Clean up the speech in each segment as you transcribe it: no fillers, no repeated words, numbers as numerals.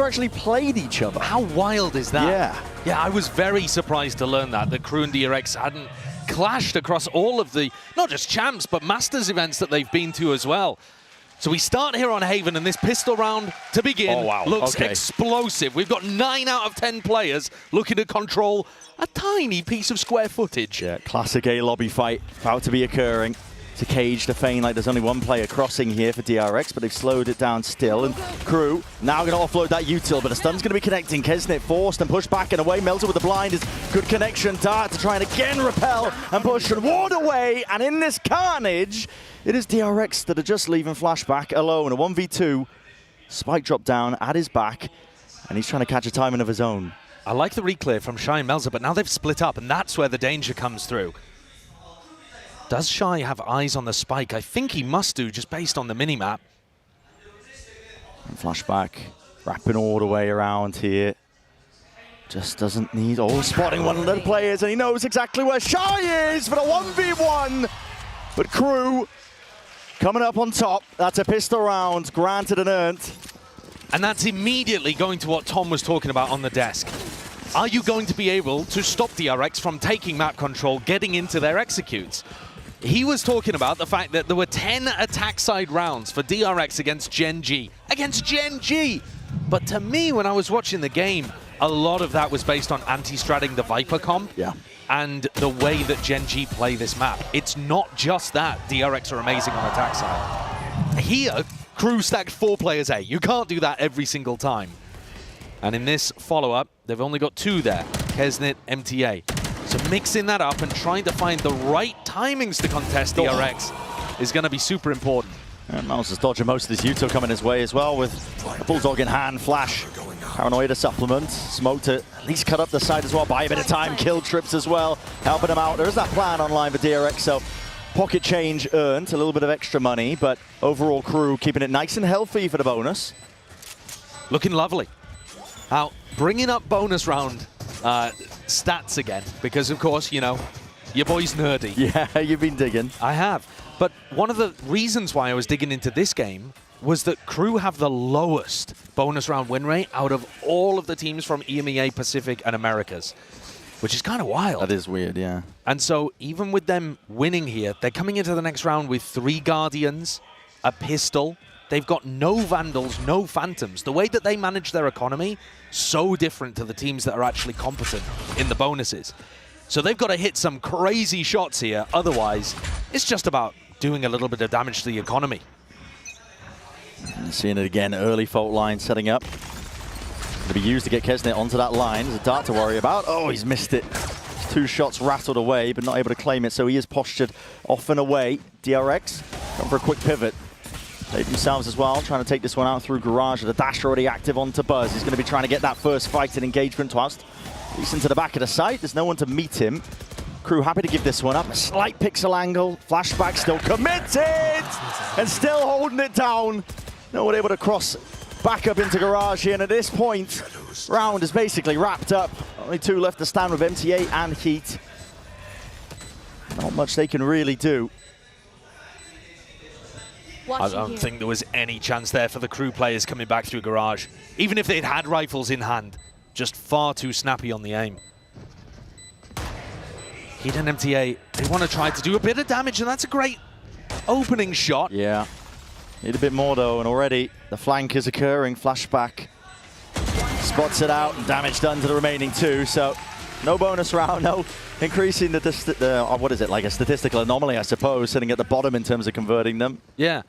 actually played each other. How wild is that? Yeah. Yeah, I was very surprised to learn that KRU and DRX hadn't clashed across all of the, not just champs, but Masters events that they've been to as well. So we start here on Haven, and this pistol round to begin looks explosive. We've got 9 out of 10 players looking to control a tiny piece of square footage. Yeah, classic A lobby fight about to be occurring. To cage to feign like there's only one player crossing here for DRX, but they've slowed it down still. And KRU now going to offload that util, but a stun's going to be connecting. Kesnit forced and pushed back and away. Melter with the blind is good connection. Dart to try and again repel and push and ward away. And in this carnage, it is DRX that are just leaving Flashback alone. A 1v2. Spike dropped down at his back, and he's trying to catch a timing of his own. I like the reclear from Shy and Melzer, but now they've split up, and that's where the danger comes through. Does Shy have eyes on the spike? I think he must do, just based on the minimap. And Flashback wrapping all the way around here. Just doesn't need... Oh, spotting one of the players, and he knows exactly where Shy is for the 1v1. But KRU coming up on top. That's a pistol round, granted and earned. And that's immediately going to what Tom was talking about on the desk. Are you going to be able to stop DRX from taking map control, getting into their executes? He was talking about the fact that there were 10 attack side rounds for DRX against Gen G. Against Gen G! But to me, when I was watching the game, a lot of that was based on anti-stratting the Viper comp and the way that Gen G play this map. It's not just that DRX are amazing on attack side. Here, KRU stacked 4 players A. You can't do that every single time. And in this follow-up, they've only got 2 there, Kesnit, MTA. So mixing that up and trying to find the right timings to contest DRX is going to be super important. And Mouse is dodging most of this util coming his way as well with a Bulldog in hand, Flash, Paranoia to supplement, Smoke to at least cut up the side as well, buy a bit of time, kill trips as well, helping him out. There is that plan online for DRX, so pocket change earned, a little bit of extra money, but overall KRU keeping it nice and healthy for the bonus. Looking lovely. Now, bringing up bonus round stats again, because of course, you know, your boy's nerdy. Yeah, you've been digging. I have. But one of the reasons why I was digging into this game was that KRU have the lowest bonus round win rate out of all of the teams from EMEA, Pacific, and Americas, which is kind of wild. That is weird, yeah. And so even with them winning here, they're coming into the next round with 3 Guardians, a pistol. They've got no Vandals, no Phantoms. The way that they manage their economy, so different to the teams that are actually competent in the bonuses. So they've got to hit some crazy shots here. Otherwise, it's just about doing a little bit of damage to the economy. And seeing it again, early fault line setting up. Going to be used to get Kesnit onto that line. There's a dart to worry about. Oh, he's missed it. 2 shots rattled away, but not able to claim it. So he is postured off and away. DRX going for a quick pivot. They themselves as well, trying to take this one out through Garage. The dash already active onto Buzz. He's going to be trying to get that first fight and engagement whilst he's into the back of the site. There's no one to meet him. KRU happy to give this one up. A slight pixel angle. Flashback still committed! And still holding it down. No one able to cross back up into Garage here. And at this point, round is basically wrapped up. Only 2 left to stand with MTA and Heat. Not much they can really do. I don't think there was any chance there for the KRU players coming back through Garage. Even if they'd had rifles in hand, just far too snappy on the aim. Heat and MTA, they want to try to do a bit of damage, and that's a great opening shot. Yeah. Need a bit more though, and already the flank is occurring. Flashback spots it out, and damage done to the remaining 2, so no bonus round, no increasing the what is it, like a statistical anomaly, I suppose, sitting at the bottom in terms of converting them. Yeah.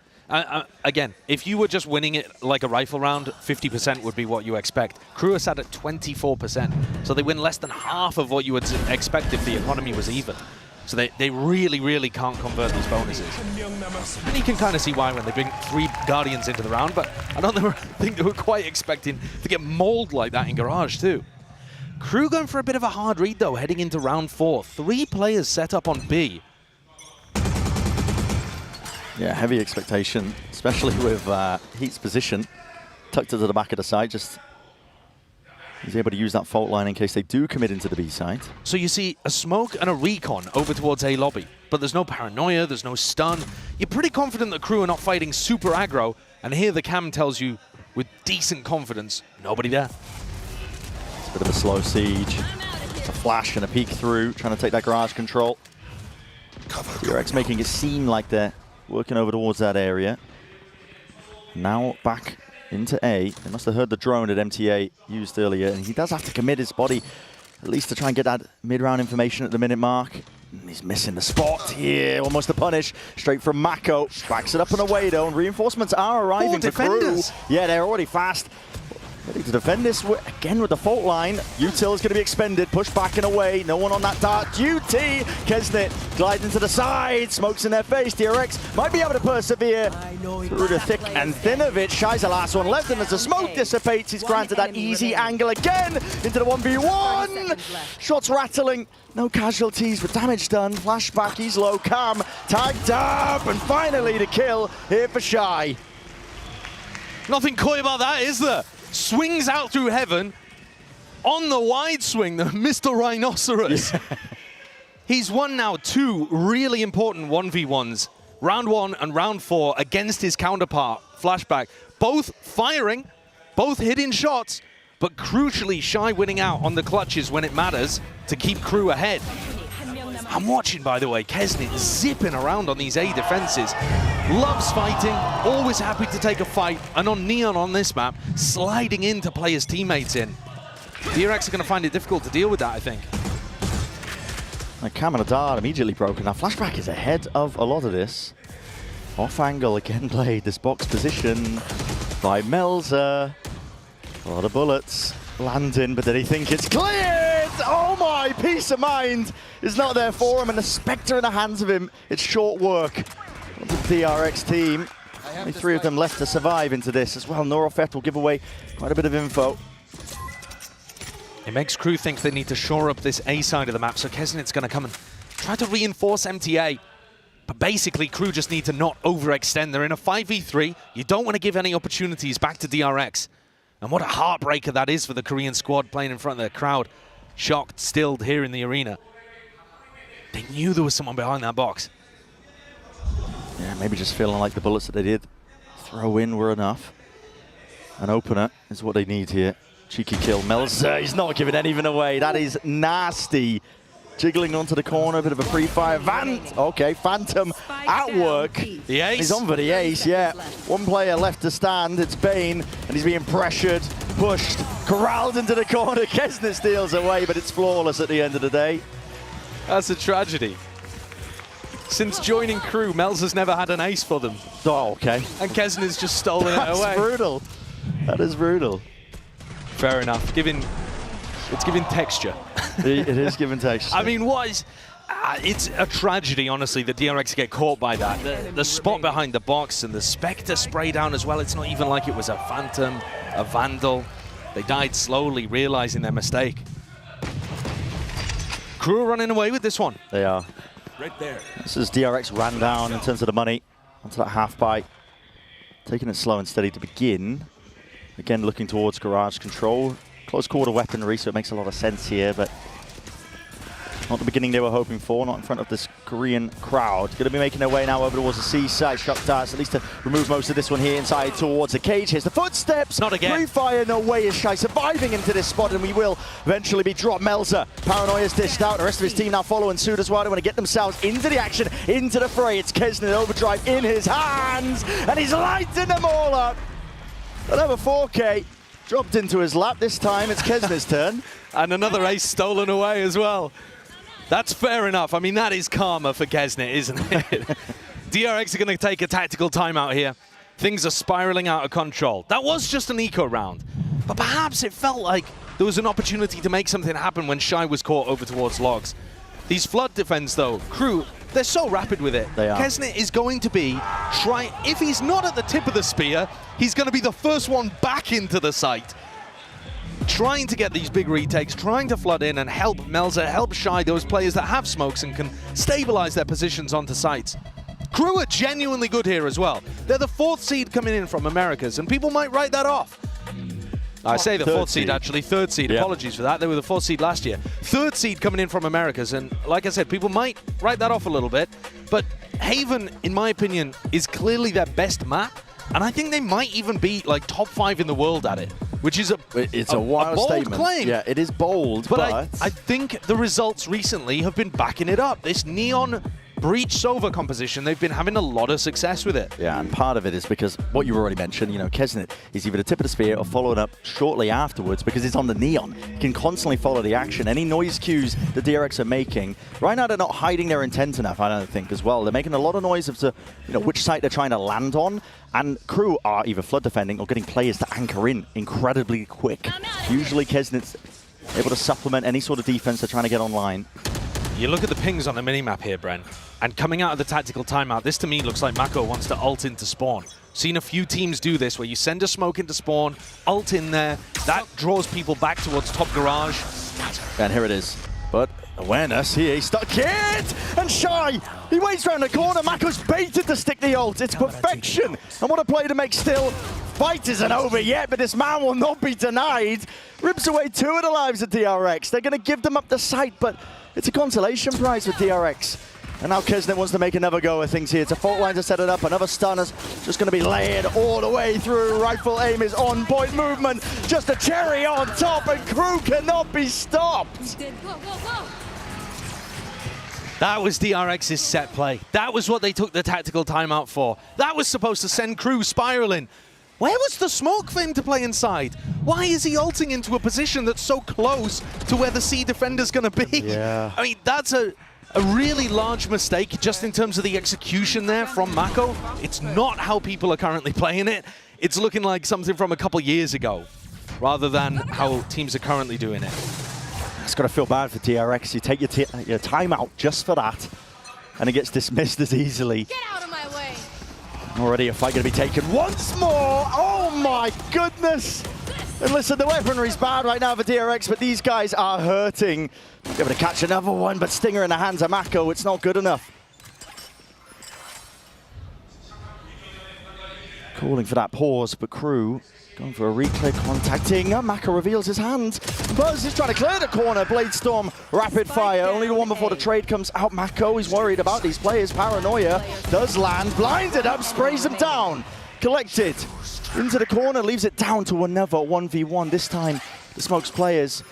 Again, if you were just winning it like a rifle round, 50% would be what you expect. KRU are sat at 24%, so they win less than half of what you would expect if the economy was even. So they really, really can't convert these bonuses. And you can kind of see why when they bring 3 Guardians into the round, but I don't think they were quite expecting to get mauled like that in Garage too. KRU going for a bit of a hard read though, heading into round 4. 3 players set up on B. Yeah, heavy expectation, especially with Heat's position tucked to the back of the side. Just he's able to use that fault line in case they do commit into the B side. So you see a smoke and a recon over towards A lobby, but there's no paranoia, there's no stun. You're pretty confident that KRU are not fighting super aggro, and here the cam tells you with decent confidence. Nobody there. It's a bit of a slow siege. It's a flash and a peek through, trying to take that garage control. DRX making it seem like they're working over towards that area. Now back into A. They must have heard the drone that MTA used earlier, and he does have to commit his body, at least to try and get that mid-round information at the minute mark. And he's missing the spot here, almost a punish. Straight from Mako, backs it up and away though, and reinforcements are arriving for KRU. Yeah, they're already fast. Ready to defend this again with the fault line. Util is going to be expended, pushed back and away. No one on that dart duty. Kesnit glides to the side, smokes in their face. DRX might be able to persevere through the thick and thin of it. Shy's the last one left, and as the smoke dissipates, he's granted that easy angle again into the 1v1. Shots rattling, no casualties, but damage done. Flashback, he's low. Cam tagged up, and finally the kill here for Shy. Nothing coy about that, is there? Swings out through heaven on the wide swing, the Mr. Rhinoceros. Yeah. He's won now 2 really important 1v1s, round 1 and round 4, against his counterpart, Flashback. Both firing, both hitting shots, but crucially Shy winning out on the clutches when it matters to keep KRU ahead. I'm watching, by the way, Kesnit zipping around on these A defenses. Loves fighting, always happy to take a fight, and on Neon on this map, sliding in to play his teammates in. DRX are going to find it difficult to deal with that, I think. And Cam and a dart immediately broken. Now Flashback is ahead of a lot of this. Off angle again played, this box position by Melzer. A lot of bullets landing, but did he think it's cleared? Oh my, peace of mind is not there for him, and the Spectre in the hands of him, it's short work. The DRX team, only 3 of them left to survive into this as well. Norofeft will give away quite a bit of info. It makes KRU think they need to shore up this A side of the map, so Kesnit's going to come and try to reinforce MTA. But basically, KRU just need to not overextend. They're in a 5v3. You don't want to give any opportunities back to DRX. And what a heartbreaker that is for the Korean squad playing in front of the crowd. Shocked, stilled here in the arena. They knew there was someone behind that box. Yeah, maybe just feeling like the bullets that they did throw in were enough. An opener is what they need here. Cheeky kill. Melzer, he's not giving anything away. That is nasty. Jiggling onto the corner, a bit of a pre-fire. Okay, Phantom at work. The ace? He's on for the ace, yeah. 1 player left to stand, it's Bane, and he's being pressured, pushed, corralled into the corner. Kesnit steals away, but it's flawless at the end of the day. That's a tragedy. Since joining KRU, Melzer's never had an ace for them. Oh, okay. And Kesnit's just stolen it away. That's brutal. That is brutal. Fair enough. It's giving texture. It is giving texture. I mean, what is... it's a tragedy, honestly, that DRX get caught by that. The spot behind the box and the Spectre spray down as well. It's not even like it was a Phantom, a Vandal. They died slowly, realizing their mistake. KRU running away with this one. They are. Right there. This is DRX ran down in terms of the money onto that half bite. Taking it slow and steady to begin. Again, looking towards garage control. Close quarter weaponry, so it makes a lot of sense here, but not the beginning they were hoping for, not in front of this Korean crowd. Going to be making their way now over towards the seaside. Shock darts, at least to remove most of this one here inside towards the cage. Here's the footsteps. Not again. Pre-fire, no way is Shy surviving into this spot, and we will eventually be dropped. Melzer, Paranoia's dished out. The rest of his team now following suit as well. They want to get themselves into the action, into the fray. It's Kesnit overdrive in his hands, and he's lighting them all up. Another 4K. Dropped into his lap. This time it's Kesnit's turn. And another ace stolen away as well. That's fair enough. I mean, that is karma for Kesnit, isn't it? DRX are going to take a tactical timeout here. Things are spiraling out of control. That was just an eco round. But perhaps it felt like there was an opportunity to make something happen when Shy was caught over towards logs. These flood defense, though, KRU, they're so rapid with it. They are. Kesnit is going to be trying, if he's not at the tip of the spear, he's going to be the first one back into the site. Trying to get these big retakes, trying to flood in and help Melzer, help Shy, those players that have smokes and can stabilize their positions onto sites. KRU are genuinely good here as well. They're the 4th seed coming in from Americas, and people might write that off. I say the 4th seed, actually. 3rd seed. Yeah. Apologies for that. They were the 4th seed last year. 3rd seed coming in from Americas. And like I said, people might write that off a little bit. But Haven, in my opinion, is clearly their best map. And I think they might even be like top 5 in the world at it, which is a wild bold statement. claim. Yeah, it is bold, but I think the results recently have been backing it up. This Neon Breach Sova composition, they've been having a lot of success with it. Yeah, and part of it is because what you've already mentioned, you know, Kesnet is either the tip of the spear or followed up shortly afterwards because it's on the Neon. You can constantly follow the action. Any noise cues the DRX are making, right now they're not hiding their intent enough, I don't think, as well. They're making a lot of noise as to, you know, which site they're trying to land on, and KRU are either flood defending or getting players to anchor in incredibly quick. Usually Kesnet's able to supplement any sort of defense they're trying to get online. You look at the pings on the minimap here, Bren, and coming out of the tactical timeout, this to me looks like Mako wants to ult into spawn. Seen a few teams do this, where you send a smoke into spawn, ult in there, that draws people back towards top garage. And here it is. But awareness here, he's stuck it! And Shy, he waits around the corner, Mako's baited to stick the ult, it's perfection! And what a play to make still. Fight isn't over yet, but this man will not be denied. Rips away 2 of the lives of DRX. They're gonna give them up the site, but it's a consolation prize for DRX. And now Kesnet wants to make another go of things here. It's a fault line to set it up. Another stunner's just going to be layered all the way through. Rifle aim is on point movement. Just a cherry on top, and KRU cannot be stopped. That was DRX's set play. That was what they took the tactical timeout for. That was supposed to send KRU spiraling. Where was the smoke for him to play inside? Why is he ulting into a position that's so close to where the C defender's going to be? Yeah. I mean, that's a really large mistake just in terms of the execution there from Mako. It's not how people are currently playing it. It's looking like something from a couple years ago, rather than how teams are currently doing it. It's got to feel bad for DRX. You take your timeout just for that, and it gets dismissed as easily. Get out of my way. Already a fight going to be taken once more. Oh my goodness. And listen, the weaponry's bad right now for DRX, but these guys are hurting. Able to catch another one, but Stinger in the hands of Mako, it's not good enough. Calling for that pause, but KRU going for a reclear, contacting. Mako reveals his hand. Buzz is trying to clear the corner. Bladestorm, rapid fire. Only the one before the trade comes out. Mako is worried about these players. Paranoia does land, blinded up, sprays them down. Collected into the corner, leaves it down to another 1v1. This time, the Smokes players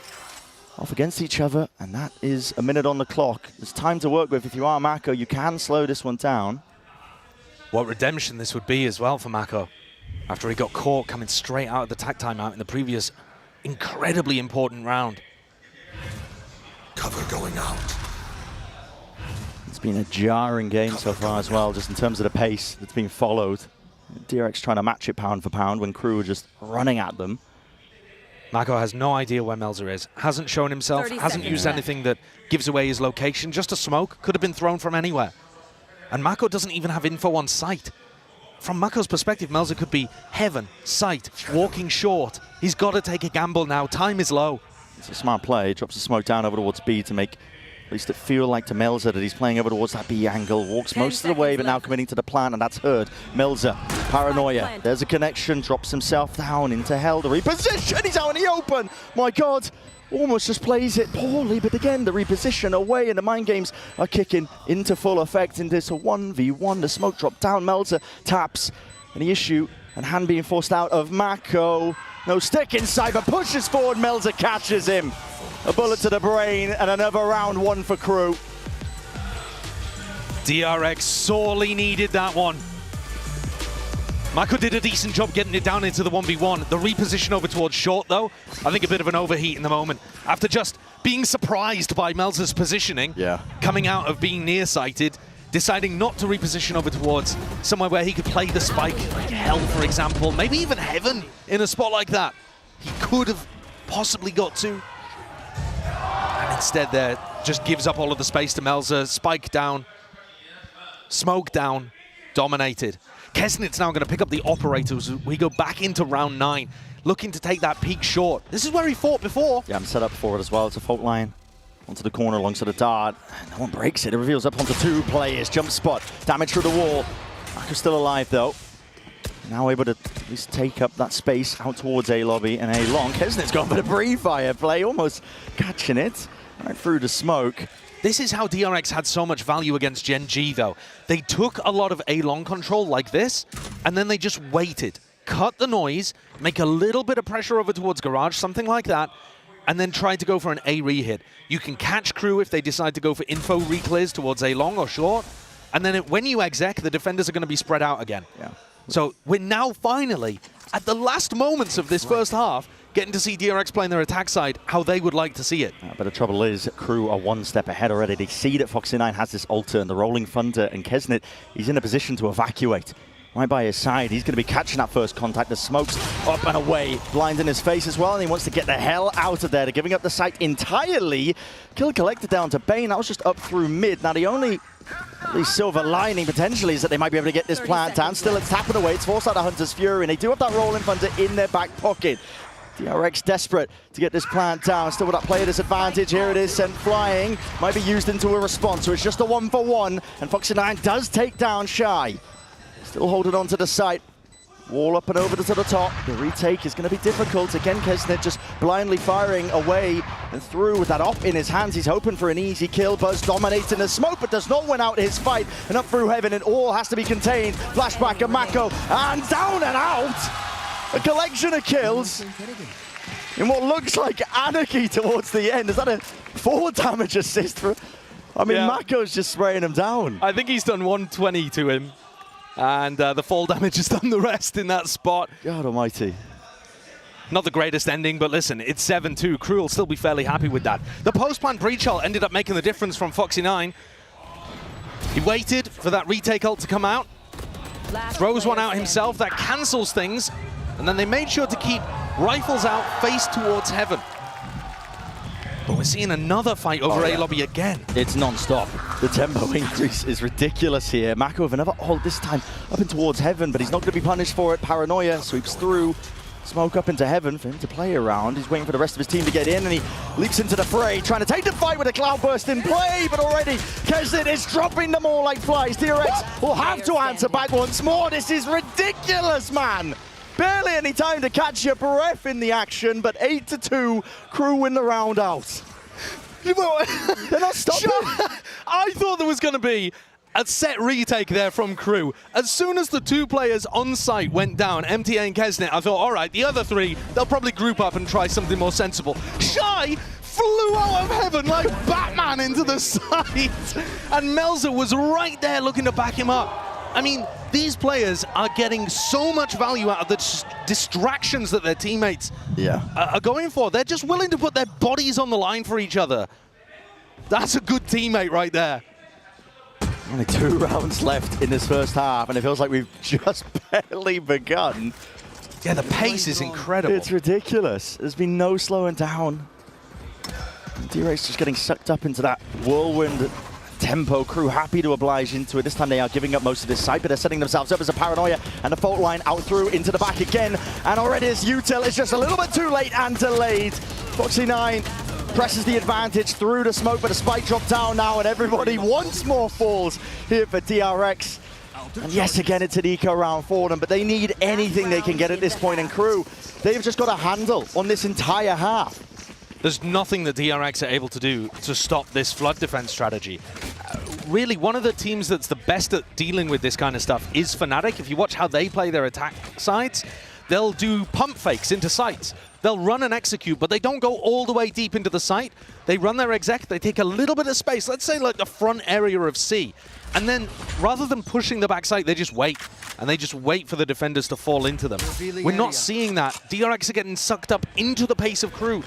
off against each other, and that is a minute on the clock. There's time to work with. If you are Mako, you can slow this one down. What redemption this would be as well for Mako, after he got caught coming straight out of the tac timeout in the previous incredibly important round. Cover going out. It's been a jarring game so far as well, just in terms of the pace that's been followed. DRX trying to match it pound for pound when KRU are just running at them. Mako has no idea where Melzer is, hasn't shown himself, hasn't used anything that gives away his location, just a smoke, could have been thrown from anywhere. And Mako doesn't even have info on site. From Mako's perspective, Melzer could be heaven, sight, walking short. He's got to take a gamble now, time is low. It's a smart play, drops the smoke down over towards B to make at least it feel like to Melzer that he's playing over towards that B angle, walks most of the way, but now committing to the plan, and that's heard. Melzer, paranoia, there's a connection, drops himself down into hell, the reposition, he's out in the open! My God, almost just plays it poorly, but again, the reposition away, and the mind games are kicking into full effect in this 1v1. The smoke drop down, Melzer taps, and the issue, and hand being forced out of Mako. No stick inside, but pushes forward, Melzer catches him. A bullet to the brain, and another round one for KRU. DRX sorely needed that one. Mako did a decent job getting it down into the 1v1. The reposition over towards short, though, I think a bit of an overheat in the moment. After just being surprised by Melzer's positioning, coming out of being nearsighted, deciding not to reposition over towards somewhere where he could play the spike, like Hell, for example, maybe even Heaven in a spot like that. He could have possibly got to. And instead there, just gives up all of the space to Melzer. Spike down, smoke down, dominated. Kesnet's now going to pick up the operators. We go back into round 9, looking to take that peak short. This is where he fought before. Yeah, I'm set up for it as well. It's a fault line. Onto the corner alongside the dart. No one breaks it. It reveals up onto 2 players. Jump spot. Damage through the wall. Mako's still alive though. Now able to at least take up that space out towards A lobby and A long. Kesnet's gone for the pre-fire play, almost catching it right through the smoke. This is how DRX had so much value against Gen G, though. They took a lot of A-long control like this, and then they just waited. Cut the noise, make a little bit of pressure over towards Garage, something like that, and then tried to go for an A re-hit. You can catch KRU if they decide to go for info reclears towards A-long or short, and then when you exec, the defenders are going to be spread out again. Yeah. So we're now finally, at the last moments of this first half, getting to see DRX playing their attack side how they would like to see it. But the trouble is, KRU are one step ahead already. They see that Foxy9 has this ulti and the Rolling Thunder, and Kesnet, he's in a position to evacuate. Right by his side, he's going to be catching that first contact. The smoke's up and away, blind in his face as well, and he wants to get the hell out of there. They're giving up the site entirely. Kill collected down to Bane. That was just up through mid. Now the only at least silver lining potentially is that they might be able to get this plant down. Still, it's tapping away. It's forced out the Hunter's Fury, and they do have that Rolling Thunder in their back pocket. DRX desperate to get this plant down. Still with that player disadvantage. Here it is, sent flying. Might be used into a response, so it's just a 1-for-1. And Foxy9 does take down Shy. Still holding on to the site. Wall up and over to the top. The retake is going to be difficult. Again, Kesnet just blindly firing away and through with that op in his hands. He's hoping for an easy kill. Buzz dominating the smoke, but does not win out his fight. And up through heaven, it all has to be contained. Flashback of Mako, and down and out. A collection of kills in what looks like anarchy towards the end. Is that a 4 damage assist for... I mean, yeah. Mako's just spraying him down. I think he's done 120 to him. And the fall damage has done the rest in that spot. God almighty. Not the greatest ending, but listen, it's 7-2. KRU will still be fairly happy with that. The post-plant breach ult ended up making the difference from Foxy9. He waited for that retake ult to come out. Throws one out himself. That cancels things. And then they made sure to keep rifles out, face towards heaven. But we're seeing another fight over A-lobby again. It's non-stop. The tempo increase is ridiculous here. Mako with another ult, this time up and towards heaven, but he's not going to be punished for it. Paranoia sweeps through. Smoke up into heaven for him to play around. He's waiting for the rest of his team to get in, and he leaps into the fray, trying to take the fight with a cloudburst in play, but already Kesnet is dropping them all like flies. DRX will have to answer back once more. This is ridiculous, man. Barely any time to catch your breath in the action, but 8-2, KRU win the round out. They're not stopping. I thought there was going to be a set retake there from KRU. As soon as the 2 players on site went down, MTA and Kesnet, I thought, all right, the other 3, they'll probably group up and try something more sensible. Shy flew out of heaven like Batman into the site, and Melzer was right there looking to back him up. I mean, these players are getting so much value out of the distractions that their teammates are going for. They're just willing to put their bodies on the line for each other. That's a good teammate right there. Only 2 rounds left in this first half, and it feels like we've just barely begun. Yeah, the pace is incredible. It's ridiculous. There's been no slowing down. DRX just getting sucked up into that whirlwind tempo. KRU happy to oblige into it. This time they are giving up most of this site, but they're setting themselves up as a Paranoia, and the fault line out through into the back again. And already his util is just a little bit too late and delayed. Foxy9 presses the advantage through the smoke, but a spike drop down now, and everybody once more falls here for DRX. And yes, again, it's an eco round for them, but they need anything they can get at this point. And KRU, they've just got a handle on this entire half. There's nothing that DRX are able to do to stop this flood defense strategy. Really, one of the teams that's the best at dealing with this kind of stuff is Fnatic. If you watch how they play their attack sides, they'll do pump fakes into sites. They'll run and execute, but they don't go all the way deep into the site. They run their exec, they take a little bit of space, let's say like the front area of C, and then rather than pushing the backside, they just wait. And they just wait for the defenders to fall into them. We're not seeing that. DRX are getting sucked up into the pace of KRU.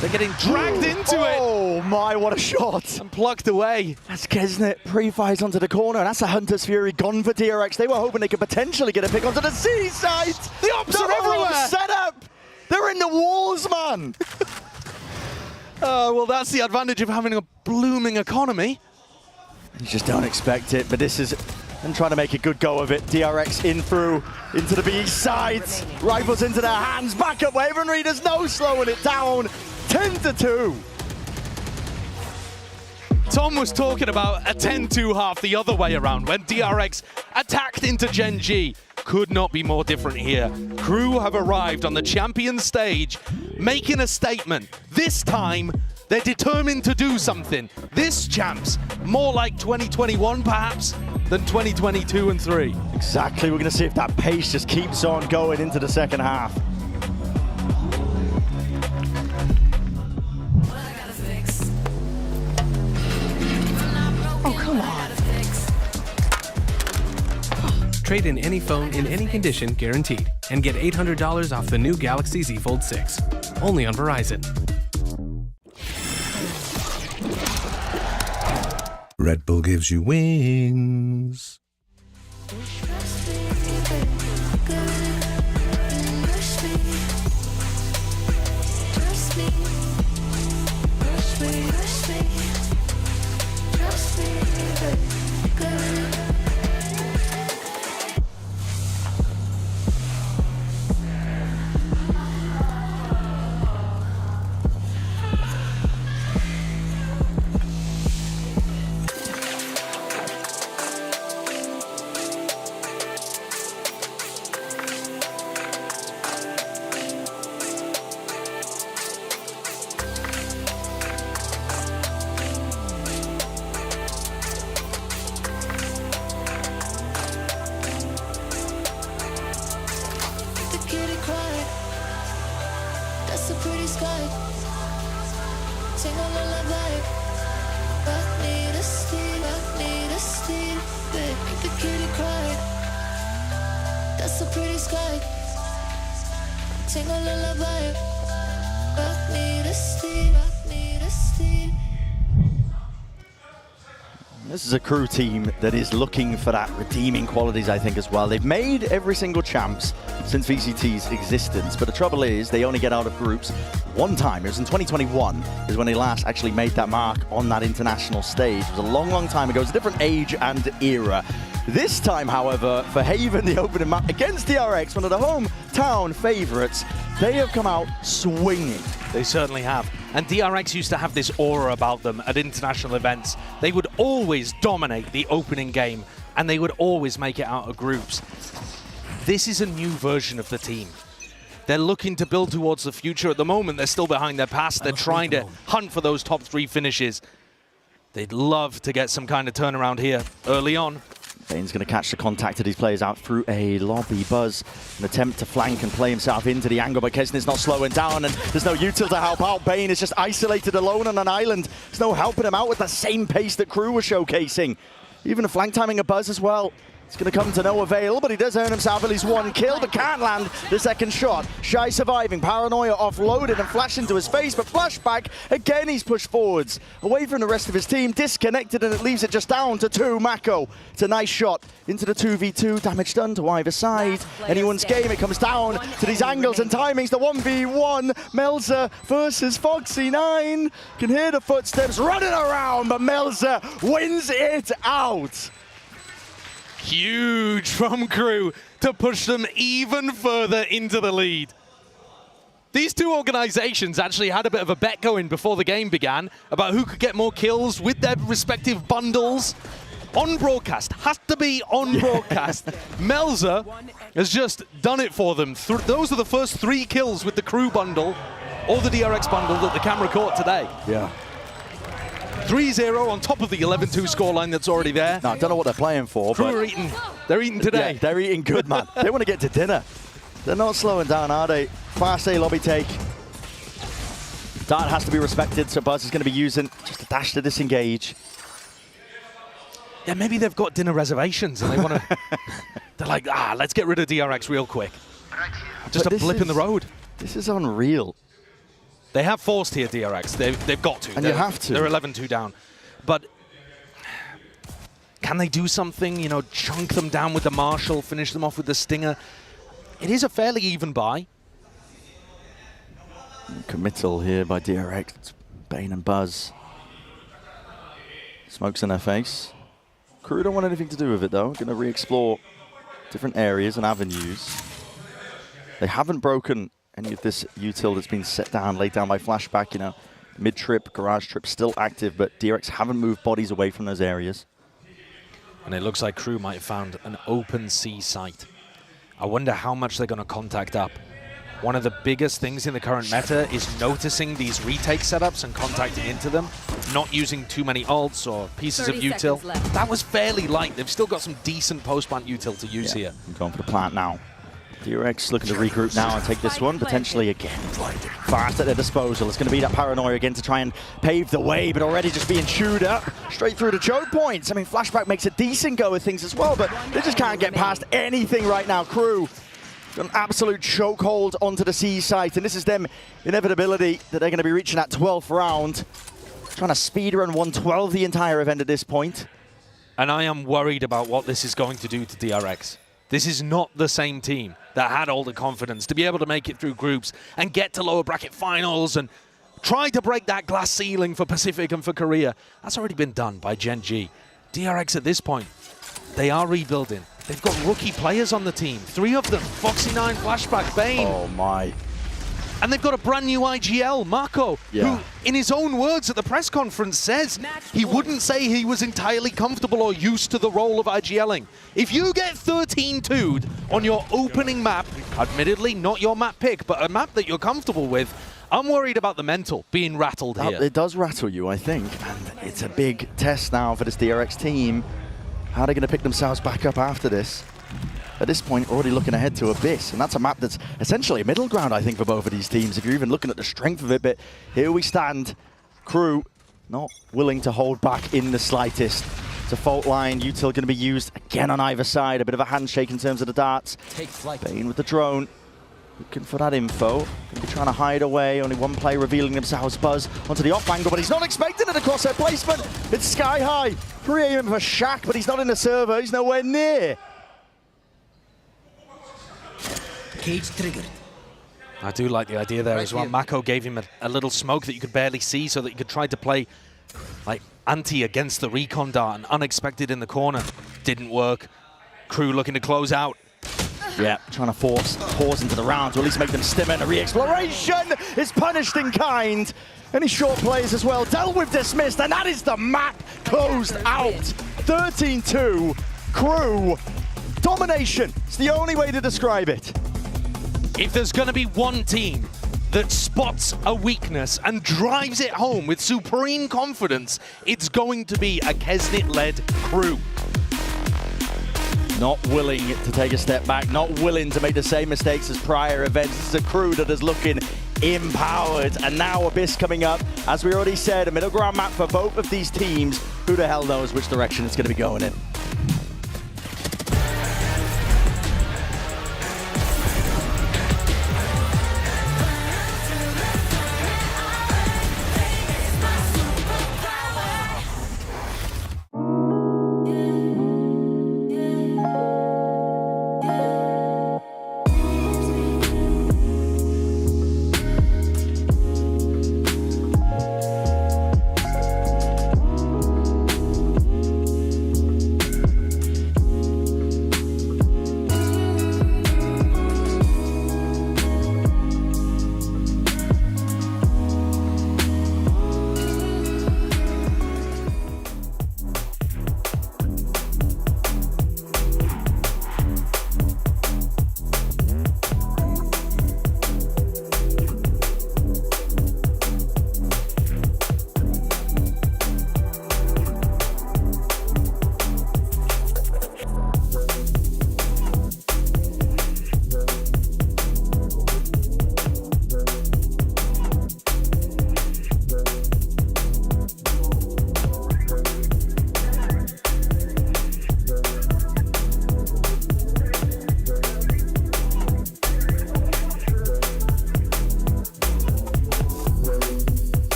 They're getting dragged into it. Oh my, what a shot. And plucked away. That's Kesnet pre-fires onto the corner, and that's a Hunter's Fury gone for DRX. They were hoping they could potentially get a pick onto the C side. The ops are everywhere. Set up. They're in the walls, man. Well, that's the advantage of having a blooming economy. You just don't expect it, but this is them trying to make a good go of it. DRX in through into the B sides. Rifles into their hands. Back up Wavenry. There's no slowing it down. 10-2. Tom was talking about a 10-2 half the other way around when DRX attacked into Gen G. Could not be more different here. KRU have arrived on the Champions stage, making a statement. This time, They're determined to do something. This Champs, more like 2021 perhaps, than 2022 and 3. Exactly, we're going to see if that pace just keeps on going into the second half. Oh, come on. Trade in any phone in any condition guaranteed and get $800 off the new Galaxy Z Fold 6. Only on Verizon. Red Bull gives you wings. This is a KRU team that is looking for that redeeming qualities, I think, as well. They've made every single champs since VCT's existence, but the trouble is they only get out of groups one time. It was in 2021 is when they last actually made that mark on that international stage. It was a long, long time ago. It's a different age and era. This time, however, for Haven, the opening match against DRX, one of the hometown favorites, they have come out swinging. They certainly have. And DRX used to have this aura about them at international events. They would always dominate the opening game, and they would always make it out of groups. This is a new version of the team. They're looking to build towards the future. At the moment, they're still behind their past. They're trying to hunt for those top 3 finishes. They'd love to get some kind of turnaround here early on. Bane's going to catch the contact of these players out through a lobby. Buzz, an attempt to flank and play himself into the angle, but Kesnit's not slowing down, and there's no util to help out. Bane is just isolated alone on an island. There's no helping him out with the same pace that KRU were showcasing. Even the flank timing of Buzz as well. It's going to come to no avail, but he does earn himself at least 1 kill, but can't land the second shot. Shy surviving, Paranoia offloaded and flashed into his face, but flashback, again he's pushed forwards. Away from the rest of his team, disconnected, and it leaves it just down to 2. Mako, it's a nice shot into the 2v2, damage done to either side. Anyone's game, it comes down to these angles and timings, the 1v1. Melza versus Foxy9. Can hear the footsteps running around, but Melza wins it out. Huge from KRU to push them even further into the lead. These two organizations actually had a bit of a bet going before the game began about who could get more kills with their respective bundles. On broadcast, has to be on broadcast. Melza has just done it for them. Those are the first 3 kills with the KRU bundle or the DRX bundle that the camera caught today. Yeah. 3-0 on top of the 11-2 scoreline that's already there. No, I don't know what they're playing for, KRU but are eating. They're eating today. Yeah, they're eating good, man. They want to get to dinner. They're not slowing down, are they? Fast A lobby take. Dart has to be respected, so Buzz is going to be using just a dash to disengage. Yeah, maybe they've got dinner reservations and they want to. They're like, let's get rid of DRX real quick. Just a blip in the road. This is unreal. They have forced here, DRX. They've got to. And you have to. They're 11-2 down. But can they do something? You know, chunk them down with the Marshall, finish them off with the Stinger. It is a fairly even buy. Committal here by DRX. It's Bane and Buzz. Smokes in their face. KRU don't want anything to do with it, though. Going to re-explore different areas and avenues. They haven't broken any of this util that's been set down, laid down by flashback. You know, mid-trip, garage trip still active, but DRX haven't moved bodies away from those areas. And it looks like KRU might have found an open sea site. I wonder how much they're going to contact up. One of the biggest things in the current meta is noticing these retake setups and contacting into them, not using too many ults or pieces of util. That was fairly light. They've still got some decent post-plant util to use here. I'm going for the plant now. DRX looking to regroup now and take this one, potentially again. Fast at their disposal. It's going to be that paranoia again to try and pave the way, but already just being chewed up straight through the choke points. I mean, Flashback makes a decent go of things as well, but they just can't get past anything right now. KRU got an absolute chokehold onto the C site, and this is them inevitability that they're going to be reaching that 12th round. Trying to speedrun 112 the entire event at this point. And I am worried about what this is going to do to DRX. This is not the same team that had all the confidence to be able to make it through groups and get to lower bracket finals and try to break that glass ceiling for Pacific and for Korea. That's already been done by Gen G. DRX at this point, they are rebuilding. They've got rookie players on the team. 3 of them, Foxy9, Flashback, Bane. Oh my. And they've got a brand new IGL, Mako, who, in his own words at the press conference, says he wouldn't say he was entirely comfortable or used to the role of IGLing. If you get 13-2'd on your opening map, admittedly not your map pick, but a map that you're comfortable with, I'm worried about the mental being rattled here. It does rattle you, I think, and it's a big test now for this DRX team. How are they going to pick themselves back up after this? At this point, already looking ahead to Abyss, and that's a map that's essentially a middle ground, I think, for both of these teams, if you're even looking at the strength of it. But here we stand. KRU not willing to hold back in the slightest. It's a fault line. Util going to be used again on either side. A bit of a handshake in terms of the darts. Bane with the drone. Looking for that info. Going to be trying to hide away. Only one player revealing themselves. Buzz onto the off angle, but he's not expecting it across their placement. It's sky high. Pre-aiming for Shaq, but he's not in the server. He's nowhere near. Cage triggered. I do like the idea there as well. Mako gave him a little smoke that you could barely see so that you could try to play like anti against the recon dart and unexpected in the corner. Didn't work. KRU looking to close out. Yeah, trying to force pause into the round to at least make them stim in. A re-exploration is punished in kind. Any short plays as well dealt with, dismissed, and that is the map closed out. 13-2, KRU. Domination. It's the only way to describe it. If there's going to be one team that spots a weakness and drives it home with supreme confidence, it's going to be a Kesnit-led KRU. Not willing to take a step back, not willing to make the same mistakes as prior events. This is a KRU that is looking empowered. And now Abyss coming up. As we already said, a middle ground map for both of these teams. Who the hell knows which direction it's going to be going in.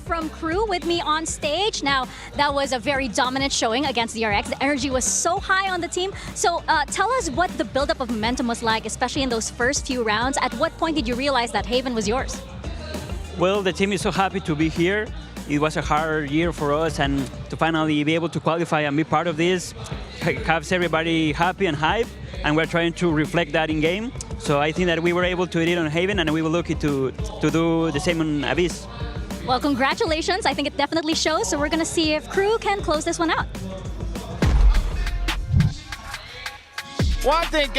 From KRU with me on stage. Now, that was a very dominant showing against DRX. The energy was so high on the team. So tell us what the buildup of momentum was like, especially in those first few rounds. At what point did you realize that Haven was yours? Well, the team is so happy to be here. It was a hard year for us, and to finally be able to qualify and be part of this has everybody happy and hype, and we're trying to reflect that in game. So I think that we were able to do it on Haven, and we will look to do the same on Abyss. Well, congratulations. I think it definitely shows. So we're going to see if KRU can close this one out. Well, I think,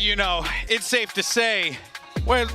you know, it's safe to say, I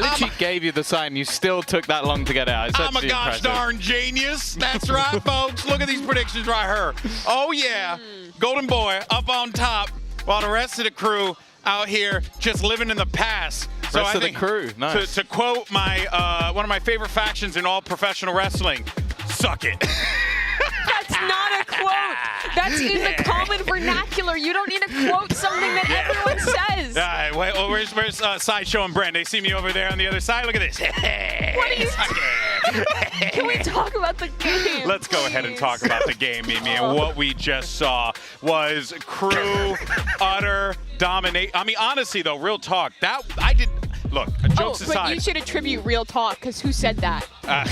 literally gave you the sign. You still took that long to get out. It's I'm a actually gosh impressive. darn genius. That's right, folks. Look at these predictions right here. Oh, yeah. Golden Boy up on top while the rest of the crew out here just living in the past. So Rest I of the think crew, nice. To quote my one of my favorite factions in all professional wrestling, suck it. That's not a quote. That's in the common vernacular. You don't need to quote something that everyone says. All right, wait, well, where's Sideshow and Brent? They see me over there on the other side. Look at this. What are you Can we talk about the game? Let's go ahead and talk about the game, Mimi. And what we just saw was KRU utter dominate. I mean, honestly, though, real talk. That I did. Look, jokes aside. But you should attribute real talk, because who said that? I'm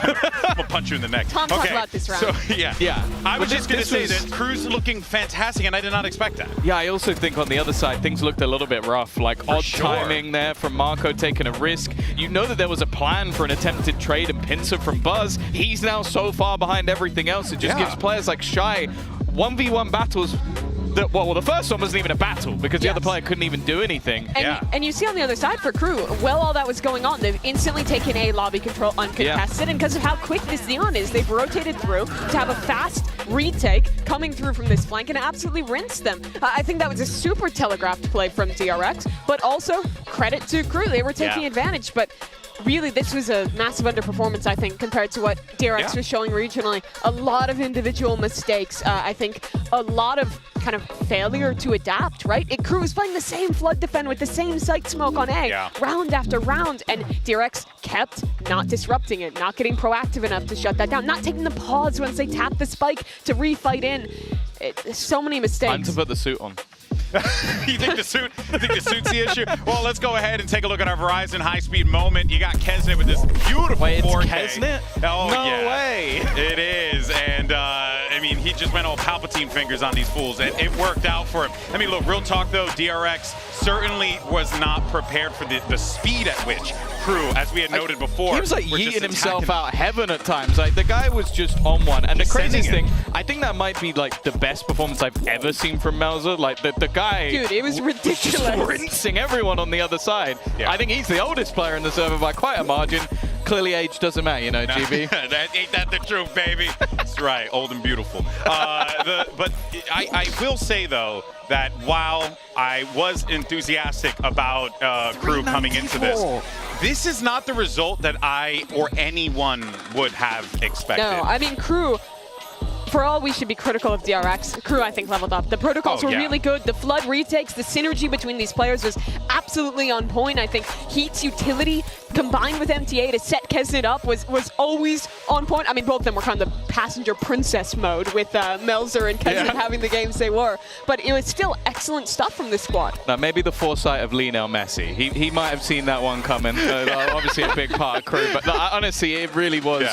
gonna punch you in the neck. Tom, talk about this round. So, yeah. I was just gonna say that KRU's looking fantastic, and I did not expect that. Yeah, I also think on the other side, things looked a little bit rough. Like odd timing there from Marco taking a risk. You know that there was a plan for an attempted trade and pincer from Buzz. He's now so far behind everything else. It just gives players like Shy 1v1 battles. Well, the first one wasn't even a battle because the other player couldn't even do anything. And you see on the other side for KRU, while all that was going on, they've instantly taken a lobby control uncontested, and because of how quick this Xeon is, they've rotated through to have a fast retake coming through from this flank and absolutely rinse them. I think that was a super telegraphed play from DRX, but also credit to KRU. They were taking advantage, but really, this was a massive underperformance, I think, compared to what DRX was showing regionally. A lot of individual mistakes. I think a lot of kind of failure to adapt, right? KRU was playing the same flood defend with the same site smoke on A, round after round, and DRX kept not disrupting it, not getting proactive enough to shut that down, not taking the pause once they tap the spike to refight in. So many mistakes. Time to put the suit on. You think the suit's the issue? Well, let's go ahead and take a look at our Verizon high-speed moment. You got Kesnet with this beautiful 4K. Kesnet? Oh, no yeah. way. It is, and I mean, he just went all Palpatine fingers on these fools, and it worked out for him. I mean, look, real talk though, DRX certainly was not prepared for the speed at which KRU, as we had noted before, he was like yeeting himself out heaven at times. Like the guy was just on one. And the craziest thing, I think that might be like the best performance I've ever seen from Melzer. Like the guy, dude, it was ridiculous, just rinsing everyone on the other side. I think he's the oldest player in the server by quite a margin. Clearly, age doesn't matter, you know, GB. Ain't that the truth, baby? That's right, old and beautiful. But I will say though that while I was enthusiastic about KRU coming into this is not the result that I or anyone would have expected. No, I mean, KRU, for all we should be critical of DRX, KRU, I think, leveled up. The protocols were really good. The flood retakes, the synergy between these players was absolutely on point. I think Heat's utility combined with MTA to set Kesnet up was always on point. I mean, both of them were kind of the passenger princess mode with Melzer and Kesnet having the games they were. But it was still excellent stuff from this squad. Now, maybe the foresight of Lionel Messi. He might have seen that one coming. Obviously a big part of KRU. But honestly, it really was.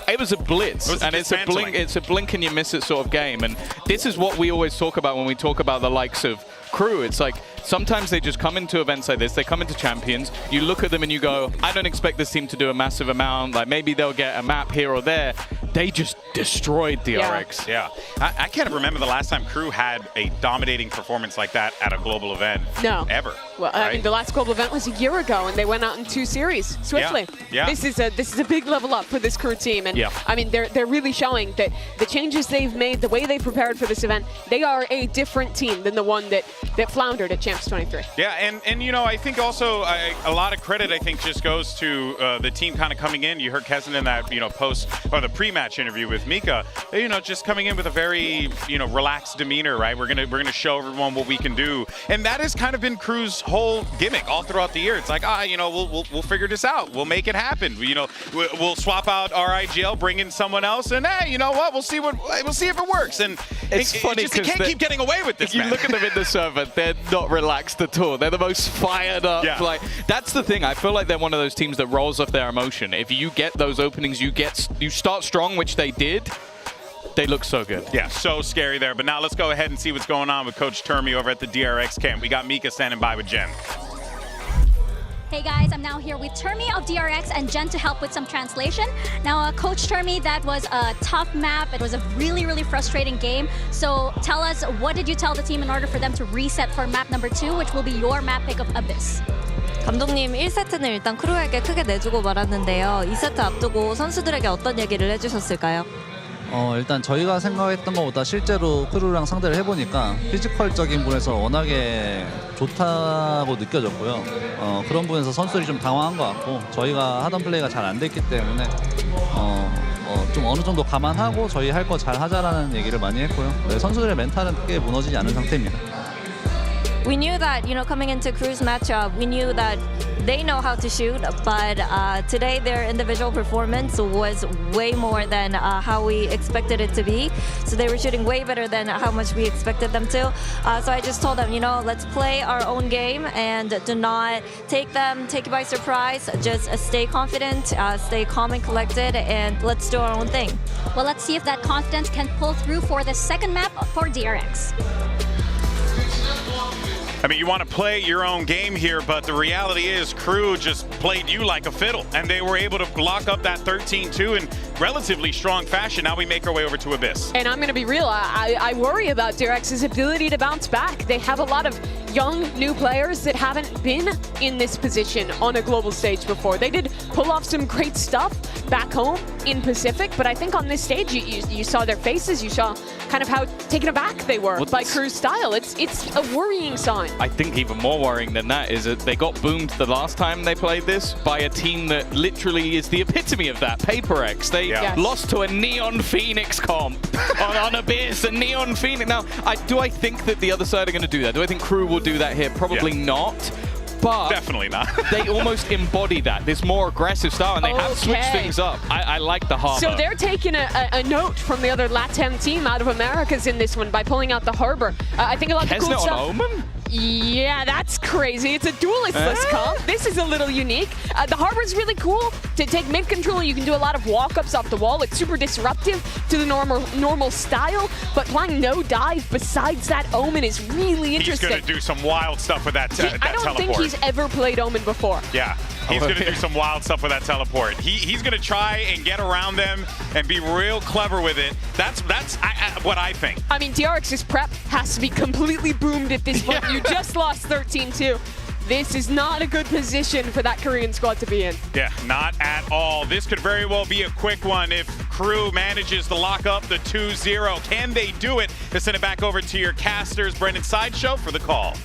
It was a blitz, and it's a blink and you miss it sort of game. And this is what we always talk about when we talk about the likes of KRU. It's like sometimes they just come into events like this, they come into Champions, you look at them and you go, I don't expect this team to do a massive amount, like maybe they'll get a map here or there. they just destroyed DRX. Yeah. I can't remember the last time KRU had a dominating performance like that at a global event. No. Ever. Well, right? I mean, the last global event was a year ago, and they went out in 2 series swiftly. Yeah. This is a big level up for this KRU team, and I mean, they're really showing that the changes they've made, the way they prepared for this event, they are a different team than the one that floundered at Champs 23. Yeah, and you know, I think also a lot of credit I think just goes to the team kind of coming in. You heard Kesn in that post or the pre-match interview with Mika. Just coming in with a very relaxed demeanor, right? We're gonna show everyone what we can do, and that has kind of been KRU's whole gimmick all throughout the year. It's like we'll figure this out. We'll make it happen. We'll swap out our IGL, bring in someone else, and hey, you know what? We'll see if it works. And it's funny because you can't keep getting away with this. If you look at them in the server, they're not relaxed at all. They're the most fired up. Yeah. Like that's the thing. I feel like they're one of those teams that rolls off their emotion. If you get those openings, you start strong, which they did. They look so good. Yeah, so scary there. But now let's go ahead and see what's going on with Coach Termi over at the DRX camp. We got Mika standing by with Jen. Hey guys, I'm now here with Termi of DRX and Jen to help with some translation. Now, Coach Termi, that was a tough map. It was a really, really frustrating game. So tell us, what did you tell the team in order for them to reset for map number 2, which will be your map pick of Abyss? 감독님 1세트는 일단 크루에게 크게 내주고 말았는데요. 2세트 앞두고 선수들에게 어떤 얘기를 해주셨을까요? 일단 저희가 생각했던 것보다 실제로 크루랑 상대를 해보니까 피지컬적인 부분에서 워낙에 좋다고 느껴졌고요. 그런 부분에서 선수들이 좀 당황한 것 같고 저희가 하던 플레이가 잘 안 됐기 때문에 좀 어느 정도 감안하고 저희 할 거 잘 하자라는 얘기를 많이 했고요. 네, 선수들의 멘탈은 크게 무너지지 않은 상태입니다. We knew that, coming into KRU's matchup, we knew that they know how to shoot, but today their individual performance was way more than how we expected it to be. So they were shooting way better than how much we expected them to. So I just told them, let's play our own game and do not take it by surprise. Just stay confident, stay calm and collected, and let's do our own thing. Well, let's see if that confidence can pull through for the second map for DRX. I mean, you want to play your own game here, but the reality is KRU just played you like a fiddle, and they were able to lock up that 13-2 in relatively strong fashion. Now we make our way over to Abyss. And I'm going to be real, I worry about DRX's ability to bounce back. They have a lot of young, new players that haven't been in this position on a global stage before. They did pull off some great stuff back home in Pacific, but I think on this stage you saw their faces, you saw kind of how taken aback they were by KRU's style. It's a worrying sign. I think even more worrying than that is that they got boomed the last time they played this by a team that literally is the epitome of that, PaperX. They lost to a Neon Phoenix comp on Abyss, a Neon Phoenix. Now, do I think that the other side are going to do that? Do I think KRU will do that here? Probably not. But definitely not. They almost embody that, this more aggressive style, and they have switched things up. I like the Harbor. So they're taking a note from the other LATAM team out of Americas in this one by pulling out the Harbor. I think a lot of the cool stuff. Omen? Yeah, that's crazy. It's a duelist-less comp. This is a little unique. The Harbor's really cool. To take mid-control, you can do a lot of walk-ups off the wall. It's super disruptive to the normal style, but playing no dive besides that Omen is really interesting. He's going to do some wild stuff with that teleport. I don't think he's ever played Omen before. Yeah. He's going to do some wild stuff with that teleport. He's going to try and get around them and be real clever with it. That's what I think. I mean, DRX's prep has to be completely boomed at this point. You just lost 13-2. This is not a good position for that Korean squad to be in. Yeah, not at all. This could very well be a quick one if KRU manages to lock up the 2-0. Can they do it? To send it back over to your casters, Brendan Sideshow, for the call.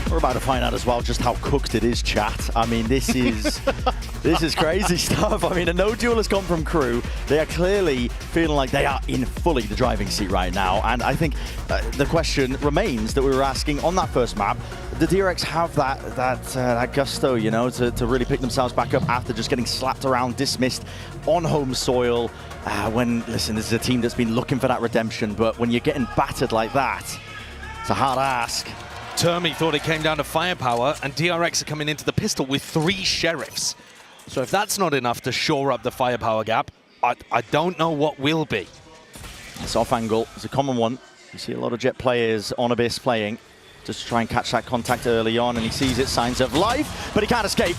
We're about to find out as well just how cooked it is, chat. I mean, this is crazy stuff. I mean, a no duel has come from KRU. They are clearly feeling like they are in fully the driving seat right now. And I think the question remains that we were asking on that first map. The DRX have that gusto, to really pick themselves back up after just getting slapped around, dismissed on home soil. Listen, this is a team that's been looking for that redemption, but when you're getting battered like that, it's a hard ask. Termi thought it came down to firepower, and DRX are coming into the pistol with 3 sheriffs. So if that's not enough to shore up the firepower gap, I don't know what will be. This off angle is a common one. You see a lot of Jet players on Abyss playing just to try and catch that contact early on, and he sees it, signs of life, but he can't escape.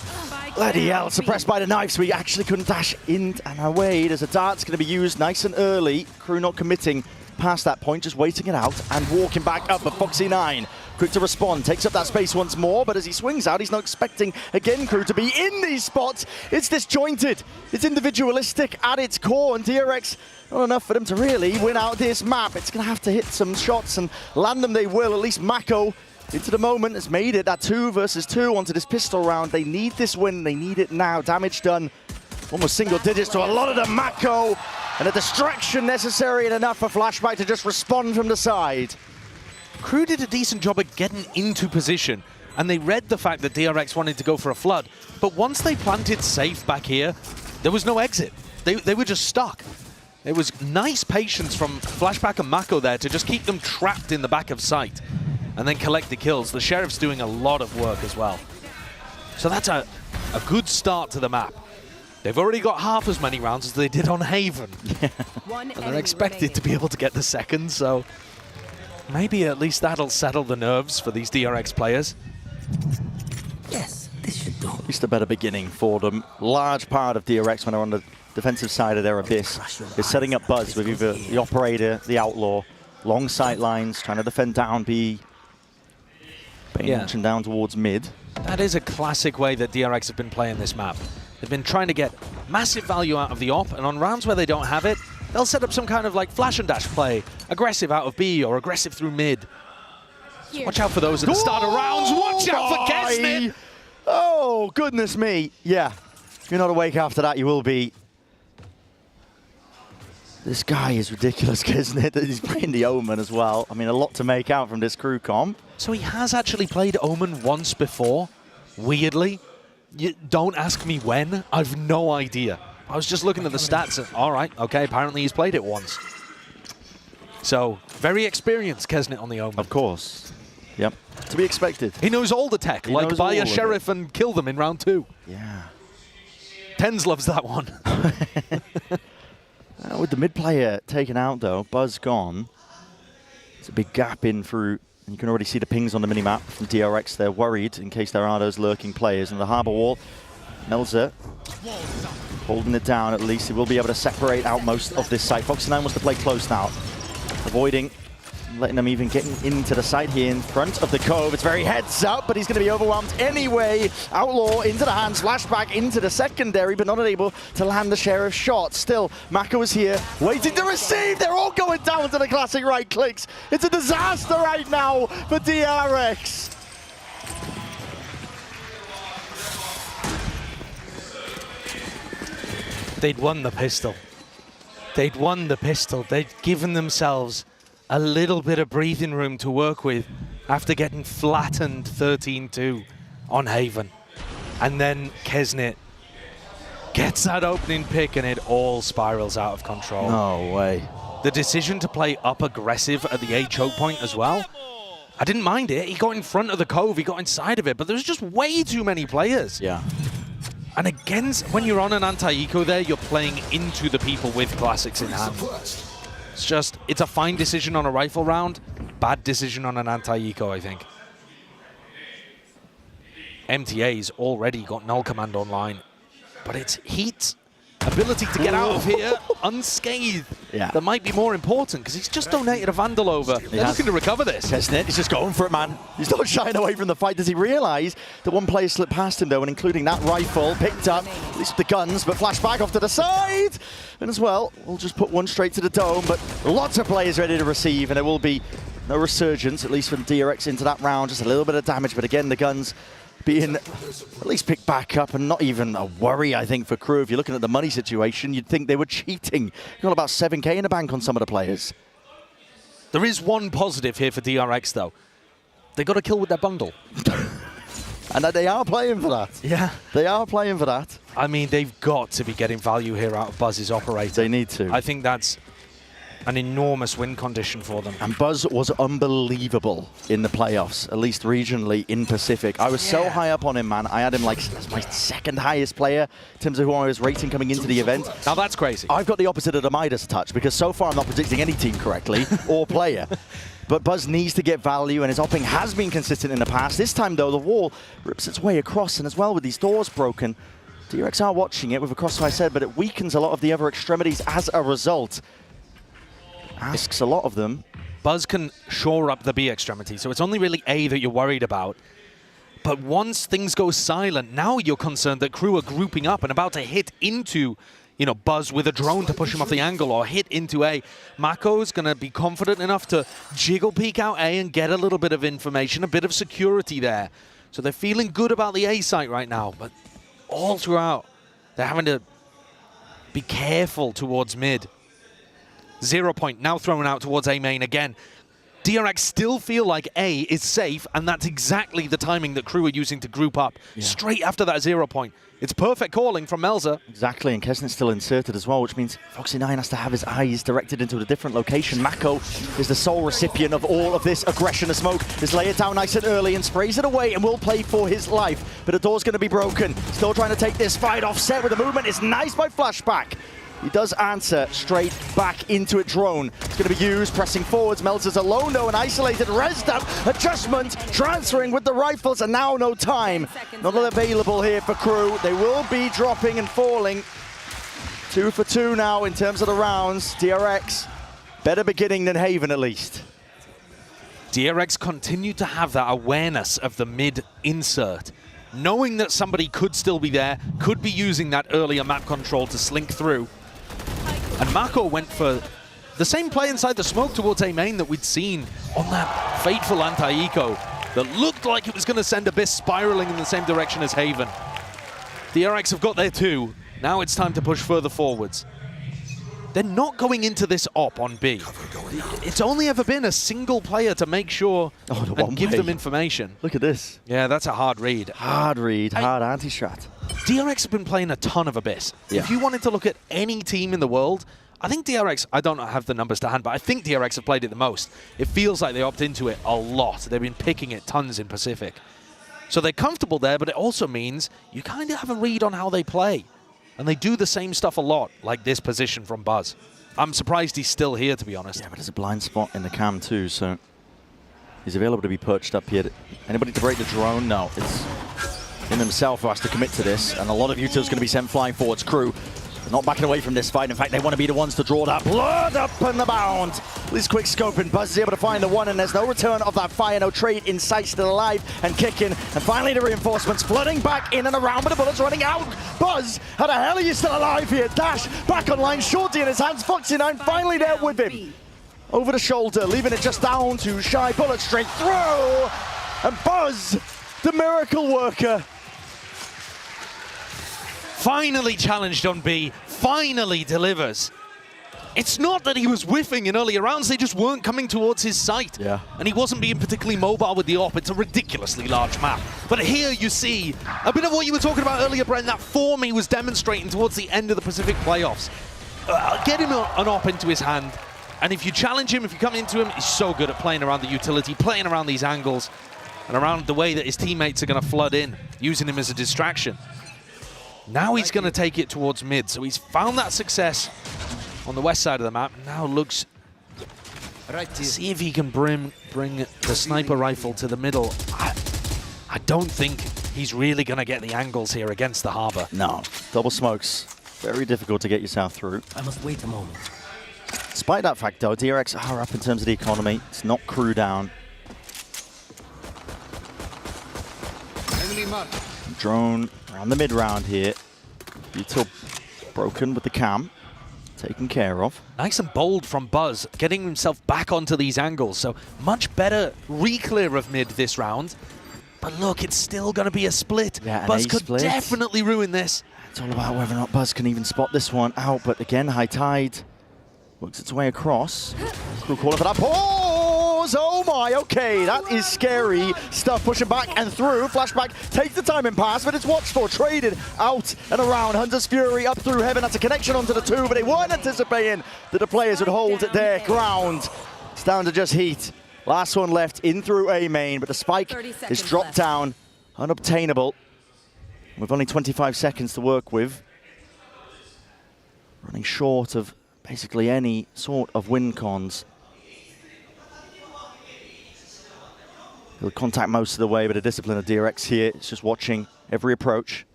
Bloody hell, suppressed by the knife, so he actually couldn't dash in and away. There's a dart's going to be used nice and early. Crew not committing past that point, just waiting it out and walking back up. But Foxy9, quick to respond, takes up that space once more, but as he swings out, he's not expecting, again, Crew to be in these spots. It's disjointed, it's individualistic at its core, and DRX, not enough for them to really win out this map. It's going to have to hit some shots, and land them they will. At least Mako, into the moment, has made it that 2 versus 2 onto this pistol round. They need this win, they need it now. Damage done, almost single digits to a lot of the Mako, and a distraction necessary and enough for Flashback to just respond from the side. Crew did a decent job of getting into position, and they read the fact that DRX wanted to go for a flood. But once they planted safe back here, there was no exit. They were just stuck. It was nice patience from Flashback and Mako there to just keep them trapped in the back of sight and then collect the kills. The Sheriff's doing a lot of work as well. So that's a good start to the map. They've already got half as many rounds as they did on Haven. And they're expected to be able to get the second, so maybe at least that'll settle the nerves for these DRX players. Yes, this should do. At least a better beginning for them. Large part of DRX when they're on the defensive side of their abyss is setting up Buzz with either the Operator, the Outlaw, long sight lines, trying to defend down B, launching down towards mid. That is a classic way that DRX have been playing this map. They've been trying to get massive value out of the op, and on rounds where they don't have it, they'll set up some kind of like flash and dash play, aggressive out of B or aggressive through mid. So watch out for those at the start of rounds. Watch out for Kesnit! Oh, goodness me. Yeah, if you're not awake after that, you will be. This guy is ridiculous, Kesnit. He's playing the Omen as well. I mean, a lot to make out from this Crew comp. So he has actually played Omen once before, weirdly. You don't ask me when. I've no idea. I was just looking at the stats and, all right, okay, apparently he's played it once. So, very experienced Kesnit on the Omen. Of course. Yep. To be expected. He knows all the tech, like buy a Sheriff and kill them in round 2. Yeah. Tens loves that one. With the mid player taken out, though, Buzz gone. It's a big gap in through. You can already see the pings on the minimap from DRX. They're worried in case there are those lurking players. And the Harbor Wall, Melzer holding it down at least. He will be able to separate out most of this site. Foxy9 wants to play close now. Avoiding, letting them even getting into the site here in front of the Cove. It's very heads up, but he's going to be overwhelmed anyway. Outlaw into the hands, flashback into the secondary, but not able to land the Sheriff shot. Still, Mako is here, waiting to receive. They're all going down to the classic right clicks. It's a disaster right now for DRX. They'd won the pistol. They'd won the pistol. They'd given themselves a little bit of breathing room to work with after getting flattened 13-2 on Haven. And then Kesnit gets that opening pick and it all spirals out of control. No way. The decision to play up aggressive at the A choke point as well, I didn't mind it. He got in front of the Cove, he got inside of it, but there was just way too many players. Yeah. And against, when you're on an anti-eco there, you're playing into the people with classics in hand. It's just, it's a fine decision on a rifle round, bad decision on an anti-eco, I think. MTA's already got null command online, but it's Heat's ability to get out of here unscathed. Yeah. That might be more important, because he's just donated a Vandal over. They're looking to recover this. Kesnit, he's just going for it, man. He's not shying away from the fight. Does he realize that one player slipped past him, though, and including that rifle, picked up at least the guns, but flashback off to the side. And as well, we'll just put one straight to the dome, but lots of players ready to receive, and there will be no resurgence, at least from DRX into that round. Just a little bit of damage, but again, the guns being at least picked back up, and not even a worry, I think, for Crew. If you're looking at the money situation, you'd think they were cheating. You've got about 7K in the bank on some of the players. There is one positive here for DRX, though. They got a kill with their bundle. And they are playing for that. Yeah. They are playing for that. I mean, they've got to be getting value here out of Buzz's Operator. They need to. I think that's an enormous win condition for them. And Buzz was unbelievable in the playoffs, at least regionally in Pacific. I was so high up on him, man. I had him like as my second highest player in terms of who I was rating coming into the event. Now that's crazy. I've got the opposite of the Midas touch because so far I'm not predicting any team correctly or player. But Buzz needs to get value, and his opping has been consistent in the past. This time, though, the wall rips its way across, and as well with these doors broken, DRX are watching it with a crossfire said, but it weakens a lot of the other extremities as a result. Asks a lot of them. Buzz can shore up the B extremity, so it's only really A that you're worried about. But once things go silent, now you're concerned that crew are grouping up and about to hit into, you know, Buzz with a drone to push him off the angle or hit into A. Mako's going to be confident enough to jiggle peek out A and get a little bit of information, a bit of security there. So they're feeling good about the A site right now, but all throughout, they're having to be careful towards mid. 0 point now thrown out towards A main again. DRX still feel like A is safe, and that's exactly the timing that crew are using to group up. Straight after that 0 point. It's perfect calling from Melza. Exactly, and Kesnet's still inserted as well, which means Foxy9 has to have his eyes directed into a different location. Mako is the sole recipient of all of this aggression of smoke. Just lay it down nice and early and sprays it away and will play for his life. But the door's going to be broken. Still trying to take this fight offset with the movement. It's nice by Flashback. He does answer straight back into a drone. It's going to be used, pressing forwards. Melzer's alone though, an isolated resed up adjustment, transferring with the rifles, and now no time. Not available here for crew. They will be dropping and falling. 2 for 2 now in terms of the rounds. DRX, better beginning than Haven at least. DRX continue to have that awareness of the mid insert, knowing that somebody could still be there, could be using that earlier map control to slink through. And Mako went for the same play inside the smoke towards A main that we'd seen on that fateful anti-eco that looked like it was going to send Abyss spiraling in the same direction as Haven. DRX have got there too. Now it's time to push further forwards. They're not going into this op on B. It's only ever been a single player to make sure and give them information. Look at this. Yeah, that's a hard read. Hard read, hard anti-strat. DRX have been playing a ton of Abyss. Yeah. If you wanted to look at any team in the world, I think DRX, I don't have the numbers to hand, but I think DRX have played it the most. It feels like they opt into it a lot. They've been picking it tons in Pacific. So they're comfortable there, but it also means you kind of have a read on how they play. And they do the same stuff a lot, like this position from Buzz. I'm surprised he's still here, to be honest. Yeah, but there's a blind spot in the cam too, so he's available to be perched up here. Anybody to break the drone? No, it's him himself who has to commit to this, and a lot of Utils going to be sent flying forwards. Crew, they're not backing away from this fight. In fact, they want to be the ones to draw that blood up and the bound. This quick scoping, Buzz is able to find the one, and there's no return of that fire. No trade in sight, still alive and kicking. And finally the reinforcements flooding back in and around, but the bullets running out. Buzz, how the hell are you still alive here? Dash back online, Shorty in his hands. Foxy9 finally there with him. Over the shoulder, leaving it just down to Shy. Bullet straight through. And Buzz, the miracle worker, finally challenged on B, finally delivers. It's not that he was whiffing in earlier rounds, they just weren't coming towards his sight. Yeah. And he wasn't being particularly mobile with the op. It's a ridiculously large map. But here you see a bit of what you were talking about earlier, Brent, that form he was demonstrating towards the end of the Pacific playoffs. Get him an op into his hand, and if you challenge him, if you come into him, he's so good at playing around the utility, playing around these angles, and around the way that his teammates are going to flood in, using him as a distraction. Now he's going to take it towards mid, so he's found that success on the west side of the map. Now looks to see if he can bring the sniper rifle to the middle. I don't think he's really going to get the angles here against the harbor. No, double smokes, very difficult to get yourself through. I must wait a moment. Despite that fact though, DRX are up in terms of the economy. It's not crew down. Drone around the mid round here. Util broken with the cam. Taken care of. Nice and bold from Buzz, getting himself back onto these angles. So much better re-clear of mid this round. But look, it's still going to be a split. Yeah, Buzz could definitely ruin this. It's all about whether or not Buzz can even spot this one out. But again, High Tide works its way across. Crew calling for that pause! pause. Oh my, okay, that is scary stuff. Pushing back and through. Flashback takes the timing pass, but it's watched for. Traded out and around. Hunter's Fury up through heaven. That's a connection onto the 2, but they weren't anticipating that the players would hold their ground. It's down to just Heat. Last one left in through A main, but the spike is dropped down. Unobtainable. With only 25 seconds to work with. Running short of basically any sort of win cons. He'll contact most of the way, but a discipline of DRX here. It's just watching every approach.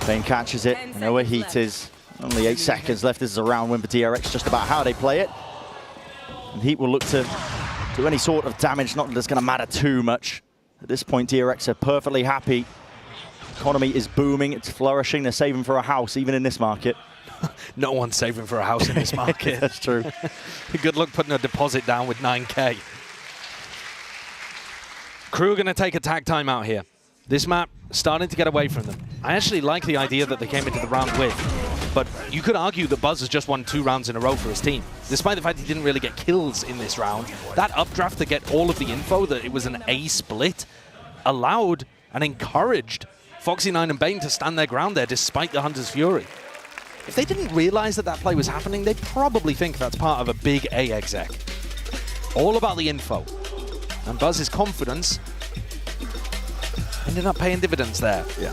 Bane catches it. I know where Heat is. Only 8 seconds left. This is a round win for DRX, just about how they play it. And Heat will look to do any sort of damage. Not that it's going to matter too much. At this point, DRX are perfectly happy. Economy is booming. It's flourishing. They're saving for a house, even in this market. No one's saving for a house in this market. That's true. Good luck putting a deposit down with 9K. Crew are going to take a tag time out here. This map starting to get away from them. I actually like the idea that they came into the round with, but you could argue that Buzz has just won 2 rounds in a row for his team. Despite the fact he didn't really get kills in this round, that updraft to get all of the info that it was an A split allowed and encouraged Foxy9 and Bane to stand their ground there despite the Hunter's Fury. If they didn't realize that that play was happening, they'd probably think that's part of a big A exec. All about the info. And Buzz's confidence ended up paying dividends there. Yeah.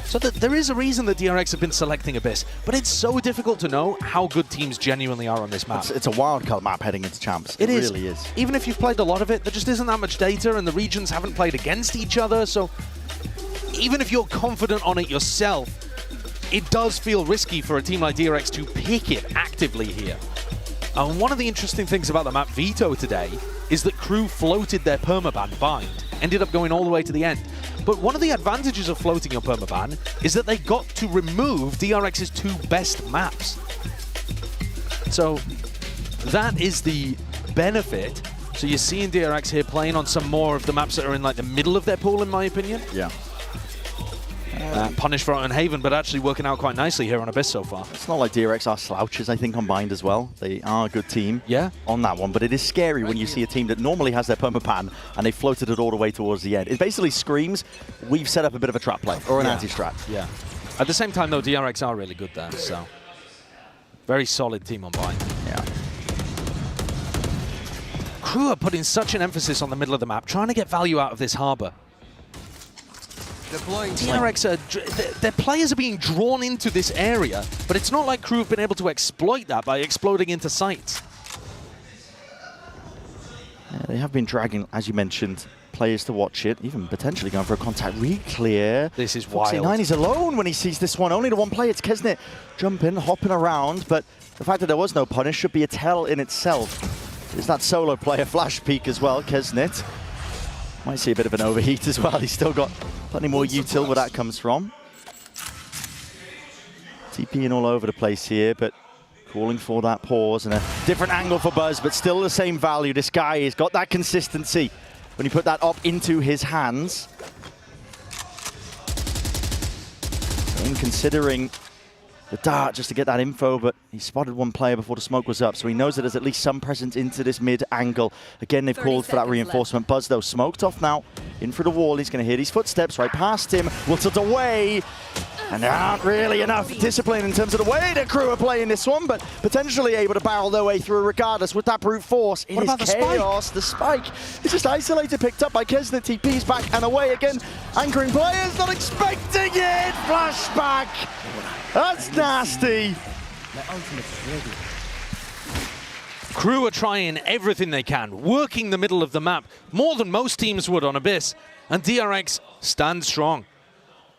So there is a reason that DRX have been selecting Abyss, but it's so difficult to know how good teams genuinely are on this map. It's a wildcard map heading into Champs. It really is. Even if you've played a lot of it, there just isn't that much data, and the regions haven't played against each other, so even if you're confident on it yourself, it does feel risky for a team like DRX to pick it actively here. And one of the interesting things about the map Veto today is that Crew floated their permaban bind, ended up going all the way to the end. But one of the advantages of floating your permaban is that they got to remove DRX's 2 best maps. So that is the benefit. So you're seeing DRX here playing on some more of the maps that are in like the middle of their pool, in my opinion. Yeah. Punish Front and Haven, but actually working out quite nicely here on Abyss so far. It's not like DRX are slouches, I think, on Bind as well. They are a good team on that one, but it is scary when you see a team that normally has their permapan and they floated it all the way towards the end. It basically screams, we've set up a bit of a trap play, or an anti-strat. Yeah. At the same time, though, DRX are really good there, so very solid team on Bind. Yeah. Crew are putting such an emphasis on the middle of the map, trying to get value out of this harbor. DRX, their players are being drawn into this area, but it's not like Crew have been able to exploit that by exploding into sites. Yeah, they have been dragging, as you mentioned, players to watch it, even potentially going for a contact re-clear. This is wild. Foxy9 is alone when he sees this one. Only the one player. It's Kesnet jumping, hopping around, but the fact that there was no punish should be a tell in itself. There's that solo player flash peek as well, Kesnet. Might see a bit of an overheat as well. He's still got plenty more util where that comes from. TPing all over the place here, but calling for that pause and a different angle for Buzz, but still the same value. This guy has got that consistency when you put that up into his hands. And considering the dart just to get that info, but he spotted one player before the smoke was up, so he knows that there's at least some presence into this mid angle. Again, they've called for that reinforcement. Buzz, though, smoked off now. In for the wall, he's going to hear these footsteps right past him. Wilted away, and there aren't really enough discipline in terms of the way the Crew are playing this one, but potentially able to barrel their way through regardless with that brute force. It is chaos. The spike is just isolated, picked up by Kesnet. TP's back and away again. Anchoring players, not expecting it. Flashback. That's nasty. Crew are trying everything they can, working the middle of the map, more than most teams would on Abyss, and DRX stands strong.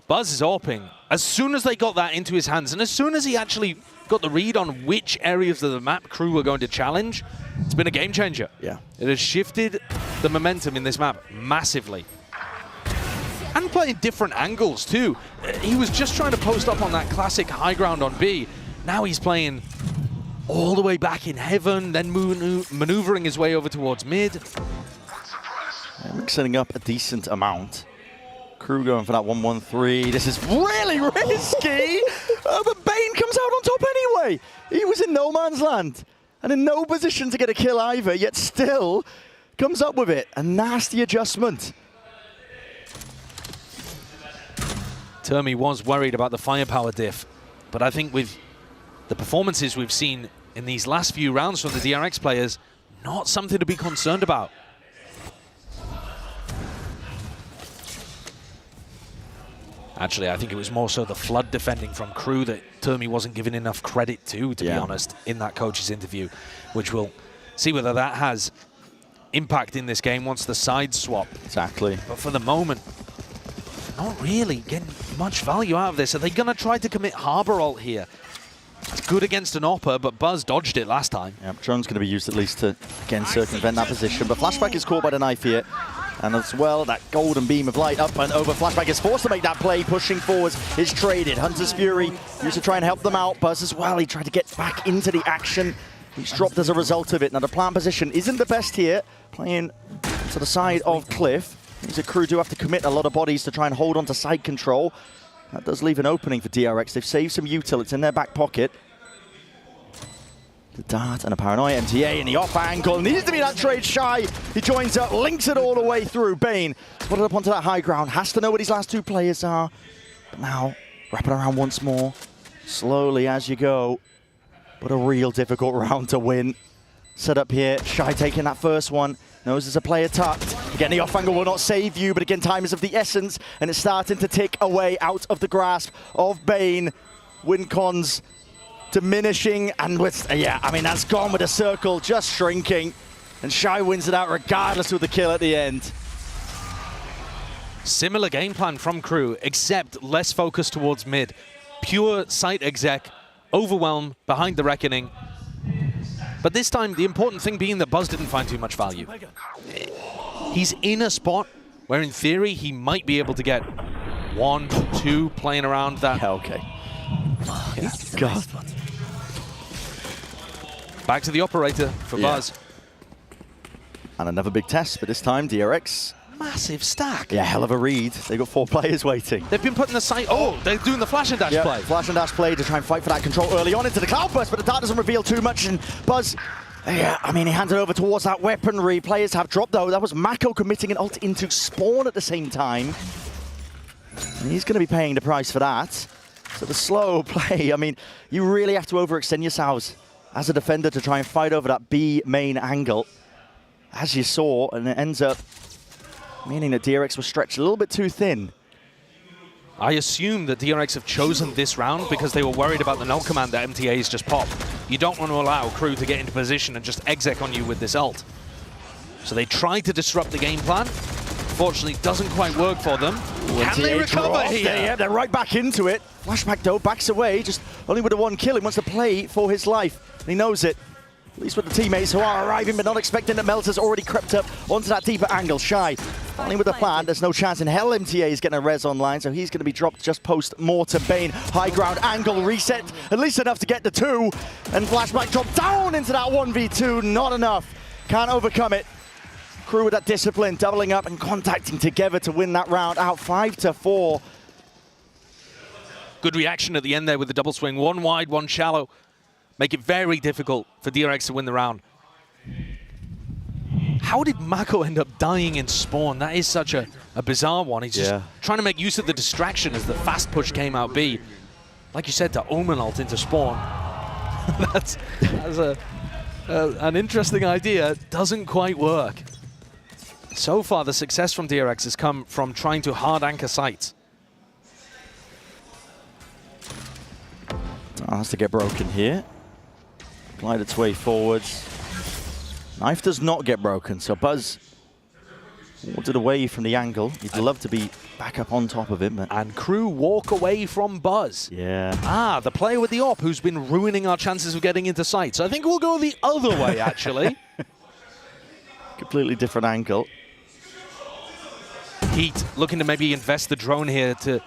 Buzz is AWPing. As soon as they got that into his hands, and as soon as he actually got the read on which areas of the map Crew were going to challenge, it's been a game changer. Yeah. It has shifted the momentum in this map massively. And playing different angles too. He was just trying to post up on that classic high ground on B. Now he's playing all the way back in heaven, then maneuvering his way over towards mid. Mixing up a decent amount. Crew going for that 1-1-3. This is really risky, but Bane comes out on top anyway. He was in no man's land and in no position to get a kill either, yet still comes up with it. A nasty adjustment. Termi was worried about the firepower diff, but I think with the performances we've seen in these last few rounds from the DRX players, not something to be concerned about. Actually, I think it was more so the flood defending from KRU that Termi wasn't given enough credit to be honest, in that coach's interview, which we'll see whether that has impact in this game once the sides swap. Exactly. But for the moment, not really getting much value out of this. Are they going to try to commit Harbor ult here? It's good against an Opper, but Buzz dodged it last time. Yeah, drone's going to be used at least to, again, circumvent that position. But Flashback is caught by the knife here. And as well, that golden beam of light up and over. Flashback is forced to make that play. Pushing forwards is traded. Hunter's Fury used to try and help them out. Buzz as well, he tried to get back into the action. He's dropped as a result of it. Now, the plant position isn't the best here. Playing to the side of Cliff. These KRU do have to commit a lot of bodies to try and hold on to side control. That does leave an opening for DRX. They've saved some util. It's in their back pocket. The dart and a paranoia. MTA in the off angle. Needs to be that trade. Shy. He joins up, links it all the way through. Bane put it up onto that high ground. Has to know what his last two players are. But now, wrapping around once more. Slowly as you go. But a real difficult round to win. Set up here. Shy taking that first one. Knows there's a player tucked. Again, the off angle will not save you, but again, time is of the essence, and it's starting to tick away out of the grasp of Bane. Win cons diminishing, and with, yeah, I mean, that's gone with a circle just shrinking, and Shy wins it out regardless of the kill at the end. Similar game plan from KRU, except less focus towards mid. Pure site exec, overwhelm behind the Reckoning. But this time, the important thing being that Buzz didn't find too much value. He's in a spot where, in theory, he might be able to get 1, 2 playing around that. Yeah, okay. Yeah. God. Back to the operator for Buzz. And another big test, but this time, DRX. Massive stack. Yeah, hell of a read. They got 4 players waiting. They've been putting the site. Oh, they're doing the flash and dash play. Flash and dash play to try and fight for that control early on into the cloudburst, but the dart doesn't reveal too much. And Buzz, yeah, I mean, he handed over towards that weaponry. Players have dropped though. That was Mako committing an ult into spawn at the same time. And he's going to be paying the price for that. So the slow play, I mean, you really have to overextend yourselves as a defender to try and fight over that B main angle, as you saw, and it ends up meaning that DRX was stretched a little bit too thin. I assume that DRX have chosen this round because they were worried about the null command that MTA's just popped. You don't want to allow KRU to get into position and just exec on you with this ult. So they tried to disrupt the game plan. Fortunately, doesn't quite work for them. Can they recover here? Yeah, they're right back into it. Flashback though, backs away, just only with the 1 kill. He wants to play for his life. And he knows it. At least with the teammates who are arriving, but not expecting that Melter's already crept up onto that deeper angle. Shy, finally with the plan, there's no chance in hell MTA is getting a res online, so he's going to be dropped just post-mortem. Bane, high ground angle, reset, at least enough to get the 2, and Flashback dropped down into that 1v2, not enough. Can't overcome it. KRU with that discipline, doubling up and contacting together to win that round out 5-4. Good reaction at the end there with the double swing. 1 wide, 1 shallow. Make it very difficult for DRX to win the round. How did Mako end up dying in spawn? That is such a bizarre one. He's just trying to make use of the distraction as the fast push came out B. Like you said, to Omen ult into spawn. that's an interesting idea. Doesn't quite work. So far, the success from DRX has come from trying to hard anchor sites. Has to get broken here. Glide its way forwards. Knife does not get broken, so Buzz wanted away from the angle. He'd love to be back up on top of him. But and KRU walk away from Buzz. Yeah. Ah, the player with the op who's been ruining our chances of getting into sight. So I think we'll go the other way, actually. Completely different angle. Heat looking to maybe invest the drone here to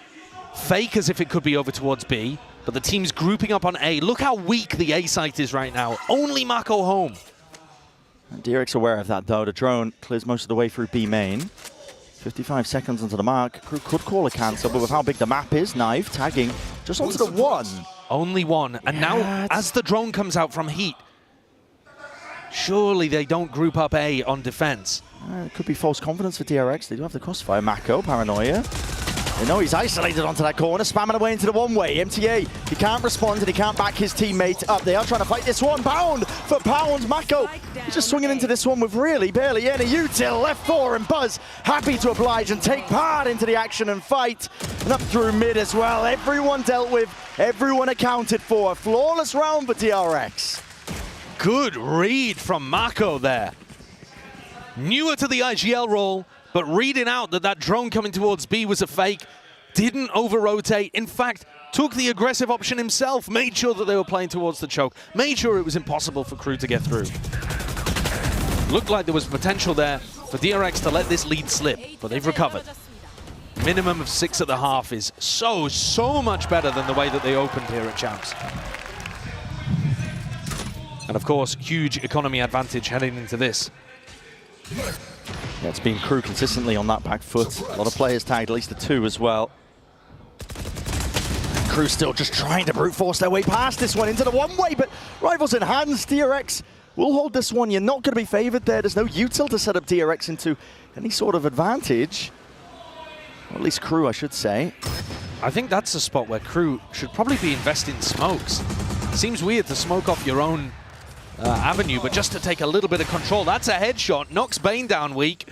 fake as if it could be over towards B. But the team's grouping up on A. Look how weak the A site is right now. Only Mako home. And DRX aware of that, though. The drone clears most of the way through B main. 55 seconds onto the mark. KRU could call a cancel, but with how big the map is, Knife tagging just onto the 1. Only 1. And now, as the drone comes out from Heat, Surely they don't group up A on defense. It could be false confidence for DRX. They do have the crossfire. Mako, paranoia. They know he's isolated onto that corner, spamming away into the one-way. MTA, he can't respond and he can't back his teammate up. They are trying to fight this one. Pound for pound. Mako, he's just swinging into this one with really barely any util. Left 4 and Buzz happy to oblige and take part into the action and fight. And up through mid as well. Everyone dealt with, everyone accounted for. A flawless round for DRX. Good read from Mako there. Newer to the IGL role, but reading out that that drone coming towards B was a fake, didn't over-rotate. In fact, took the aggressive option himself, made sure that they were playing towards the choke, made sure it was impossible for KRU to get through. Looked like there was potential there for DRX to let this lead slip, but they've recovered. Minimum of 6 at the half is so much better than the way that they opened here at Champs. And of course, huge economy advantage heading into this. Yeah, it's been KRU consistently on that back foot. A lot of players tagged, at least the 2 as well. KRU still just trying to brute force their way past this one into the one-way, but rivals in hands. DRX will hold this one. You're not going to be favored there. There's no util to set up DRX into any sort of advantage. Or at least KRU, I should say. I think that's a spot where KRU should probably be investing smokes. Seems weird to smoke off your own avenue, but just to take a little bit of control. That's a headshot, knocks Bane down weak.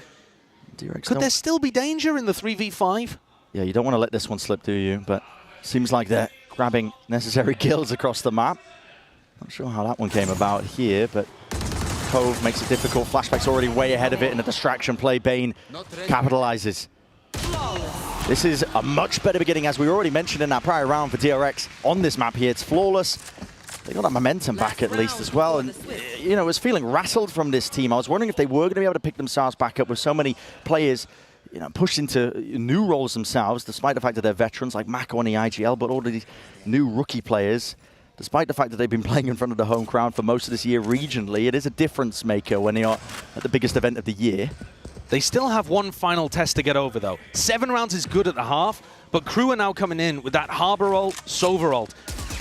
DRX Could there still be danger in the 3v5? Yeah, you don't want to let this one slip, do you? But seems like they're grabbing necessary kills across the map. Not sure how that one came about here, but Cove makes it difficult. Flashback's already way ahead of it in a distraction play. Bane capitalizes. This is a much better beginning, as we already mentioned in that prior round for DRX on this map here. It's flawless. They got that momentum back at least as well, and you know, I was feeling rattled from this team. I was wondering if they were going to be able to pick themselves back up with so many players, you know, pushed into new roles themselves, despite the fact that they're veterans like Mako on the IGL, but all of these new rookie players, despite the fact that they've been playing in front of the home crowd for most of this year regionally. It is a difference maker when they are at the biggest event of the year. They still have one final test to get over, though. 7 rounds is good at the half, but KRU are now coming in with that Harbor ult, Sova ult.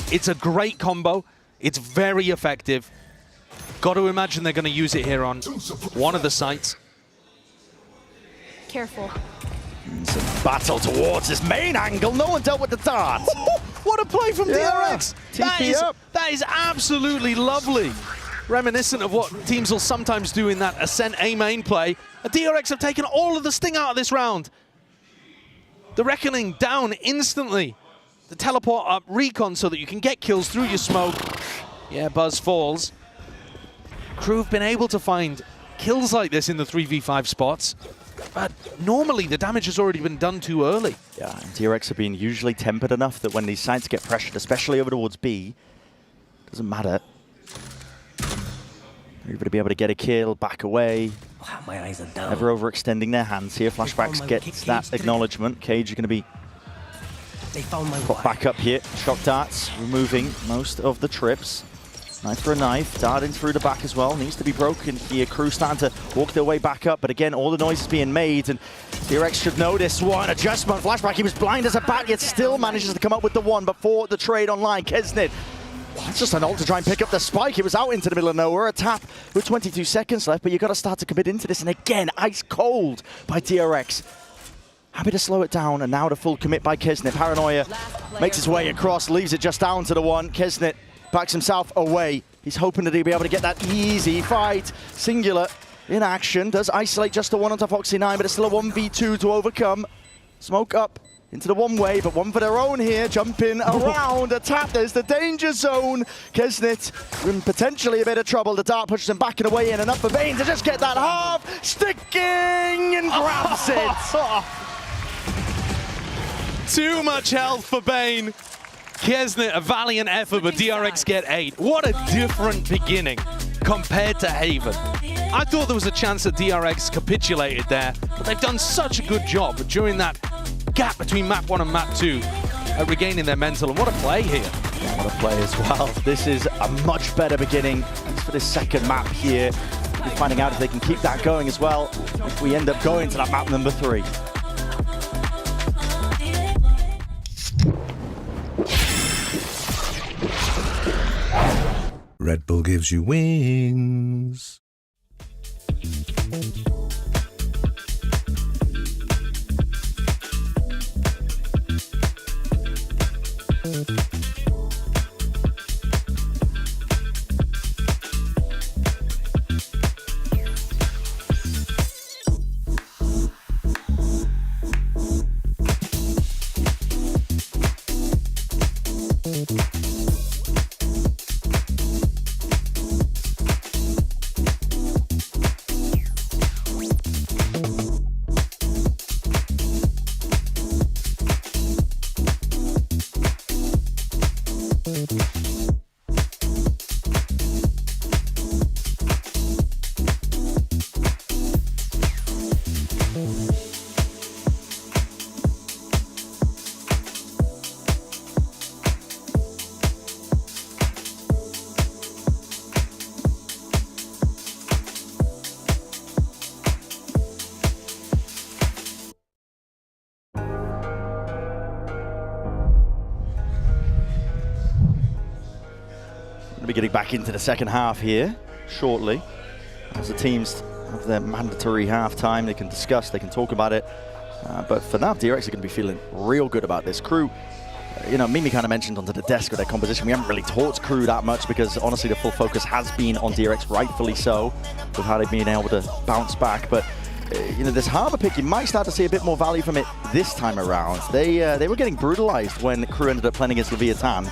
It's a great combo. It's very effective. Got to imagine they're going to use it here on one of the sites. Careful. It's a battle towards this main angle. No one dealt with the dart. What a play from DRX. TP That is absolutely lovely. Reminiscent of what teams will sometimes do in that Ascent A main play. DRX have taken all of the sting out of this round. The Reckoning down instantly. The teleport up recon so that you can get kills through your smoke. Yeah, Buzz falls. KRU have been able to find kills like this in the 3v5 spots, but normally the damage has already been done too early. Yeah, and DRX have been usually tempered enough that when these sites get pressured, especially over towards B, doesn't matter. They're able to be able to get a kill, back away. Wow, my eyes are down. Never overextending their hands here. Flashbacks gets that acknowledgement. Cage are going to be put back up here. Shock darts removing most of the trips. Knife for a knife, darting through the back as well. Needs to be broken here. KRU starting to walk their way back up, but again, all the noise is being made, and DRX should know this one. Adjustment, Flashback, he was blind as a bat, yet still manages to come up with the one before the trade online. Kesnit, it's just an ult to try and pick up the spike. It was out into the middle of nowhere. A tap with 22 seconds left, but you've got to start to commit into this, and again, ice cold by DRX. Happy to slow it down, and now the full commit by Kesnit. Paranoia makes his way across, leaves it just down to the one. Kesnit backs himself away. He's hoping that he'll be able to get that easy fight. Singular in action. Does isolate just the one onto Foxy9, but it's still a 1v2 to overcome. Smoke up into the one-way, but one for their own here. Jumping around. A tap. There's the danger zone. Kesnit in potentially a bit of trouble. The dart pushes him back and away in, and up for Bane to just get that half. Sticking and grabs it. Too much health for Bane. Kesnit, a valiant effort, but DRX get 8. What a different beginning compared to Haven. I thought there was a chance that DRX capitulated there, but they've done such a good job during that gap between map 1 and map 2 at regaining their mental, and what a play here. What a play as well. This is a much better beginning for this second map here. We're finding out if they can keep that going as well if we end up going to that map number 3. Red Bull gives you wings. We'll be getting back into the second half here shortly. As the teams have their mandatory half-time, they can discuss, they can talk about it. But for now, DRX are going to be feeling real good about this. Crew, you know, Mimi kind of mentioned onto the desk with their composition. We haven't really talked Crew that much because honestly the full focus has been on DRX, rightfully so, with how they've been able to bounce back. But you know, this Harbor pick, you might start to see a bit more value from it this time around. They were getting brutalized when Crew ended up playing against Leviathan.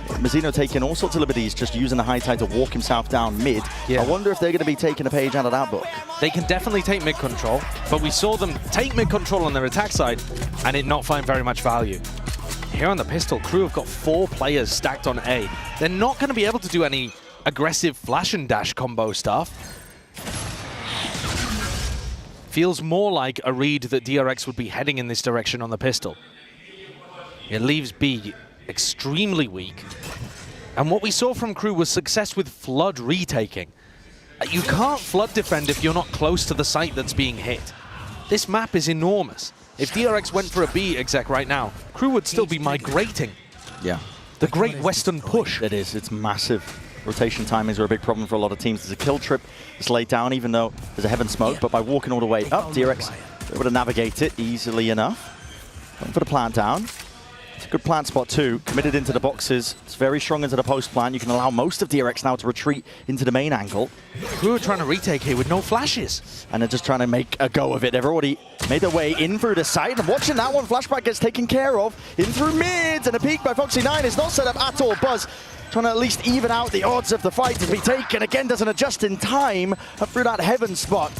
Mazzino taking all sorts of liberties, just using the high tide to walk himself down mid. Yeah. I wonder if they're going to be taking a page out of that book. They can definitely take mid control, but we saw them take mid control on their attack side and it not find very much value. Here on the pistol, Crew have got 4 players stacked on A. They're not going to be able to do any aggressive flash and dash combo stuff. Feels more like a read that DRX would be heading in this direction on the pistol. It leaves B extremely weak. And what we saw from Crew was success with flood retaking. You can't flood defend if you're not close to the site that's being hit. This map is enormous. If DRX went for a B exec right now, Crew would still be migrating. Yeah. The Great Western Push. It is, it's massive. Rotation timings are a big problem for a lot of teams. There's a kill trip that's laid down, even though there's a heaven smoke, but by walking all the way up, DRX are able to navigate it easily enough. Going for the plant down. It's a good plant spot too, committed into the boxes. It's very strong into the post plant. You can allow most of DRX now to retreat into the main angle. Crew are trying to retake here with no flashes. And they're just trying to make a go of it. They've already made their way in through the site. And watching that one, flashback gets taken care of. In through mids, and a peek by Foxy9 is not set up at all. Buzz trying to at least even out the odds of the fight to be taken. Again, doesn't adjust in time up through that heaven spot.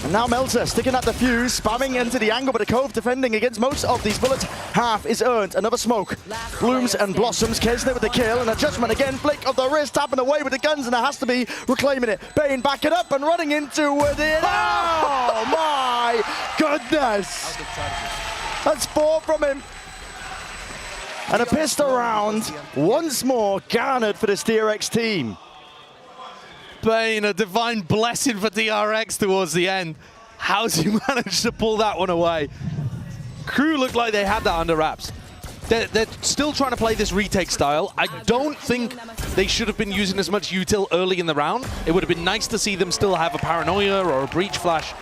And now Melzer sticking at the fuse, spamming into the angle, but a Cove defending against most of these bullets. Half is earned. Another smoke. Blooms and blossoms. Kesnet with the kill, and a judgment again. Flick of the wrist, tapping away with the guns, and there has to be reclaiming it. Bane backing up and running into it. Oh my goodness! That's 4 from him. And a pistol round once more garnered for this DRX team. Bane, a divine blessing for DRX towards the end. How's he managed to pull that one away? Crew looked like they had that under wraps. They're still trying to play this retake style. I don't think they should have been using as much util early in the round. It would have been nice to see them still have a paranoia or a breach flash.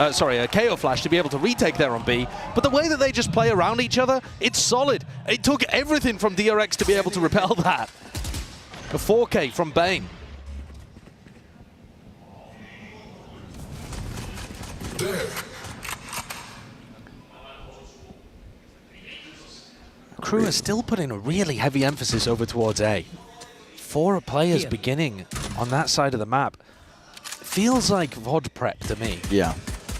A KO flash to be able to retake there on B. But the way that they just play around each other, it's solid. It took everything from DRX to be able to repel that. A 4K from Bane. Crew are still putting a really heavy emphasis over towards A. 4 players beginning on that side of the map. Feels like VOD prep to me. Yeah.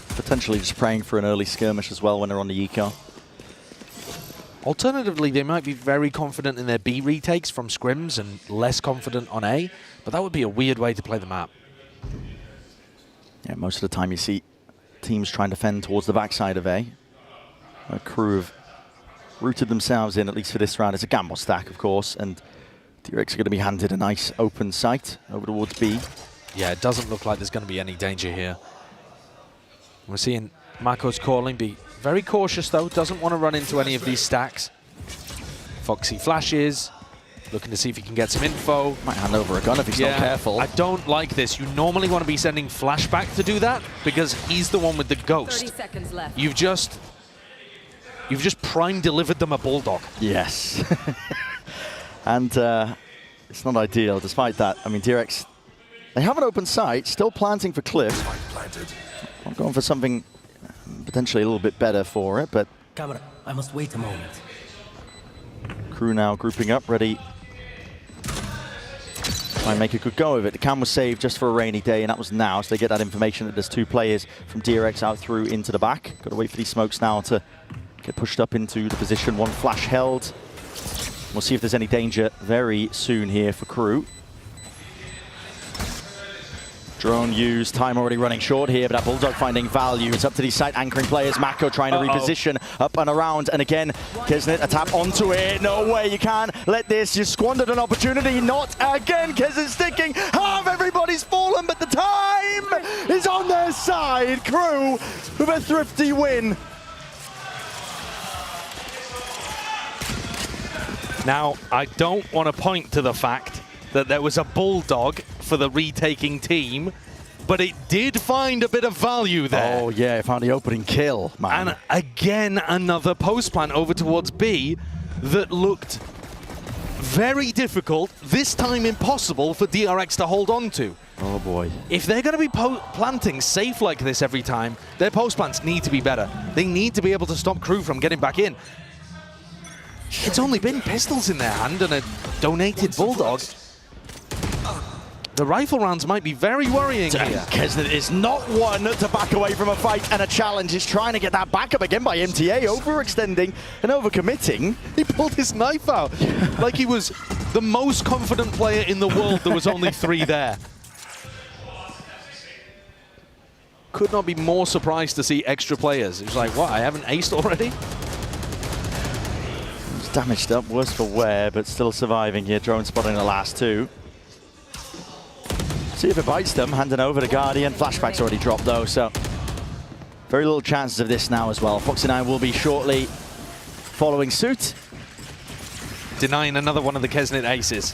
Potentially just praying for an early skirmish as well when they're on the eco. Alternatively, they might be very confident in their B retakes from scrims and less confident on A, but that would be a weird way to play the map. Yeah, most of the time you see teams trying to fend towards the backside of A. A Crew have rooted themselves in, at least for this round. It's a gamble stack, of course, and DRX are going to be handed a nice open sight over towards B. Yeah, it doesn't look like there's going to be any danger here. We're seeing Marco's calling, be very cautious though, doesn't want to run into any of these stacks. Foxy flashes, looking to see if he can get some info. Might hand over a gun if he's not careful. I don't like this. You normally want to be sending Flashback to do that because he's the one with the ghost. 30 seconds left. You've just prime delivered them a Bulldog. Yes. And it's not ideal despite that. I mean, DRX, they have an open site, still planting for Cliff. I'm going for something potentially a little bit better for it, but... Camera, I must wait a moment. Crew now grouping up, ready. Try and make a good go of it. The cam was saved just for a rainy day, and that was now, so they get that information that there's 2 players from DRX out through into the back. Got to wait for these smokes now to get pushed up into the position. 1 flash held. We'll see if there's any danger very soon here for Crew. Drone used, time already running short here, but that Bulldog finding value. It's up to these site anchoring players. Mako trying to reposition up and around, and again, Keznit a tap onto it. No way, you can't let this. You squandered an opportunity. Not again. Keznit sticking. Half everybody's fallen, but the time is on their side. Crew with a thrifty win. Now, I don't want to point to the fact that there was a Bulldog for the retaking team, but it did find a bit of value there. Oh yeah, it found the opening kill, man. And again, another post plant over towards B that looked very difficult, this time impossible for DRX to hold on to. Oh boy. If they're going to be planting safe like this every time, their post plants need to be better. They need to be able to stop Crew from getting back in. It's only been pistols in their hand and a donated Bulldog. The rifle rounds might be very worrying here. Keznit is not one to back away from a fight and a challenge. He's trying to get that back up again by MTA, overextending and overcommitting. He pulled his knife out like he was the most confident player in the world. There was only 3 there. Could not be more surprised to see extra players. It was like, what, I haven't aced already? He's damaged up, worse for wear, but still surviving here. Drone spotting the last 2. See if it bites them, handing over to Guardian. Flashback's already dropped though, so very little chances of this now as well. Foxy9 will be shortly following suit. Denying another one of the Keznit aces.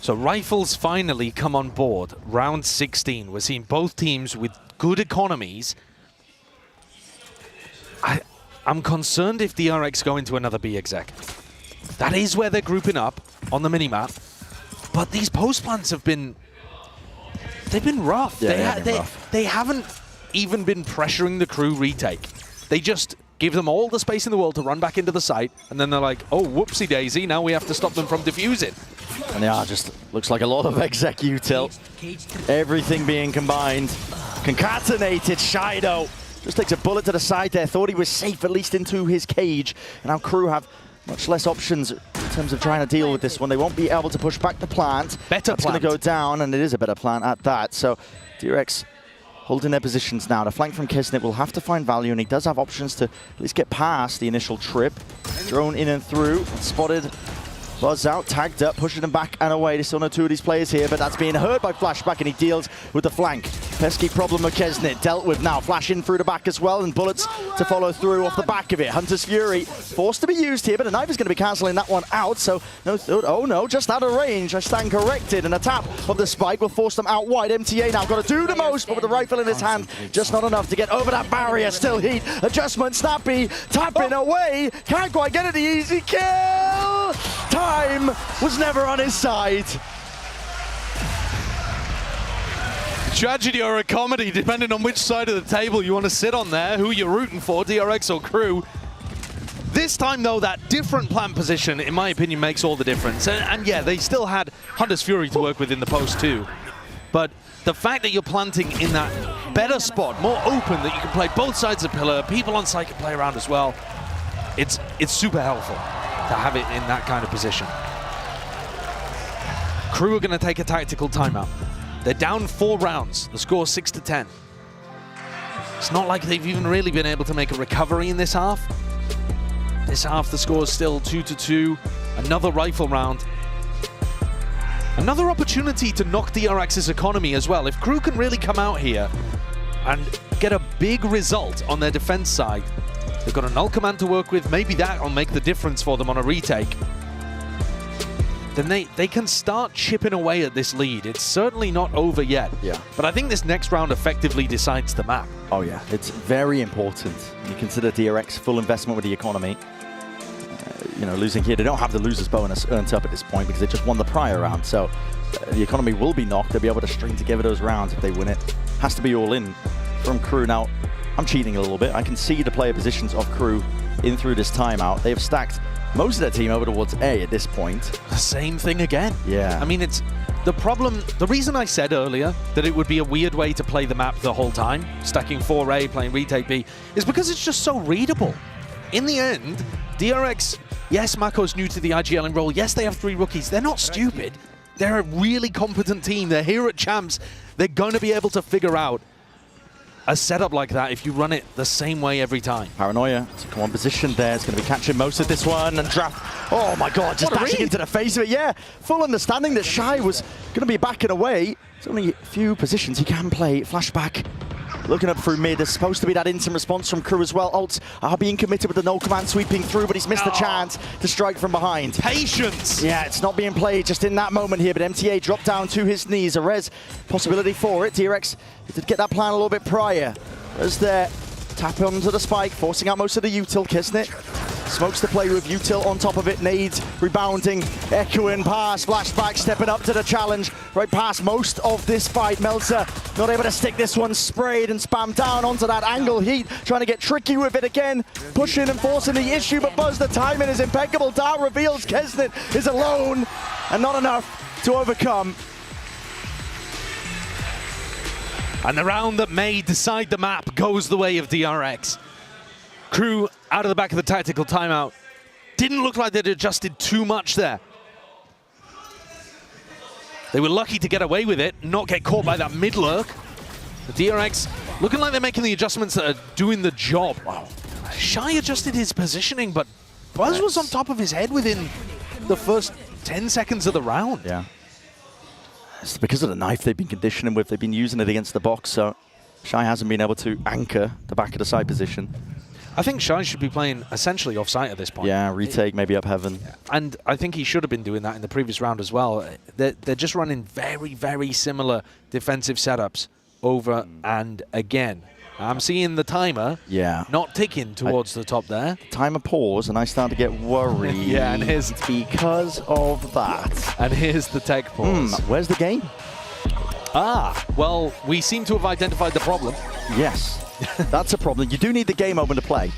So rifles finally come on board. Round 16. We're seeing both teams with good economies. I'm concerned if DRX go into another B exec. That is where they're grouping up on the minimap. But these post plants have been... They've been rough. Yeah, they haven't even been pressuring the Crew retake. They just give them all the space in the world to run back into the site, and then they're like, oh, whoopsie daisy, now we have to stop them from defusing. And yeah, just looks like a lot of exec util. Everything being combined. Concatenated, Shido just takes a bullet to the side there. Thought he was safe, at least into his cage. And now Crew have much less options in terms of trying to deal with this one. They won't be able to push back the plant. Better It's going to go down, and it is a better plant at that. So DRX holding their positions now. The flank from Keznit will have to find value, and he does have options to at least get past the initial trip. Drone in and through, spotted. Buzz out, tagged up, pushing them back and away. There's still no 2 of these players here, but that's being heard by Flashback, and he deals with the flank. Pesky problem of Keznit, dealt with now. Flash in through the back as well, and bullets to follow through off the back of it. Hunter's Fury forced to be used here, but the knife is going to be cancelling that one out, so no, oh no, just out of range. I stand corrected, and a tap of the spike will force them out wide. MTA now got to do the most, but with the rifle in his hand, just not enough to get over that barrier. Still heat, adjustment, snappy, tapping away. Can't quite get it, the easy kill. Time was never on his side. Tragedy or a comedy, depending on which side of the table you want to sit on there, who you're rooting for, DRX or Crew. This time, though, that different plant position, in my opinion, makes all the difference. And yeah, they still had Hunter's Fury to work with in the post, too. But the fact that you're planting in that better spot, more open, that you can play both sides of the pillar, people on site can play around as well, it's super helpful to have it in that kind of position. Crew are going to take a tactical timeout. They're down 4 rounds. The score 6-10. It's not like they've even really been able to make a recovery in this half. This half, the score is still 2-2. Another rifle round. Another opportunity to knock DRX's economy as well. If Crew can really come out here and get a big result on their defense side, They've got a null command to work with. Maybe that'll make the difference for them on a retake. Then they can start chipping away at this lead. It's certainly not over yet. Yeah. But I think this next round effectively decides the map. Oh yeah, it's very important. You consider DRX full investment with the economy. You know, losing here, they don't have the loser's bonus earned up at this point because they just won the prior round. So the economy will be knocked. They'll be able to string together those rounds if they win it. Has to be all in from KRU. Now, I'm cheating a little bit. I can see the player positions of KRU in through this timeout. They have stacked most of their team over towards A at this point. The same thing again. Yeah. I mean, it's the problem. The reason I said earlier that it would be a weird way to play the map the whole time, stacking 4A, playing retake B, is because it's just so readable. In the end, DRX, yes, Mako's new to the IGL role. Yes, they have 3 rookies. They're not stupid. They're a really competent team. They're here at Champs. They're going to be able to figure out a setup like that if you run it the same way every time. Paranoia, so come on, position there. It's going to be catching most of this one and draft. Oh my God, just dashing into the face of it. Yeah, full understanding that Shy was going to be backing away. There's only a few positions he can play. Flashback. Looking up through mid, there's supposed to be that instant response from KRU as well. Ults are being committed with the no command sweeping through, but he's missed the chance to strike from behind. Patience! Yeah, it's not being played just in that moment here, but MTA dropped down to his knees. A res possibility for it. DRX did get that plan a little bit prior. As there, tap onto the spike, forcing out most of the util. Kisnet smokes to play with util on top of it. Nades rebounding, echoing pass, flashback, stepping up to the challenge. Right past most of this fight. Meltzer not able to stick this one, sprayed and spammed down onto that angle. Heat trying to get tricky with it again, pushing and forcing the issue, but Buzz, the timing is impeccable. Dart reveals Kisnet is alone and not enough to overcome. And the round that may decide the map goes the way of DRX. KRU out of the back of the tactical timeout. Didn't look like they'd adjusted too much there. They were lucky to get away with it, not get caught by that mid lurk. The DRX looking like they're making the adjustments that are doing the job. Wow. Shy adjusted his positioning, but Buzz was on top of his head within the first 10 seconds of the round. Yeah. It's because of the knife they've been conditioning with. They've been using it against the box, so Shy hasn't been able to anchor the back of the side position. I think Shy should be playing essentially off-site at this point. Yeah, retake, maybe up heaven. And I think he should have been doing that in the previous round as well. They're just running very, very similar defensive setups over and again. I'm seeing the timer not ticking towards the top there. Timer pause, and I start to get worried. Yeah, and here's because of that. And here's the tech pause. Where's the game? Ah, well, we seem to have identified the problem. Yes, that's a problem. You do need the game open to play.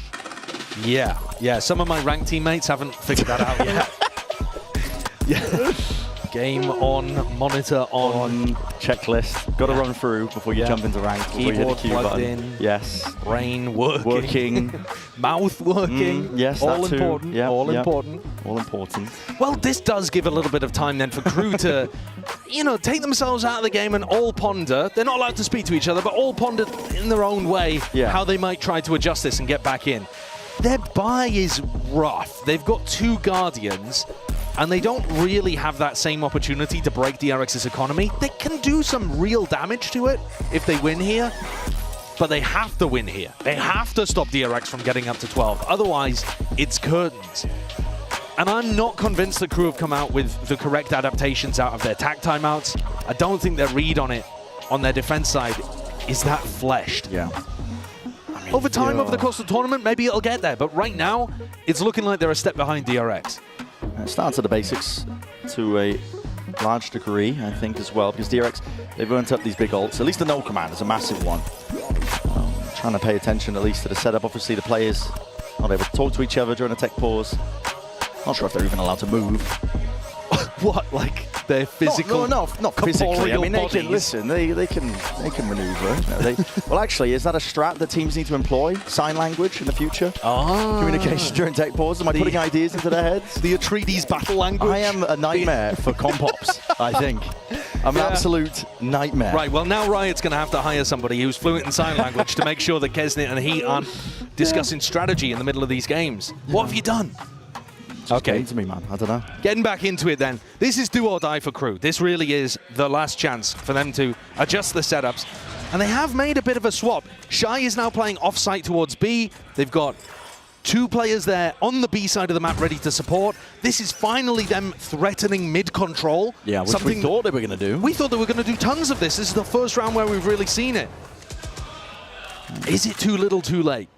Yeah. Some of my ranked teammates haven't figured that out yet. Yeah. Game on, monitor on. Checklist. Got to run through before you jump into ranked. Keyboard plugged in. Yes. Brain working. Mouth working. Yes, all important. Yep, all important. All important. Well, this does give a little bit of time then for KRU to, take themselves out of the game and all ponder. They're not allowed to speak to each other, but all ponder in their own way how they might try to adjust this and get back in. Their buy is rough. They've got 2 Guardians, and they don't really have that same opportunity to break DRX's economy. They can do some real damage to it if they win here, but they have to win here. They have to stop DRX from getting up to 12. Otherwise, it's curtains. And I'm not convinced that KRU have come out with the correct adaptations out of their tac timeouts. I don't think their read on it, on their defense side, is that fleshed. Yeah. Over time, over the course of the tournament, maybe it'll get there. But right now, it's looking like they're a step behind DRX. It starts at the basics to a large degree, I think, as well, because DRX, they've earned up these big ults. At least the no command is a massive one. Trying to pay attention at least to the setup. Obviously, the players not able to talk to each other during a tech pause. Not sure if they're even allowed to move. What, like their physical? No, not physically. I mean, they can listen. They can maneuver. Well, actually, is that a strat that teams need to employ? Sign language in the future? Communication during tech pause. Am I putting ideas into their heads? The Atreides battle language. I am a nightmare for compops. I think I'm an absolute nightmare. Right. Well, now Riot's going to have to hire somebody who's fluent in sign language to make sure that Kesnet and Heat aren't discussing strategy in the middle of these games. What have you done? Okay. To me, man. I don't know. Getting back into it then. This is do or die for KRU. This really is the last chance for them to adjust the setups. And they have made a bit of a swap. Shy is now playing off-site towards B. They've got 2 players there on the B side of the map ready to support. This is finally them threatening mid-control. Yeah, which we thought they were going to do. We thought they were going to do tons of this. This is the first round where we've really seen it. Is it too little too late?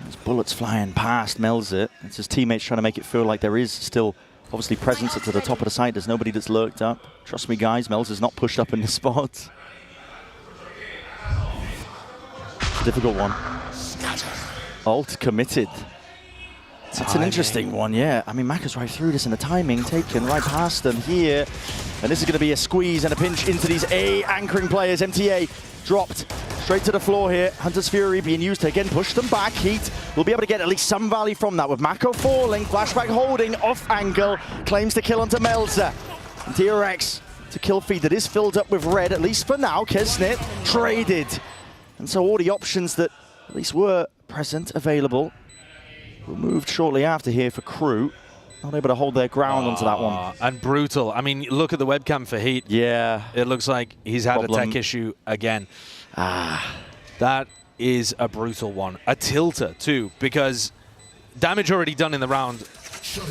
There's bullets flying past Melzer. It's his teammates trying to make it feel like there is still obviously presence to the top of the site. There's nobody that's lurked up. Trust me, guys, Melzer's not pushed up in this spot. It's a difficult one. Ult committed. That's an interesting one, yeah. I mean, Maka's right through this, and the timing taken right past them here. And this is going to be a squeeze and a pinch into these A anchoring players. MTA dropped straight to the floor here. Hunter's Fury being used to again push them back. Heat will be able to get at least some value from that with Mako falling. Flashback holding off angle. Claims to kill onto Melzer. And DRX to kill feed that is filled up with red, at least for now. Kesnit traded. And so all the options that at least were present, available, were moved shortly after here for KRU. Not able to hold their ground onto that one. And brutal. I mean, look at the webcam for Heat. Yeah. It looks like he's had a tech issue again. That is a brutal one. A tilter, too, because damage already done in the round.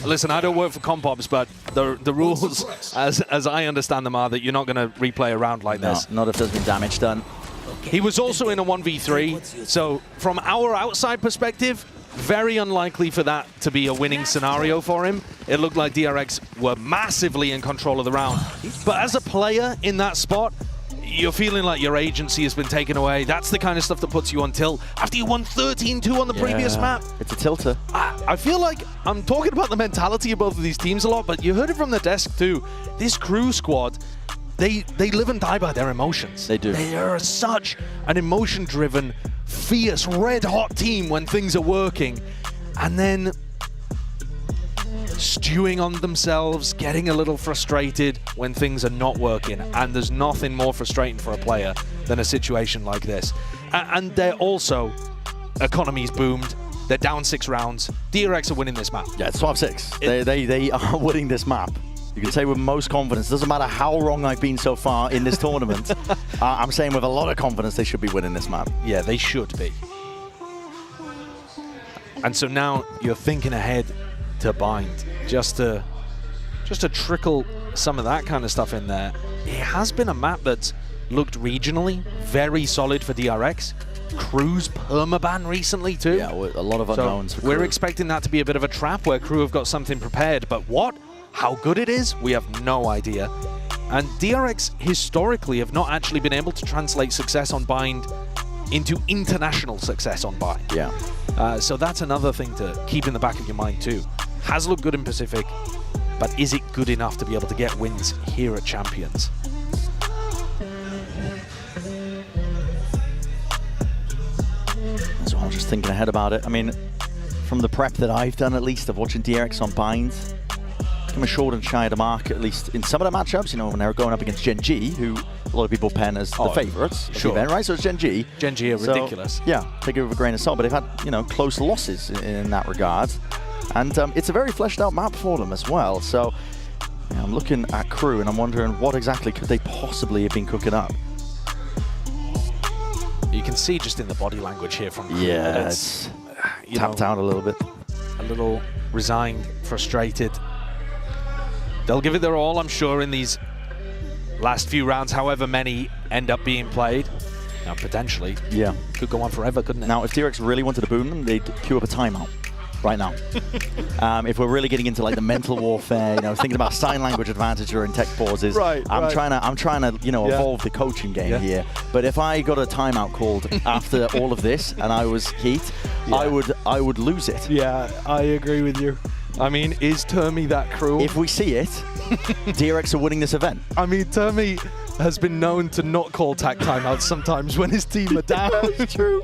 Listen, I don't work for Compops, but the rules, as I understand them, are that you're not going to replay a round like this. Not if there's been damage done. He was also in a 1v3, so from our outside perspective, very unlikely for that to be a winning scenario for him. It looked like DRX were massively in control of the round. But as a player in that spot, you're feeling like your agency has been taken away. That's the kind of stuff that puts you on tilt. After you won 13-2 on the previous map. It's a tilter. I feel like I'm talking about the mentality of both of these teams a lot, but you heard it from the desk too. This KRU squad, they live and die by their emotions. They do. They are such an emotion-driven, fierce, red-hot team when things are working. And then stewing on themselves, getting a little frustrated when things are not working. And there's nothing more frustrating for a player than a situation like this. And they're also, economy's boomed. They're down 6 rounds. DRX are winning this map. Yeah, it's 12-6. They are winning this map. You can say with most confidence. Doesn't matter how wrong I've been so far in this tournament. I'm saying with a lot of confidence they should be winning this map. Yeah, they should be. And so now you're thinking ahead to Bind, just to trickle some of that kind of stuff in there. It has been a map that's looked regionally very solid for DRX. KRU's permaban recently too. Yeah, a lot of unknowns. So we're expecting that to be a bit of a trap where KRU have got something prepared, but what? How good it is, we have no idea. And DRX historically have not actually been able to translate success on Bind into international success on Bind. Yeah. So that's another thing to keep in the back of your mind too. Has looked good in Pacific, but is it good enough to be able to get wins here at Champions? So I'm just thinking ahead about it. I mean, from the prep that I've done, at least, of watching DRX on Bind, I'm assured and shy of the mark, at least in some of the matchups, you know, when they're going up against Gen G, who a lot of people pen as the favourites of the event, right? So it's Gen G. Gen G are ridiculous. Yeah, take it with a grain of salt, but they've had, you know, close losses in that regard. And it's a very fleshed out map for them as well. So yeah, I'm looking at KRU and I'm wondering what exactly could they possibly have been cooking up. You can see just in the body language here from KRU. Yeah, it's tapped out a little bit. A little resigned, frustrated. They'll give it their all, I'm sure, in these last few rounds, however many end up being played. Now, potentially. Yeah. Could go on forever, couldn't it? Now, if DRX really wanted to boom them, they'd queue up a timeout right now. If we're really getting into like the mental warfare, you know, thinking about sign language advantage during tech pauses, I'm trying to, you know, evolve the coaching game here. But if I got a timeout called after all of this and I was Heat, I would lose it. Yeah, I agree with you. I mean, is Termi that cruel? If we see it, DRX are winning this event. I mean, Termi has been known to not call tack timeouts sometimes when his team are down. That's true.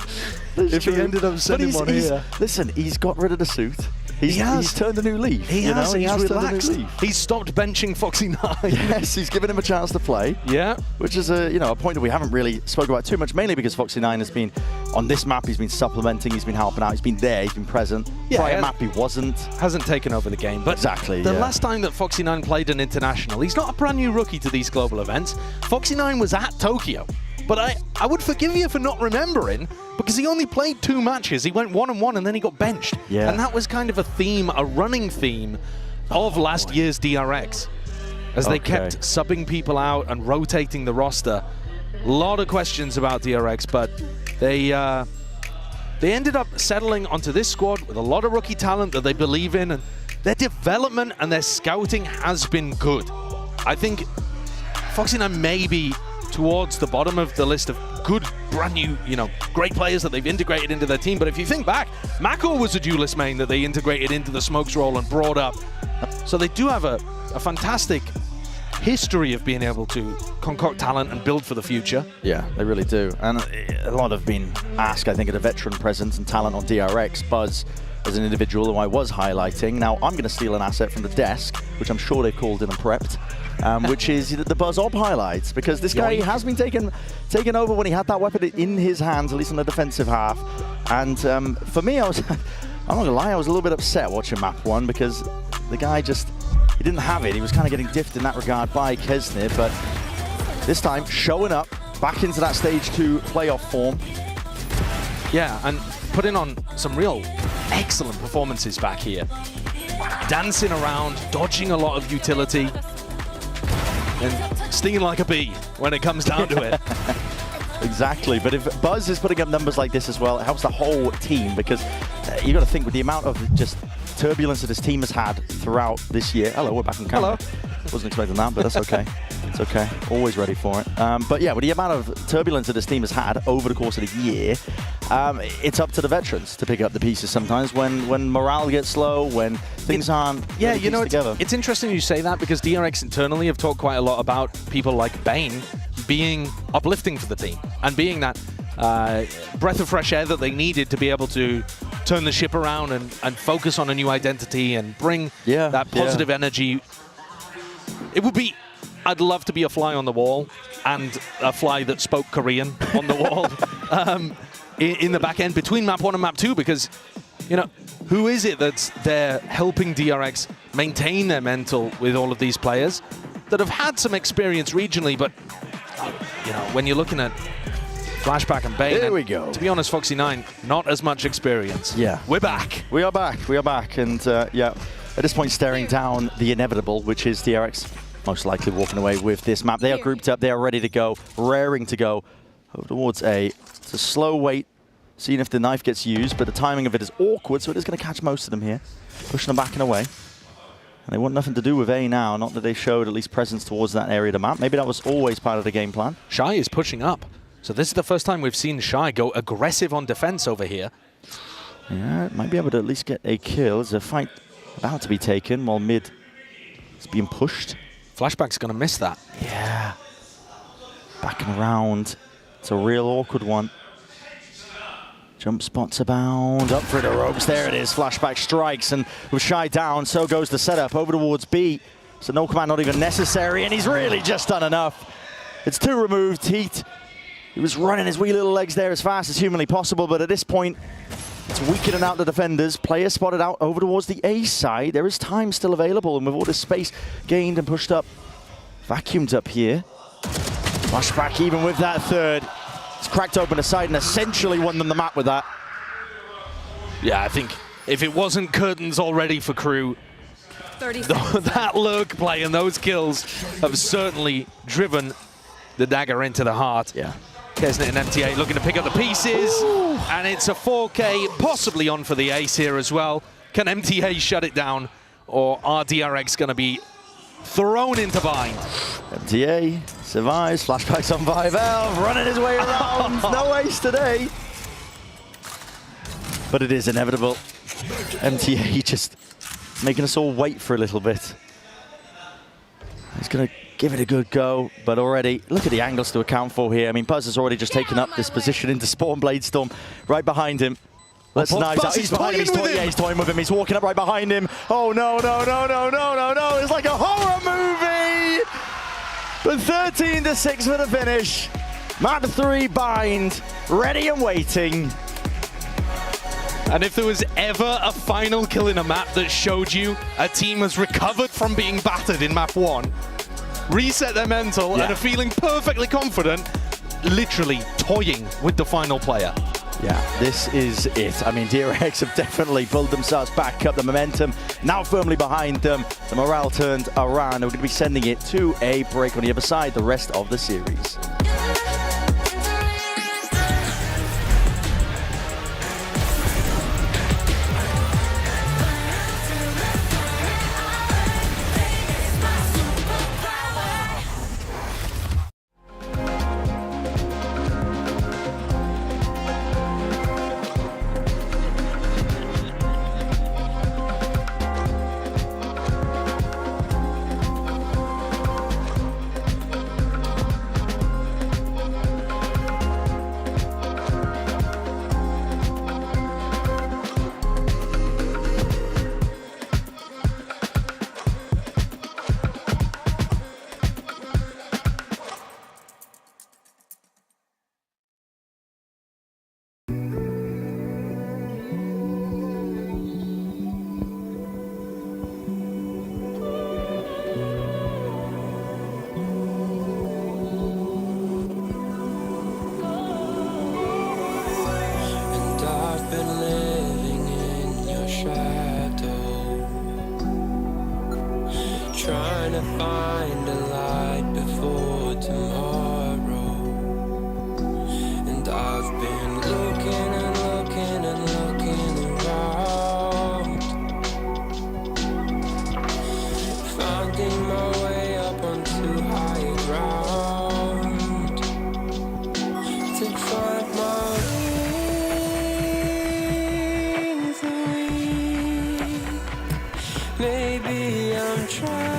That's true. He ended up sending one here. Listen, he's got rid of the suit. He's turned a new leaf. He has relaxed. Turned a new leaf. He's stopped benching Foxy9. Yes, he's given him a chance to play. Yeah. Which is a point that we haven't really spoken about too much, mainly because Foxy9 has been on this map, he's been supplementing, he's been helping out, he's been there, he's been present. Prior map he wasn't. Hasn't taken over the game. But exactly. The last time that Foxy9 played an international, he's not a brand new rookie to these global events. Foxy9 was at Tokyo but I would forgive you for not remembering, because he only played 2 matches. He went 1-1 and then he got benched. Yeah. And that was kind of a theme, a running theme of last year's DRX. As they kept subbing people out and rotating the roster. A lot of questions about DRX, but they ended up settling onto this squad with a lot of rookie talent that they believe in, and their development and their scouting has been good. I think Foxy9 may be towards the bottom of the list of good, brand new, great players that they've integrated into their team. But if you think back, Mako was a duelist main that they integrated into the Smokes role and brought up. So they do have a fantastic history of being able to concoct talent and build for the future. Yeah, they really do. And a lot have been asked, I think, at a veteran presence and talent on DRX. Buzz, as an individual who I was highlighting. Now, I'm going to steal an asset from the desk, which I'm sure they've called in and prepped, which is the Buzz Ob highlights, because this guy has been taken over when he had that weapon in his hands, at least in the defensive half. And for me, I'm not going to lie, I was a little bit upset watching map 1, because the guy he didn't have it. He was kind of getting diffed in that regard by Kesnir, but this time showing up back into that stage 2 playoff form. Yeah, and putting on some real excellent performances back here. Dancing around, dodging a lot of utility, and stinging like a bee when it comes down to it. Exactly, but if Buzz is putting up numbers like this as well, it helps the whole team, because you got to think with the amount of just turbulence that his team has had throughout this year. Hello, we're back on camera. Hello. Wasn't expecting that, but that's okay. It's okay. Always ready for it. But yeah, with the amount of turbulence that this team has had over the course of the year, it's up to the veterans to pick up the pieces sometimes when morale gets low, when things aren't together. It's interesting you say that, because DRX internally have talked quite a lot about people like Bane being uplifting for the team and being that breath of fresh air that they needed to be able to turn the ship around and focus on a new identity and bring that positive energy. It would be, I'd love to be a fly on the wall and a fly that spoke Korean on the wall in the back end between map 1 and map 2, because, who is it that's there helping DRX maintain their mental with all of these players that have had some experience regionally, but, when you're looking at Flashback and Bane. Here we go. To be honest, Foxy9, not as much experience. Yeah. We're back. We are back. We are back. And yeah, at this point, staring down the inevitable, which is DRX most likely walking away with this map. They are grouped up. They are ready to go, raring to go over towards A. It's a slow wait, seeing if the knife gets used, but the timing of it is awkward, so it is going to catch most of them here, pushing them back and away. And they want nothing to do with A now, not that they showed at least presence towards that area of the map. Maybe that was always part of the game plan. Shy is pushing up. So this is the first time we've seen Shy go aggressive on defense over here. Yeah, might be able to at least get a kill. There's a fight about to be taken while mid is being pushed. Flashback's going to miss that. Yeah. Backing around. It's a real awkward one. Jump spots abound. Up through the ropes. There it is. Flashback strikes. And with Shy down, so goes the setup over towards B. So no command not even necessary. And he's really just done enough. It's 2 removed. He was running his wee little legs there as fast as humanly possible, but at this point, it's weakening out the defenders. Player spotted out over towards the A side. There is time still available, and with all this space gained and pushed up, vacuumed up here. Flashback even with that third. It's cracked open a side and essentially won them the map with that. Yeah, I think if it wasn't curtains already for KRU, that lurk play and those kills have certainly driven the dagger into the heart. Yeah. Kesnit and MTA looking to pick up the pieces. Ooh. And it's a 4K, possibly on for the ace here as well. Can MTA shut it down, or are DRX going to be thrown into bind? MTA survives. Flashback's on 5L, running his way around. No ace today. But it is inevitable. MTA just making us all wait for a little bit. He's going to give it a good go, but already, look at the angles to account for here. I mean, Buzz has already just taken up this position into Spawn Blade Storm right behind him. Let's knives out. He's behind him. He's toying with him. He's walking up right behind him. Oh, no, no, no, no, no, no, no. It's like a horror movie. But 13-6 for the finish. Map 3 bind, ready and waiting. And if there was ever a final kill in a map that showed you a team has recovered from being battered in map 1, reset their mental and are feeling perfectly confident, literally toying with the final player. Yeah, this is it. I mean, DRX have definitely pulled themselves back up. The momentum now firmly behind them. The morale turned around. We're going to be sending it to a break on the other side the rest of the series. Trying to find a light before tomorrow, and I've been looking and looking and looking around, finding my way up onto higher ground to find my wings. Maybe I'm trying.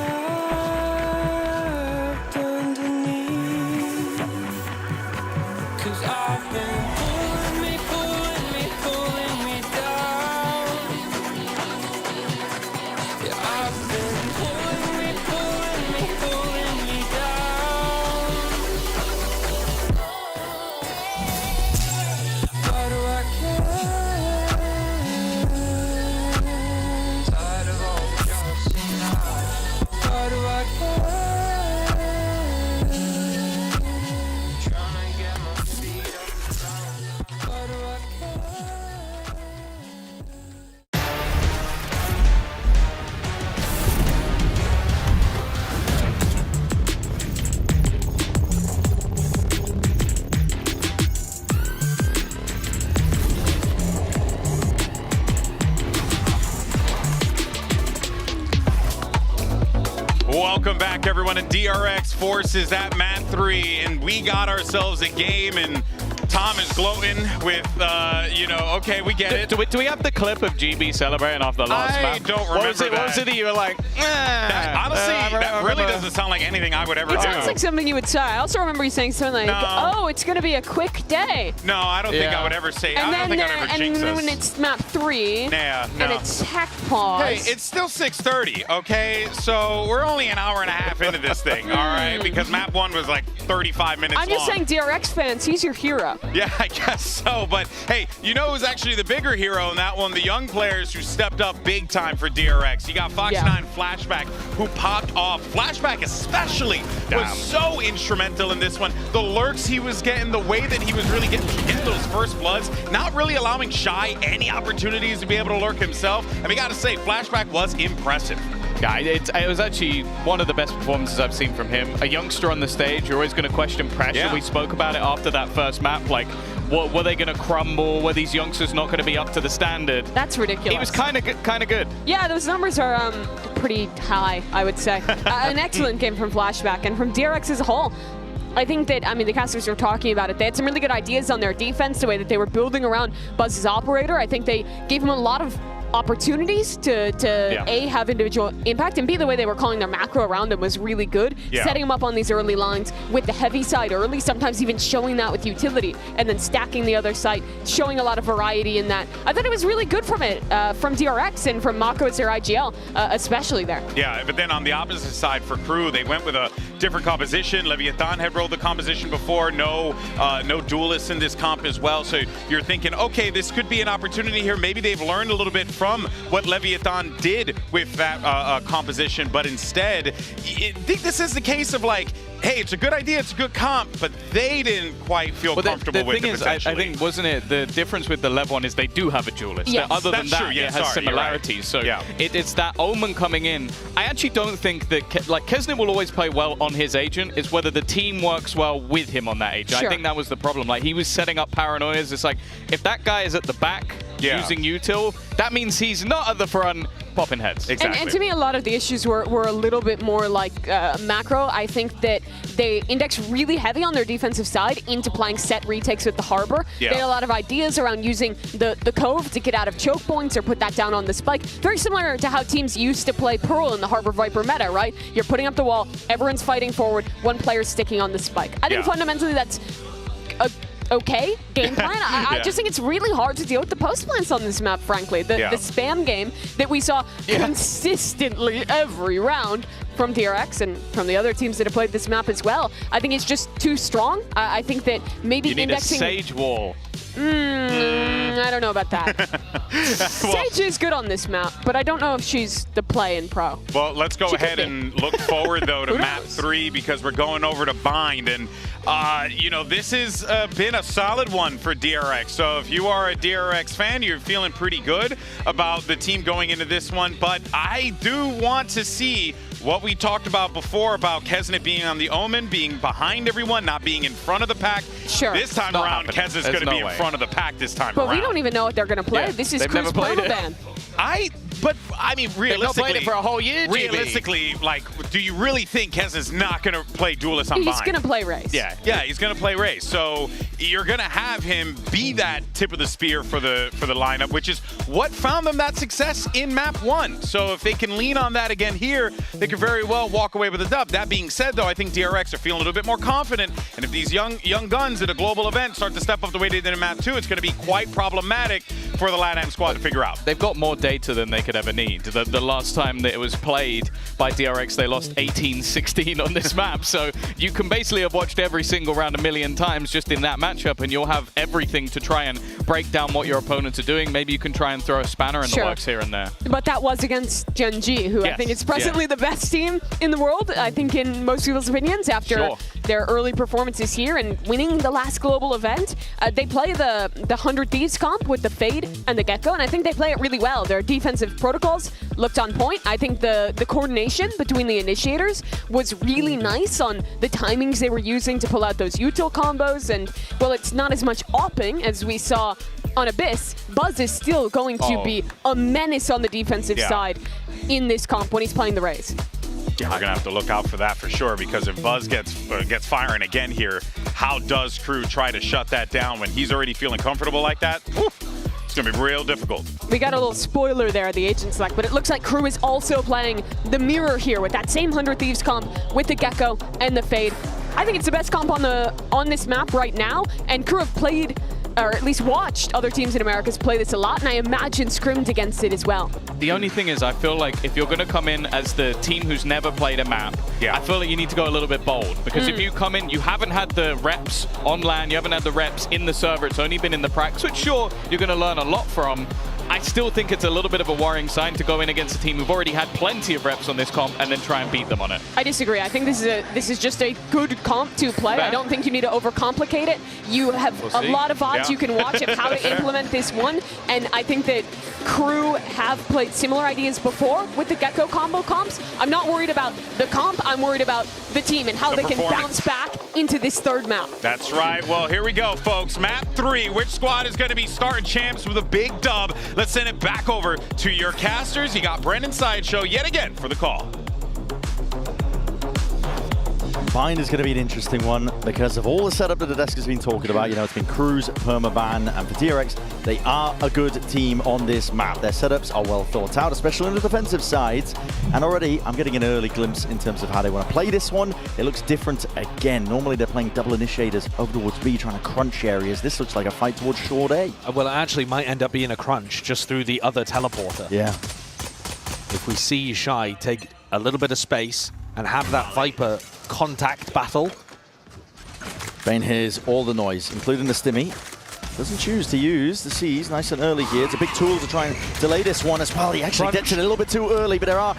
Welcome back, everyone, and DRX forces that Mat 3, and we got ourselves a game, and Tom is gloating with, you know, okay, we get it. Do we have the clip of GB celebrating after the last map? I don't remember What was it that you were like, honestly, that really doesn't sound like anything I would ever do. It sounds like something you would say. I also remember you saying something like, oh, it's going to be a quick day. No, I don't think I would ever say, I don't think I'd ever jinx us. And when it's map 3, no. and it's tech pause. Hey, it's still 6:30, okay? So we're only an hour and a half into this thing, all right? Because map 1 was like 35 minutes long. I'm just saying, DRX fans, he's your hero. Yeah, I guess so. But hey, you know who's actually the bigger hero in that one? The young players who stepped up big time for DRX. You got Fox9 Flashback, who popped off. Flashback especially was so instrumental in this one. The lurks he was getting, the way that he was really getting those first bloods, not really allowing Shy any opportunities to be able to lurk himself. And we got to say, Flashback was impressive. Yeah, it was actually one of the best performances I've seen from him. A youngster on the stage, you're always going to question pressure. Yeah. We spoke about it after that first map. Like, were they going to crumble? Were these youngsters not going to be up to the standard? That's ridiculous. He was kind of good. Yeah, those numbers are pretty high, I would say. An excellent game from Flashback, and from DRX as a whole. I think that, I mean, the casters were talking about it. They had some really good ideas on their defense, the way that they were building around Buzz's operator. I think they gave him a lot of opportunities to A, have individual impact, and B, the way they were calling their macro around him was really good. Yeah. Setting him up on these early lines with the heavy side early, sometimes even showing that with utility, and then stacking the other side, showing a lot of variety in that. I thought it was really good from it, from DRX and from Mako as their IGL, especially there. Yeah, but then on the opposite side for Crew, they went with a different composition. Leviathan had rolled the composition before. No duelists in this comp as well. So you're thinking, okay, this could be an opportunity here. Maybe they've learned a little bit from what Leviathan did with that composition, but instead, I think this is the case of like, hey, it's a good idea, it's a good comp, but they didn't quite feel comfortable with it. The thing is, I think, wasn't it, the difference with the Lev one is they do have a duelist. Yes. Other than that, true. Yeah, it has similarities. So it's that Omen coming in. I actually don't think that, like, Kesnet will always play well on his agent. It's whether the team works well with him on that agent. I think that was the problem. Like, he was setting up paranoias. It's like, if that guy is at the back using util, that means he's not at the front popping heads. Exactly. And to me, a lot of the issues were a little bit more like macro. I think that they index really heavy on their defensive side into playing set retakes with the Harbor. They had a lot of ideas around using the Cove to get out of choke points or put that down on the spike. Very similar to how teams used to play Pearl in the Harbor Viper meta, right? You're putting up the wall, everyone's fighting forward, one player's sticking on the spike. I think fundamentally that's a okay game plan. I just think it's really hard to deal with the post plants on this map, frankly. The spam game that we saw consistently every round from DRX and from the other teams that have played this map as well. I think it's just too strong. I think that maybe you need indexing... a Sage wall. I don't know about that. Sage is good on this map, but I don't know if she's the play in Pro. Well, let's go ahead and look forward, though, to map 3 because we're going over to Bind. And, you know, this has been a solid one for DRX. So if you are a DRX fan, you're feeling pretty good about the team going into this one. But I do want to see what we talked about before about Kesnet being on the Omen, being behind everyone, not being in front of the pack. Sure. This time around, Kesnet's going to be in front of the pack this time but around. we don't even know what they're going to play. This is Crew's permaban. But I mean, realistically, they've not played it for a whole year. Realistically, like, do you really think Kesnet's not going to play Duelist on Bind? He's going to play Raze. Yeah, he's going to play Raze. So you're going to have him be that tip of the spear for the lineup, which is what found them that success in map 1. So if they can lean on that again here, they could very well walk away with a dub. That being said, though, I think DRX are feeling a little bit more confident. And if these young guns at a global event start to step up the way they did in map 2, it's going to be quite problematic for the LATAM squad to figure out. They've got more data than they could ever need. The last time that it was played by DRX, they lost 18-16 on this map. So you can basically have watched every single round a million times just in that matchup, and you'll have everything to try and break down what your opponents are doing. Maybe you can try and throw a spanner in the works here and there. But that was against Gen G, who I think is presently the best team in the world, I think in most people's opinions, after their early performances here and winning the last global event. They play the 100 Thieves comp with the Fade and the Gecko, and I think they play it really well. Their defensive protocols looked on point. I think the coordination between the initiators was really nice on the timings they were using to pull out those util combos, and well, it's not as much opping as we saw on Abyss. Buzz is still going to be a menace on the defensive side in this comp when he's playing the Raze. Yeah, we're gonna have to look out for that for sure, because if Buzz gets firing again here, how does Crew try to shut that down when he's already feeling comfortable like that? Woof. It's gonna be real difficult. We got a little spoiler there at the Agent Select, but it looks like Crew is also playing the Mirror here with that same 100 Thieves comp with the Gecko and the Fade. I think it's the best comp on this map right now, and Crew have played, or at least watched, other teams in Americas play this a lot, and I imagine scrimmed against it as well. The only thing is, I feel like if you're going to come in as the team who's never played a map, I feel like you need to go a little bit bold. Because if you come in, you haven't had the reps on LAN, you haven't had the reps in the server, it's only been in the practice, which sure, you're going to learn a lot from. I still think it's a little bit of a worrying sign to go in against a team who've already had plenty of reps on this comp and then try and beat them on it. I disagree. I think this is just a good comp to play. I don't think you need to overcomplicate it. You have a lot of odds you can watch of how to implement this one, and I think that Crew have played similar ideas before with the Gecko combo comps. I'm not worried about the comp, I'm worried about the team and how they can bounce back into this third map. That's right. Well, here we go, folks. Map 3. Which squad is going to be starting champs with a big dub? Let's send it back over to your casters. You got Brendan Sideshow yet again for the call. Bind is going to be an interesting one because of all the setup that the desk has been talking about. You know, it's been Cruz, Permaban, and for DRX, they are a good team on this map. Their setups are well thought out, especially on the defensive sides. And already, I'm getting an early glimpse in terms of how they want to play this one. It looks different again. Normally, they're playing double initiators over towards B, trying to crunch areas. This looks like a fight towards short A. Well, it actually might end up being a crunch just through the other teleporter. Yeah. If we see Shy take a little bit of space and have that Viper contact battle. Bane hears all the noise, including the stimmy. Doesn't choose to use the C's nice and early here. It's a big tool to try and delay this one as well. He actually gets it a little bit too early, but there are,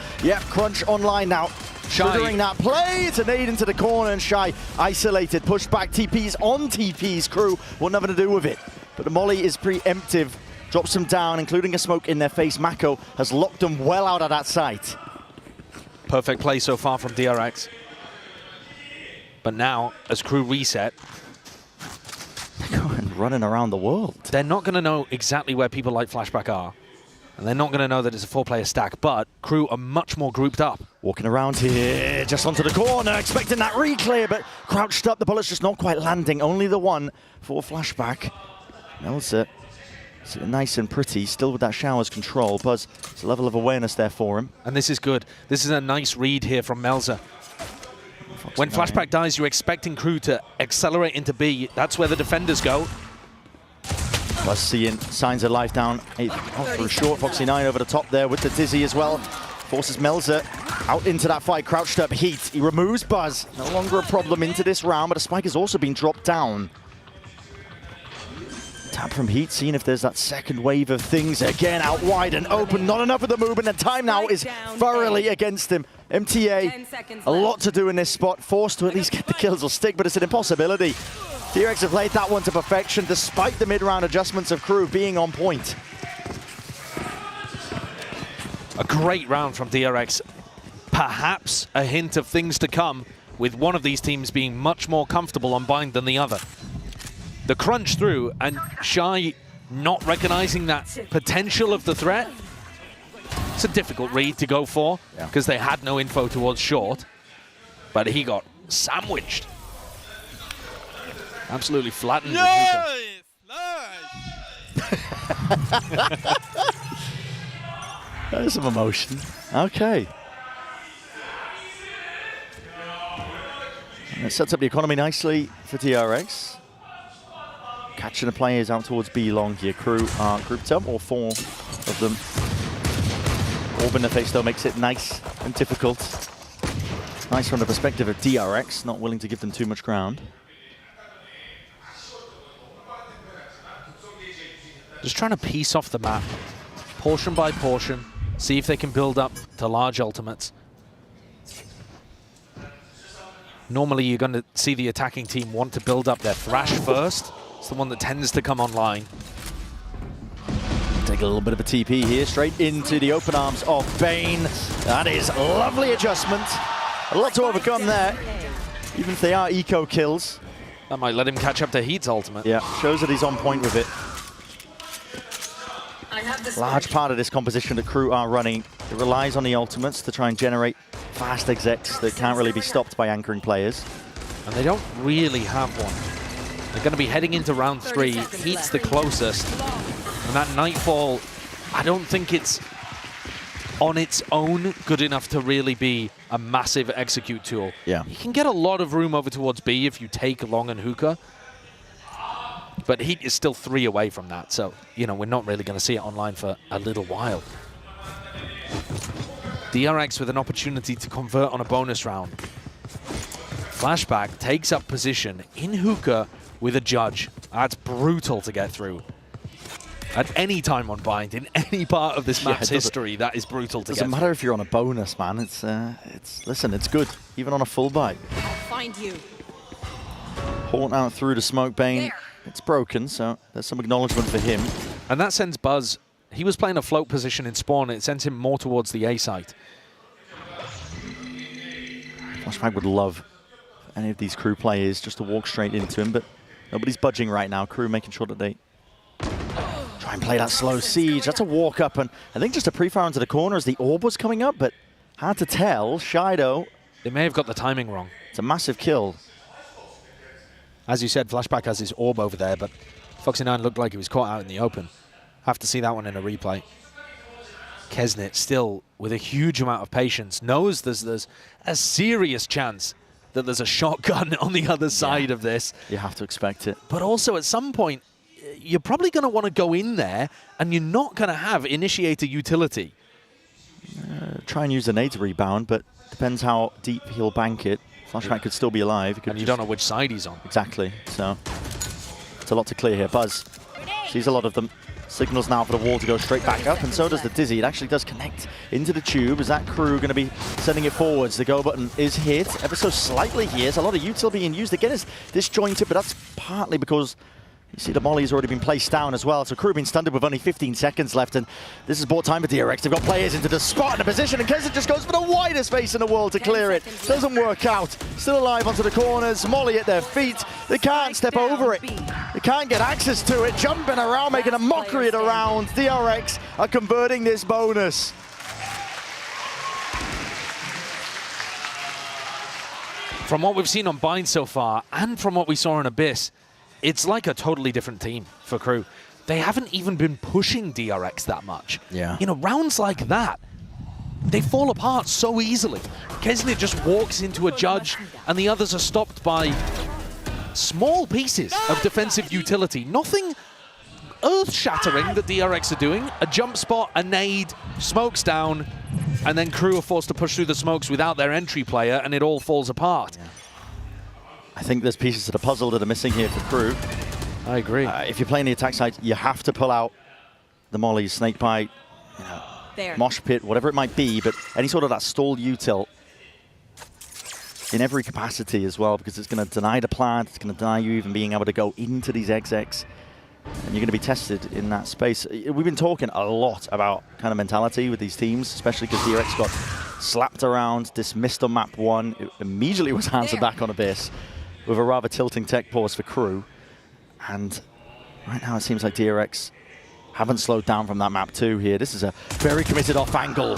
Crunch online now. Triggering that play. It's a nade into the corner, and Shy isolated. Pushed back TPs on TPs. Crew want nothing to do with it. But the molly is preemptive. Drops them down, including a smoke in their face. Mako has locked them well out of that site. Perfect play so far from DRX. But now, as Crew reset, they're going running around the world. They're not going to know exactly where people like Flashback are. And they're not going to know that it's a 4-player stack, but Crew are much more grouped up. Walking around here, just onto the corner, expecting that re-clear, but crouched up. The bullet's just not quite landing. Only the one for Flashback. Melzer, sitting nice and pretty, still with that shower's control. Buzz, it's a level of awareness there for him. And this is good. This is a nice read here from Melzer. When Flashback dies, you're expecting Crew to accelerate into B. That's where the defenders go. Buzz seeing signs of life down. For a short, Foxy9 over the top there with the Dizzy as well. Forces Melzer out into that fight, crouched up Heat. He removes Buzz. No longer a problem into this round, but a spike has also been dropped down. Tap from Heat, seeing if there's that second wave of things. Again, out wide and open. Not enough of the movement, and time now is thoroughly against him. MTA, a lot to do in this spot. Forced to at least get the kills or stick, but it's an impossibility. DRX have played that one to perfection, despite the mid-round adjustments of Crew being on point. A great round from DRX. Perhaps a hint of things to come, with one of these teams being much more comfortable on bind than the other. The crunch through, and Shy not recognizing that potential of the threat. It's a difficult read to go for, because they had no info towards short, but he got sandwiched. Absolutely flattened. There's some emotion. Okay. And it sets up the economy nicely for DRX. Catching the players out towards B long here. Crew are grouped up, all 4 of them. Orb in the face though makes it nice and difficult. Nice from the perspective of DRX, not willing to give them too much ground. Just trying to piece off the map, portion by portion, see if they can build up to large ultimates. Normally you're going to see the attacking team want to build up their Thrash first. It's the one that tends to come online. Take a little bit of a TP here, straight into the open arms of Bane. That is a lovely adjustment. A lot to overcome there, even if they are eco kills. That might let him catch up to Heat's ultimate. Yeah, shows that he's on point with it. Large part of this composition that Crew are running, it relies on the ultimates to try and generate fast execs that can't really be stopped by anchoring players. And they don't really have one. They're going to be heading into round 3. Heat's the closest. And that Nightfall, I don't think it's on its own good enough to really be a massive execute tool. Yeah. You can get a lot of room over towards B if you take Long and Hookah. But Heat is still 3 away from that, so, you know, we're not really going to see it online for a little while. DRX with an opportunity to convert on a bonus round. Flashback takes up position in Hookah with a judge. That's brutal to get through. At any time on bind, in any part of this map's history, that is brutal to get through. Doesn't matter if you're on a bonus, man. Listen, it's good, even on a full buy. I'll find you. Haunt out through the smoke, Bane. There. It's broken, so there's some acknowledgement for him. And that sends Buzz, he was playing a float position in spawn, it sends him more towards the A site. Flashback would love any of these Crew players just to walk straight into him, but nobody's budging right now. Crew making sure that they try and play that slow siege. That's a walk up, and I think just a pre-fire into the corner as the orb was coming up, but hard to tell. Shido. They may have got the timing wrong. It's a massive kill. As you said, Flashback has his orb over there, but Foxy9 looked like he was caught out in the open. Have to see that one in a replay. Kesnit still with a huge amount of patience, knows there's a serious chance that there's a shotgun on the other side of this. You have to expect it. But also at some point, you're probably going to want to go in there and you're not going to have initiator utility. Try and use the nade to rebound, but depends how deep he'll bank it. Flashback could still be alive. And you don't know which side he's on. Exactly. So it's a lot to clear here. Buzz sees a lot of them. Signals now for the wall to go straight back up, and so does the Dizzy. It actually does connect into the tube. Is that crew going to be sending it forwards? The go button is hit ever so slightly here. There's a lot of util being used. Again, it's disjointed, but that's partly because you see the molly's already been placed down as well. So crew being stunned with only 15 seconds left, and this is bought time for DRX. They've got players into the spot and a position, and KRU just goes for the widest space in the world to clear it. Doesn't work out. Still alive onto the corners. Molly at their feet. They can't step over it. They can't get access to it. Jumping around, making a mockery of the round. DRX are converting this bonus. From what we've seen on Bind so far, and from what we saw in Abyss, it's like a totally different team for KRU. They haven't even been pushing DRX that much. Yeah. You know, rounds like that, they fall apart so easily. KRU just walks into a judge, and the others are stopped by small pieces of defensive utility. Nothing earth-shattering that DRX are doing. A jump spot, a nade, smokes down, and then KRU are forced to push through the smokes without their entry player, and it all falls apart. Yeah. I think there's pieces of the puzzle that are missing here for KRU. I agree. If you're playing the attack side, you have to pull out the mollies, snakebite, you know, mosh pit, whatever it might be, but any sort of that stall util in every capacity as well, because it's going to deny the plant, it's going to deny you even being able to go into these XX, and you're going to be tested in that space. We've been talking a lot about kind of mentality with these teams, especially because DRX got slapped around, dismissed on map 1, it immediately was answered back on Abyss with a rather tilting tech pause for KRU. And right now it seems like DRX haven't slowed down from that map 2 here. This is a very committed off angle.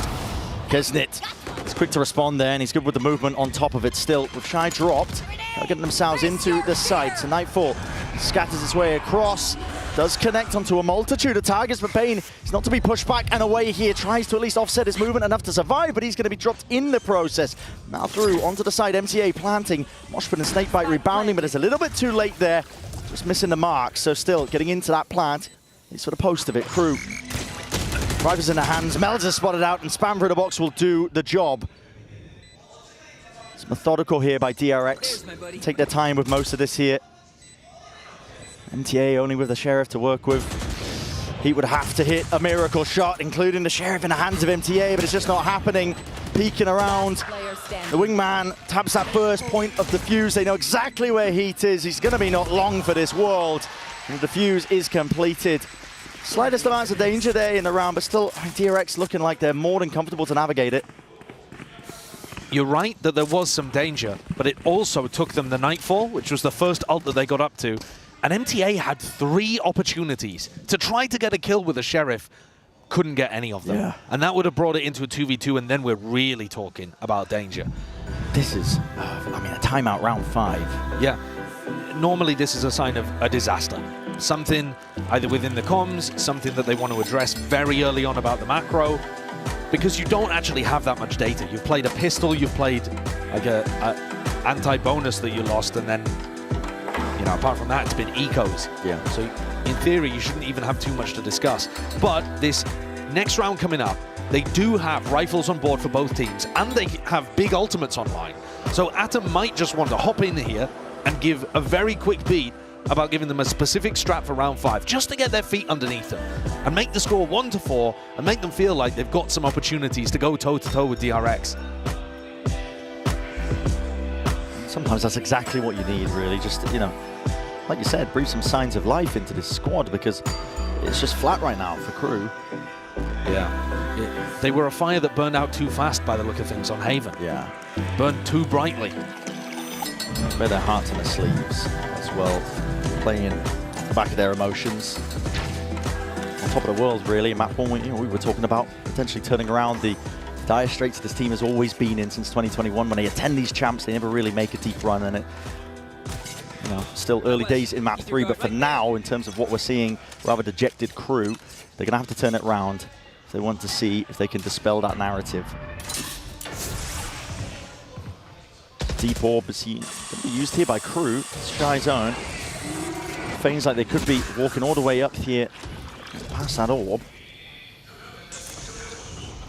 KRU is quick to respond there, and he's good with the movement on top of it still. With Shy dropped, they're getting themselves into the site. So Nightfall scatters his way across, does connect onto a multitude of targets, but Bane is not to be pushed back and away here. Tries to at least offset his movement enough to survive, but he's going to be dropped in the process. Now through onto the side, MTA planting, Moshpit and Snakebite rebounding, but it's a little bit too late there. Just missing the mark, so still getting into that plant. He's for the post of it. KRU. Rivers in the hands, Melds is spotted out, and spam through the box will do the job. It's methodical here by DRX. Take their time with most of this here. MTA only with the Sheriff to work with. He would have to hit a miracle shot, including the Sheriff in the hands of MTA, but it's just not happening. Peeking around. The wingman taps that first point of the fuse. They know exactly where Heat is. He's going to be not long for this world. And the fuse is completed. Slightest amounts of danger there in the round, but still DRX looking like they're more than comfortable to navigate it. You're right that there was some danger, but it also took them the Nightfall, which was the first ult that they got up to. And MTA had 3 opportunities to try to get a kill with the Sheriff. Couldn't get any of them. Yeah. And that would have brought it into a 2v2, and then we're really talking about danger. This is, I mean, a timeout round 5. Yeah. Normally this is a sign of a disaster. Something either within the comms, something that they want to address very early on about the macro, because you don't actually have that much data. You've played a pistol, you've played like a anti-bonus that you lost, and then, you know, apart from that, it's been ecos. Yeah. So in theory, you shouldn't even have too much to discuss. But this next round coming up, they do have rifles on board for both teams, and they have big ultimates online. So Atom might just want to hop in here and give a very quick beat about giving them a specific strat for round 5, just to get their feet underneath them and make the score 1-4 and make them feel like they've got some opportunities to go toe-to-toe with DRX. Sometimes that's exactly what you need, really. Just, you know, like you said, breathe some signs of life into this squad, because it's just flat right now for KRU. Yeah. They were a fire that burned out too fast by the look of things on Haven. Yeah. Burned too brightly. Wear their hearts on their sleeves as well, playing in the back of their emotions. On top of the world, really. Map 1, we were talking about potentially turning around the dire straits this team has always been in since 2021. When they attend these champs, they never really make a deep run, and it, you know, still early days in map 3. But for now, in terms of what we're seeing, rather dejected KRU, they're going to have to turn it around if they want to see if they can dispel that narrative. Deep orb is used here by KRU. Shy zone. Feels like they could be walking all the way up here past that orb.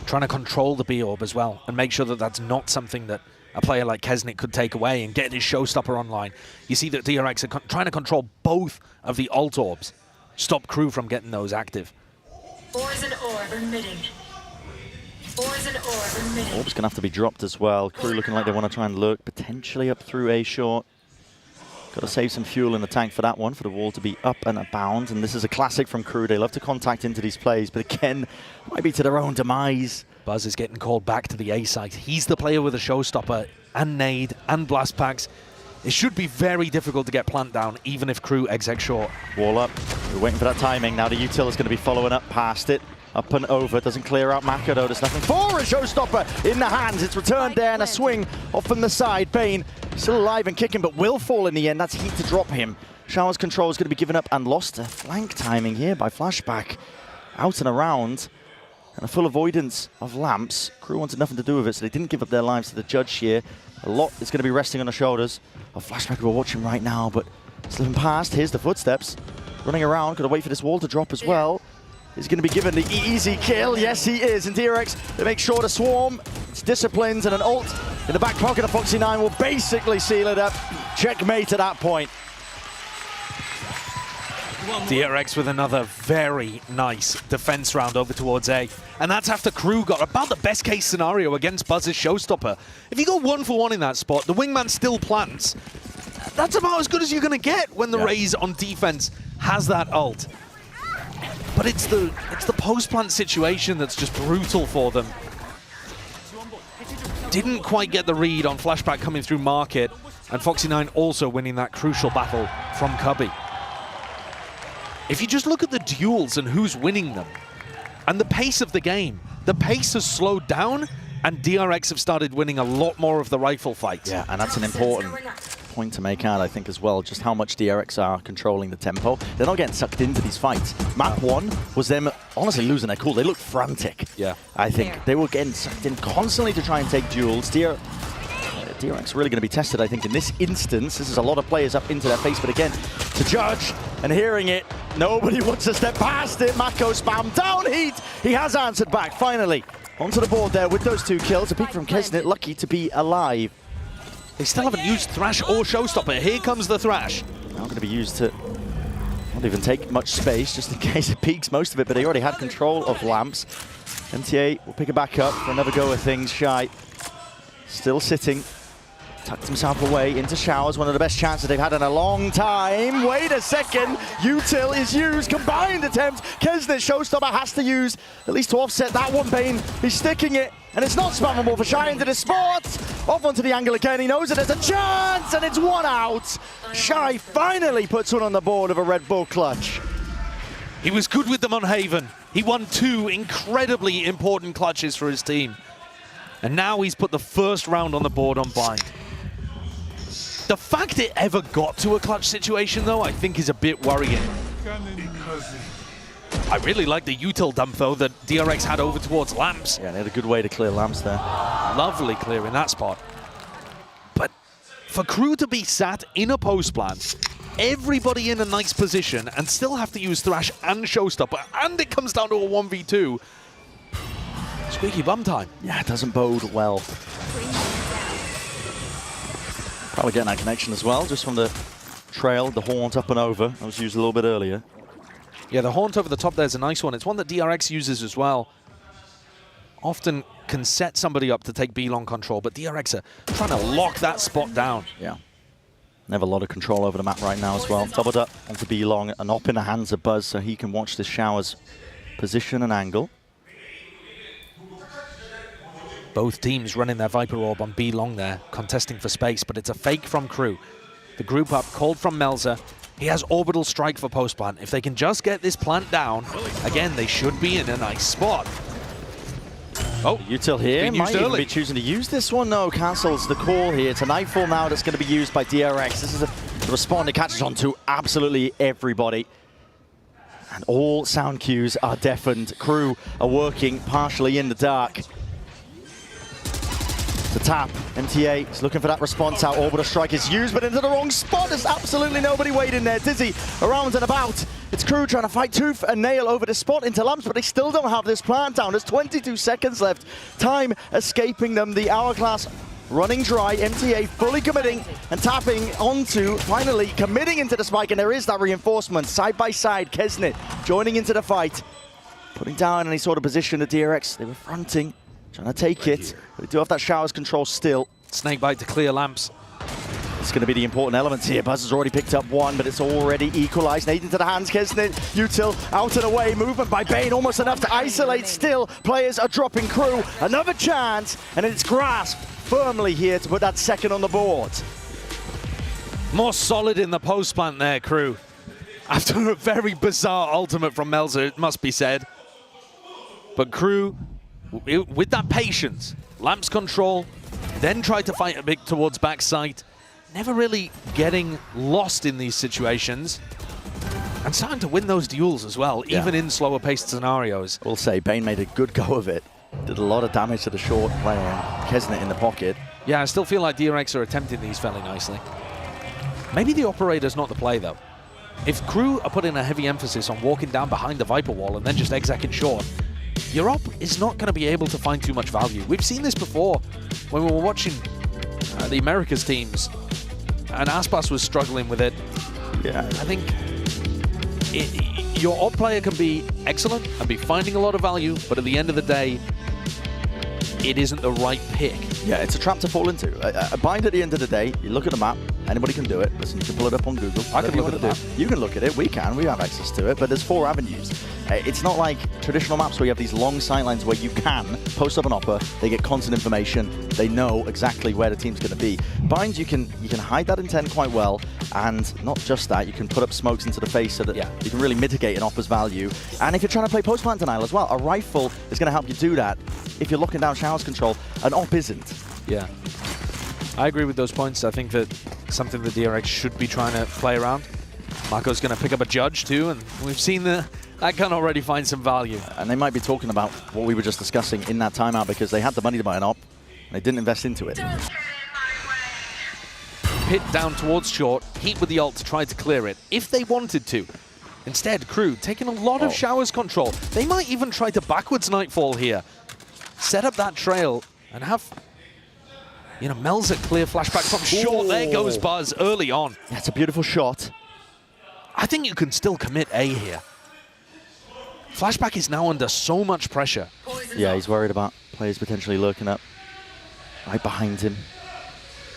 Trying to control the B orb as well and make sure that that's not something that a player like KRU could take away and get his showstopper online. You see that DRX are trying to control both of the alt orbs. stop Crew from getting those active. Poison orb emitting. Poison orb emitting. Orb's going to have to be dropped as well. Crew looking like they want to try and lurk potentially up through A short. Got to save some fuel in the tank for that one, for the wall to be up and abound. And this is a classic from Crew. They love to contact into these plays, but again, might be to their own demise. Buzz is getting called back to the A site. He's the player with a showstopper and nade and blast packs. It should be very difficult to get plant down, even if Crew exec short. Wall up. We're waiting for that timing. Now the util is going to be following up past it. Up and over. Doesn't clear out Maka though. There's nothing for a showstopper in the hands. It's returned there and a swing off from the side. Bane still alive and kicking, but will fall in the end. That's heat to drop him. Shower's control is going to be given up and lost. A flank timing here by Flashback. Out and around. And a full avoidance of lamps. Crew wanted nothing to do with it, so they didn't give up their lives to the judge here. A lot is going to be resting on the shoulders of Flashback, who we're watching right now, but slipping past. Here's the footsteps. Running around, got to wait for this wall to drop as well. He's going to be given the easy kill. Yes, he is. And DRX, they make sure to swarm. It's disciplines and an ult in the back pocket of Foxy9 will basically seal it up. Checkmate at that point. DRX with another very nice defense round over towards A. And that's after Crew got about the best case scenario against Buzz's showstopper. If you go 1-for-1 in that spot, the wingman still plants. That's about as good as you're going to get when the Raze on defense has that ult. But it's the post-plant situation that's just brutal for them. Didn't quite get the read on Flashback coming through market, and Foxy9 also winning that crucial battle from Cubby. If you just look at the duels and who's winning them, and the pace of the game, the pace has slowed down, and DRX have started winning a lot more of the rifle fights. Yeah, and that's an important point to make out, I think, as well, just how much DRX are controlling the tempo. They're not getting sucked into these fights. Map 1 was them honestly losing their cool. They looked frantic. Yeah. I think they were getting sucked in constantly to try and take duels. DRX really going to be tested, I think, in this instance. This is a lot of players up into their face, but again, to judge and hearing it, nobody wants to step past it. Mako spam down heat. He has answered back, finally. Onto the board there with those 2 kills. A peek from Kesnit, lucky to be alive. They still haven't used Thrash or Showstopper. Here comes the Thrash. Now going to be used to not even take much space, just in case it peaks most of it, but they already had control of lamps. MTA will pick it back up for another go of things. Shy still sitting. Tucked himself away into showers, one of the best chances they've had in a long time. Wait a second, util is used, combined attempt. Kesnit, Showstopper has to use, at least to offset that one. Bane, he's sticking it, and it's not spammable for Shy into the spot. Off onto the angle again, he knows that there's a chance, and it's 1 out. Shy finally puts one on the board of a Red Bull clutch. He was good with them on Haven. He won 2 incredibly important clutches for his team. And now he's put the first round on the board on Bind. The fact it ever got to a clutch situation, though, I think is a bit worrying. I really like the util dump, though, that DRX had over towards lamps. Yeah, they had a good way to clear lamps there. Lovely clear in that spot. But for Crew to be sat in a post plan, everybody in a nice position, and still have to use Thrash and Showstopper, and it comes down to a 1v2, squeaky bum time. Yeah, it doesn't bode well. Probably getting that connection as well, just from the trail, the haunt up and over. That was used a little bit earlier. Yeah, the haunt over the top there's a nice one. It's one that DRX uses as well. Often can set somebody up to take B-long control, but DRX are trying to lock that spot down. Yeah. They have a lot of control over the map right now as well. Doubled up onto B-long and up in the hands of Buzz so he can watch this shower's position and angle. Both teams running their Viper Orb on B-long there, contesting for space, but it's a fake from Crew. The group up, called from Melzer. He has Orbital Strike for post-plant. If they can just get this plant down, again, they should be in a nice spot. Oh, util here, might even be choosing to use this one. No, cancels the call here. It's a Nightfall now that's going to be used by DRX. This is a respawn that catches on to absolutely everybody. And all sound cues are deafened. Crew are working partially in the dark. To tap, MTA is looking for that response out. Orbital Strike is used, but into the wrong spot. There's absolutely nobody waiting there. Dizzy around and about. It's Crew trying to fight tooth and nail over the spot into lamps, but they still don't have this plant down. There's 22 seconds left. Time escaping them. The hourglass running dry. MTA fully committing and tapping onto, finally committing into the spike, and there is that reinforcement. Side by side, Kesnet joining into the fight. Putting down any sort of position at DRX. They were fronting, trying to take it. But they do have that showers control still. Snakebite to clear lamps. It's going to be the important elements here. Buzz has already picked up one, but it's already equalized. Nade into the hands, Kesnet. Util out and away. Movement by Bane, almost enough to isolate still. Players are dropping Crew. Another chance, and it's grasped firmly here to put that second on the board. More solid in the post plant there, Crew. After a very bizarre ultimate from Melzer, it must be said. But Crew, with that patience, lamps control, then tried to fight a bit towards backside. Never really getting lost in these situations. And starting to win those duels as well, even in slower paced scenarios. We'll say Bane made a good go of it. Did a lot of damage to the short player. Kesnet in the pocket. Yeah, I still feel like DRX are attempting these fairly nicely. Maybe the operator's not the play though. If Crew are putting a heavy emphasis on walking down behind the Viper wall and then just execing short, your op is not going to be able to find too much value. We've seen this before when we were watching the Americas teams, and Aspas was struggling with it. Yeah, I think your op player can be excellent and be finding a lot of value, but at the end of the day, it isn't the right pick. Yeah, it's a trap to fall into. A bind at the end of the day, you look at the map, anybody can do it. Listen, you can pull it up on Google. I can look at the map. You can look at it, we have access to it, but there's 4 avenues. It's not like traditional maps where you have these long sightlines where you can post up an opper, they get constant information, they know exactly where the team's going to be. Binds, you can hide that intent quite well, and not just that, you can put up smokes into the face so that you can really mitigate an opper's value. And if you're trying to play post-plant denial as well, a rifle is going to help you do that. If you're locking down showers control, an op isn't. Yeah, I agree with those points. I think that something the DRX should be trying to play around. Marco's going to pick up a judge too, and we've seen that can already find some value. And they might be talking about what we were just discussing in that timeout because they had the money to buy an op, and they didn't invest into it. Pit down towards short, Heat with the ult to try to clear it, if they wanted to. Instead, Crew taking a lot of showers control. They might even try to backwards Nightfall here. Set up that trail and have, you know, Melzer clear flashback from short. There goes Buzz early on. That's a beautiful shot. I think you can still commit A here. Flashback is now under so much pressure. Yeah, he's worried about players potentially lurking up right behind him.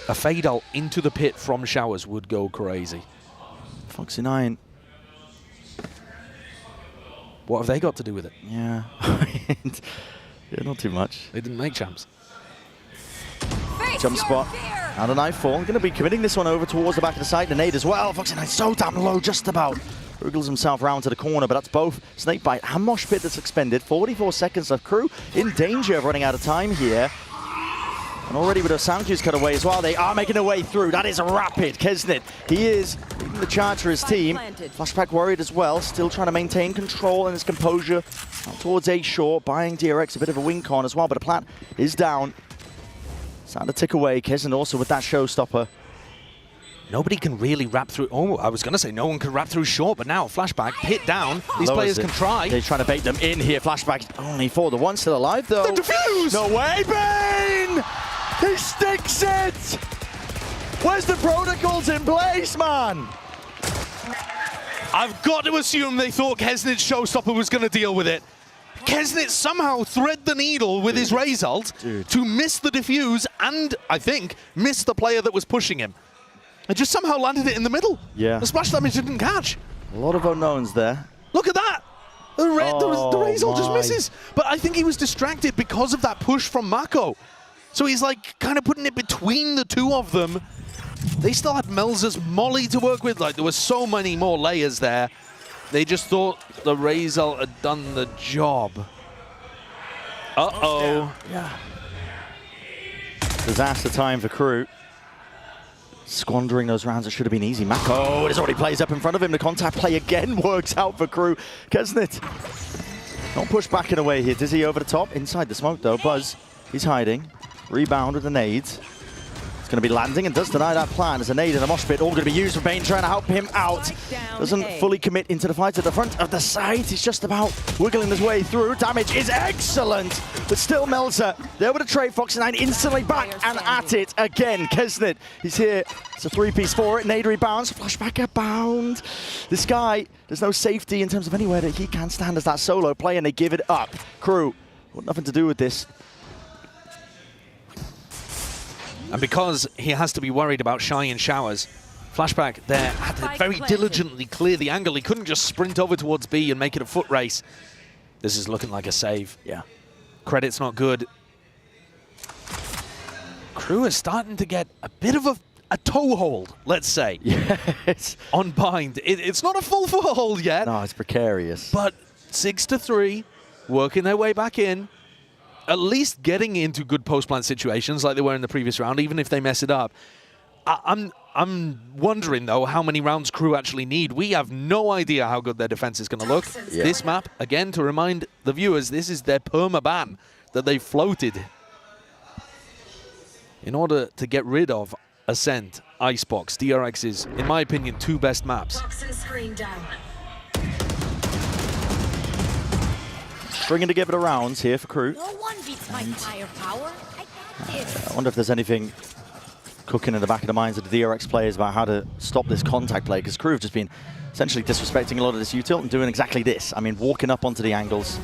A fade ult into the pit from showers would go crazy. Foxy 9. What have they got to do with it? Yeah. Yeah, not too much. They didn't make champs. Jump spot. And a Nightfall. Going to be committing this one over towards the back of the site. The nade as well. Foxy 9 so damn low, just about. Wriggles himself round to the corner, but that's both Snakebite and Mosh Pit that's expended. 44 seconds of Crew in danger of running out of time here. And already with a sound cues cut away as well, they are making their way through. That is rapid. Kesnet, he is leading the charge for his team. Flashback worried as well, still trying to maintain control and his composure. Out towards A short, buying DRX a bit of a wing con as well, but the plant is down. Starting to tick away. Kesnet also with that showstopper. Nobody can really wrap through. Oh, I was going to say no one can wrap through short, but now Flashback, Pit down. These players can try. They're trying to bait them in here. Flashback only for the one still alive, though. The defuse! No way, Bane! He sticks it! Where's the protocols in place, man? I've got to assume they thought Kesnet's showstopper was going to deal with it. Kesnet somehow thread the needle with his Raze ult to miss the defuse and, I think, miss the player that was pushing him. And just somehow landed it in the middle. Yeah. The splash damage didn't catch. A lot of unknowns there. Look at that! The Raze ult just misses. But I think he was distracted because of that push from Mako. So he's like kind of putting it between the two of them. They still had Melzer's molly to work with. Like there were so many more layers there. They just thought the Raze ult had done the job. Uh-oh. Yeah. Disaster time for Crew. Squandering those rounds, it should have been easy. Mako, it already plays up in front of him. The contact play again works out for Crew. Kesnet, not pushed back in a way here. Dizzy over the top, inside the smoke though. Buzz, he's hiding. Rebound with the nades. It's Going to be landing and does deny that plan as a nade and a mosh pit all going to be used for Bane, trying to help him out. Doesn't fully commit into the fight at the front of the site. He's just about wiggling his way through. Damage is excellent, but still Melzer. There with a trade. Foxy9 instantly back and at it again. Kesnet, he's here. It's a 3-piece for it. Nade rebounds. Flashback abound. This guy, there's no safety in terms of anywhere that he can stand as that solo play, and they give it up. Crew, got nothing to do with this. And because he has to be worried about Shy and Showers, Flashback there had to very diligently clear the angle. He couldn't just sprint over towards B and make it a foot race. This is looking like a save. Yeah. Credit's not good. Crew is starting to get a bit of a toehold, let's say. Yes. On Bind. It's not a full foothold yet. No, it's precarious. But 6-3, working their way back in. At least getting into good post-plant situations like they were in the previous round, even if they mess it up. I'm wondering, though, how many rounds Crew actually need. We have no idea how good their defense is going to look. Yeah. This map, again, to remind the viewers, this is their perma-ban that they floated in order to get rid of Ascent, Icebox, DRX's, in my opinion, 2 best maps. Screen down. Stringing together the rounds here for Crew. No one beats my firepower. I got this. I wonder if there's anything cooking in the back of the minds of the DRX players about how to stop this contact play, because Crew have just been essentially disrespecting a lot of this util and doing exactly this. I mean, walking up onto the angles.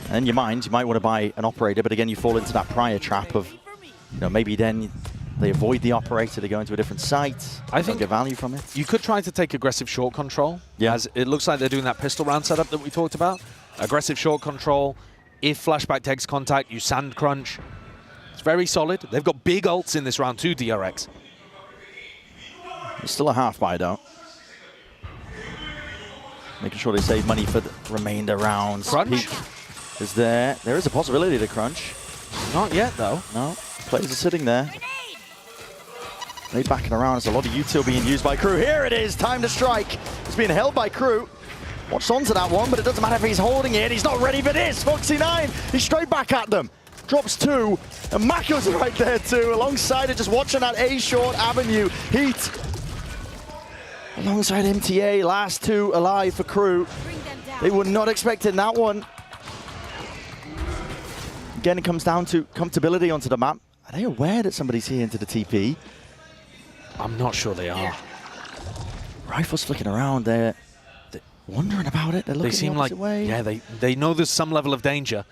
And in your mind, you might want to buy an operator, but again, you fall into that prior trap of, you know, maybe then they avoid the operator, they go into a different site, I think get value from it. You could try to take aggressive short control. Yeah. As it looks like they're doing that pistol round setup that we talked about. Aggressive short control. If Flashback takes contact, you sand crunch. It's very solid. They've got big ults in this round too, DRX. It's still a half buy though. Making sure they save money for the remainder rounds. Crunch Peak is there. There is a possibility to crunch. Not yet though. No, players are sitting there. They backing around. There's a lot of util being used by Crew. Here it is, time to strike. It's being held by Crew. Watched onto that one, but it doesn't matter if he's holding it. He's not ready for this. Foxy9, he's straight back at them. Drops 2, and Mako's right there too, alongside it, just watching that A short avenue. Heat. Alongside MTA, last 2 alive for Crew. They were not expecting that one. Again, it comes down to comfortability onto the map. Are they aware that somebody's here into the TP? I'm not sure they are. Rifles flicking around there. They're wondering about it. They're looking They seem the like, opposite way. yeah, they know there's some level of danger.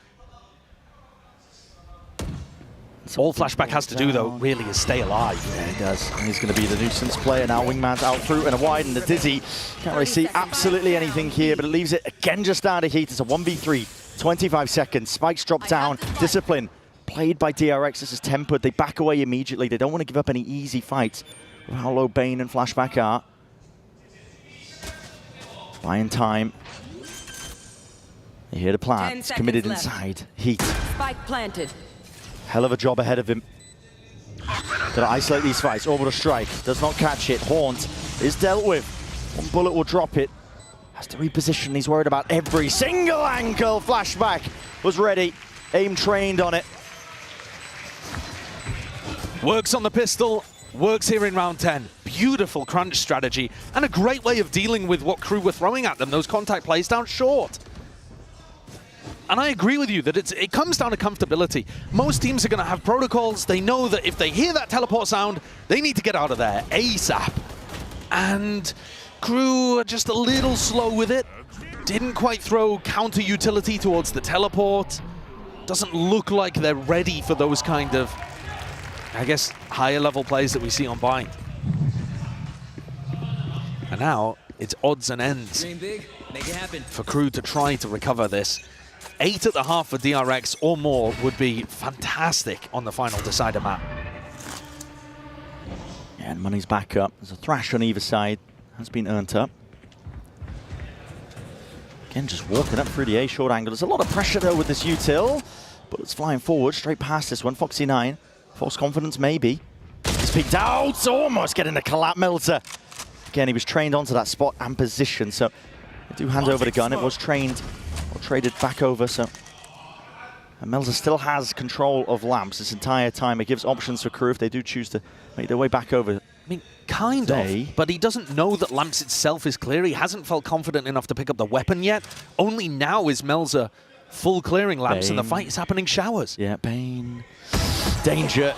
All Flashback has to do, though, really is stay alive. Yeah, he does. And he's going to be the nuisance player now. Wingman's out through and a wide, and the Dizzy can't really see absolutely anything here, but it leaves it again just down to Heat. It's a 1v3, 25 seconds. Spikes drop down. Discipline played by DRX. This is tempered. They back away immediately. They don't want to give up any easy fights with how low Bane and Flashback are. Buying time. You hear the plan. It's committed inside. Heat. Spike planted. Hell of a job ahead of him. Gonna isolate these fights. Orbital strike. Does not catch it. Haunt is dealt with. One bullet will drop it. Has to reposition. He's worried about every single angle. Flashback was ready. Aim trained on it. Works on the pistol. Works here in round 10. Beautiful crunch strategy. And a great way of dealing with what Crew were throwing at them. Those contact plays down short. And I agree with you that it comes down to comfortability. Most teams are going to have protocols. They know that if they hear that teleport sound, they need to get out of there ASAP. And Crew are just a little slow with it. Didn't quite throw counter utility towards the teleport. Doesn't look like they're ready for those kind of, I guess, higher level plays that we see on Bind. And now it's odds and ends Dream big, make it happen. for Crew to try to recover this. 8 at the half for DRX or more would be fantastic on the final decider map. Yeah, and money's back up. There's a thrash on either side. Has been earned up. Again, just walking up through the A short angle. There's a lot of pressure though with this util, but it's flying forward straight past this one. Foxy9, false confidence maybe. He's peeked out, almost getting the collapse Melter. Again, he was trained onto that spot and position, so they do hand over the gun. It was trained or traded back over, so And Melzer still has control of lamps this entire time. It gives options for crew if they do choose to make their way back over. I mean, kind of, but he doesn't know that lamps itself is clear. He hasn't felt confident enough to pick up the weapon yet. Only now is Melzer full clearing lamps, and the fight is happening showers. Yeah, Bane. Danger.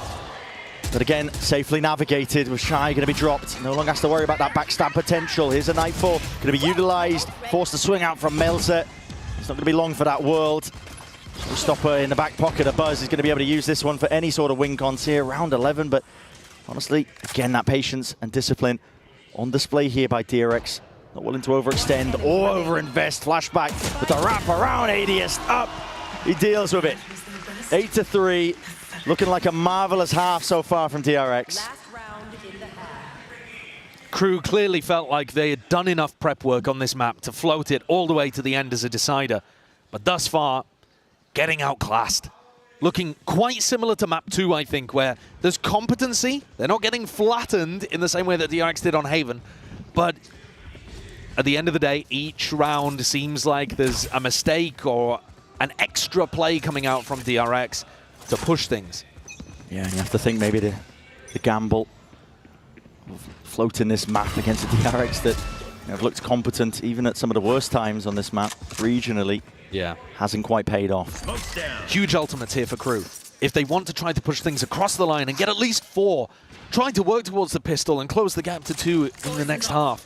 But again, safely navigated with Shy going to be dropped. No longer has to worry about that backstab potential. Here's a Nightfall going to be utilized. Forced to swing out from Melzer. It's not going to be long for that world. Stopper in the back pocket of Buzz is going to be able to use this one for any sort of win cons here. Round 11, but honestly, again, that patience and discipline on display here by DRX. Not willing to overextend or overinvest. Flashback with the wrap around ADS up. He deals with it. 8-3. Looking like a marvelous half so far from DRX. Crew clearly felt like they had done enough prep work on this map to float it all the way to the end as a decider. But thus far, getting outclassed. Looking quite similar to map 2, I think, where there's competency. They're not getting flattened in the same way that DRX did on Haven. But at the end of the day, each round seems like there's a mistake or an extra play coming out from DRX to push things. Yeah, and you have to think maybe the gamble of floating this map against a DRX that have looked competent even at some of the worst times on this map regionally. Yeah. Hasn't quite paid off. Huge ultimates here for Crew. If they want to try to push things across the line and get at least 4, trying to work towards the pistol and close the gap to 2 in the next half,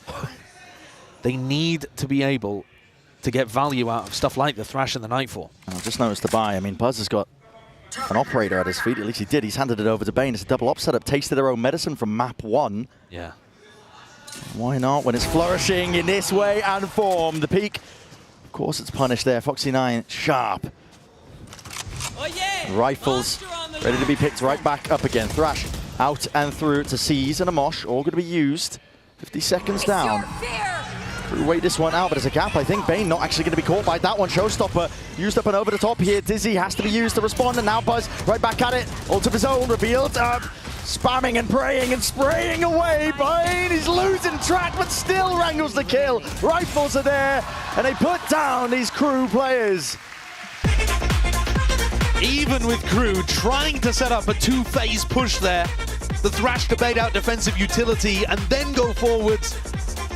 they need to be able to get value out of stuff like the Thrash and the Nightfall. And I've just noticed the buy. I mean, Buzz has got an operator at his feet. At least he did. He's handed it over to Bane. It's a double op setup. Tasted their own medicine from map 1. Yeah. Why not when it's flourishing in this way and form? The peak, of course, it's punished there. Foxy9 sharp. Rifles ready to be picked right back up again. Thrash out and through to Seize and a Mosh, all going to be used. 50 seconds down. Wait this one out, but there's a gap, I think. Bane not actually going to be caught by that one. Showstopper used up and over the top here. Dizzy has to be used to respond, and now Buzz right back at it. Ult of his own, revealed up. Spamming and praying and spraying away. Bane is losing track, but still wrangles the kill. Rifles are there, and they put down these Crew players. Even with Crew trying to set up a 2-phase push there, the Thrash to bait out defensive utility and then go forwards.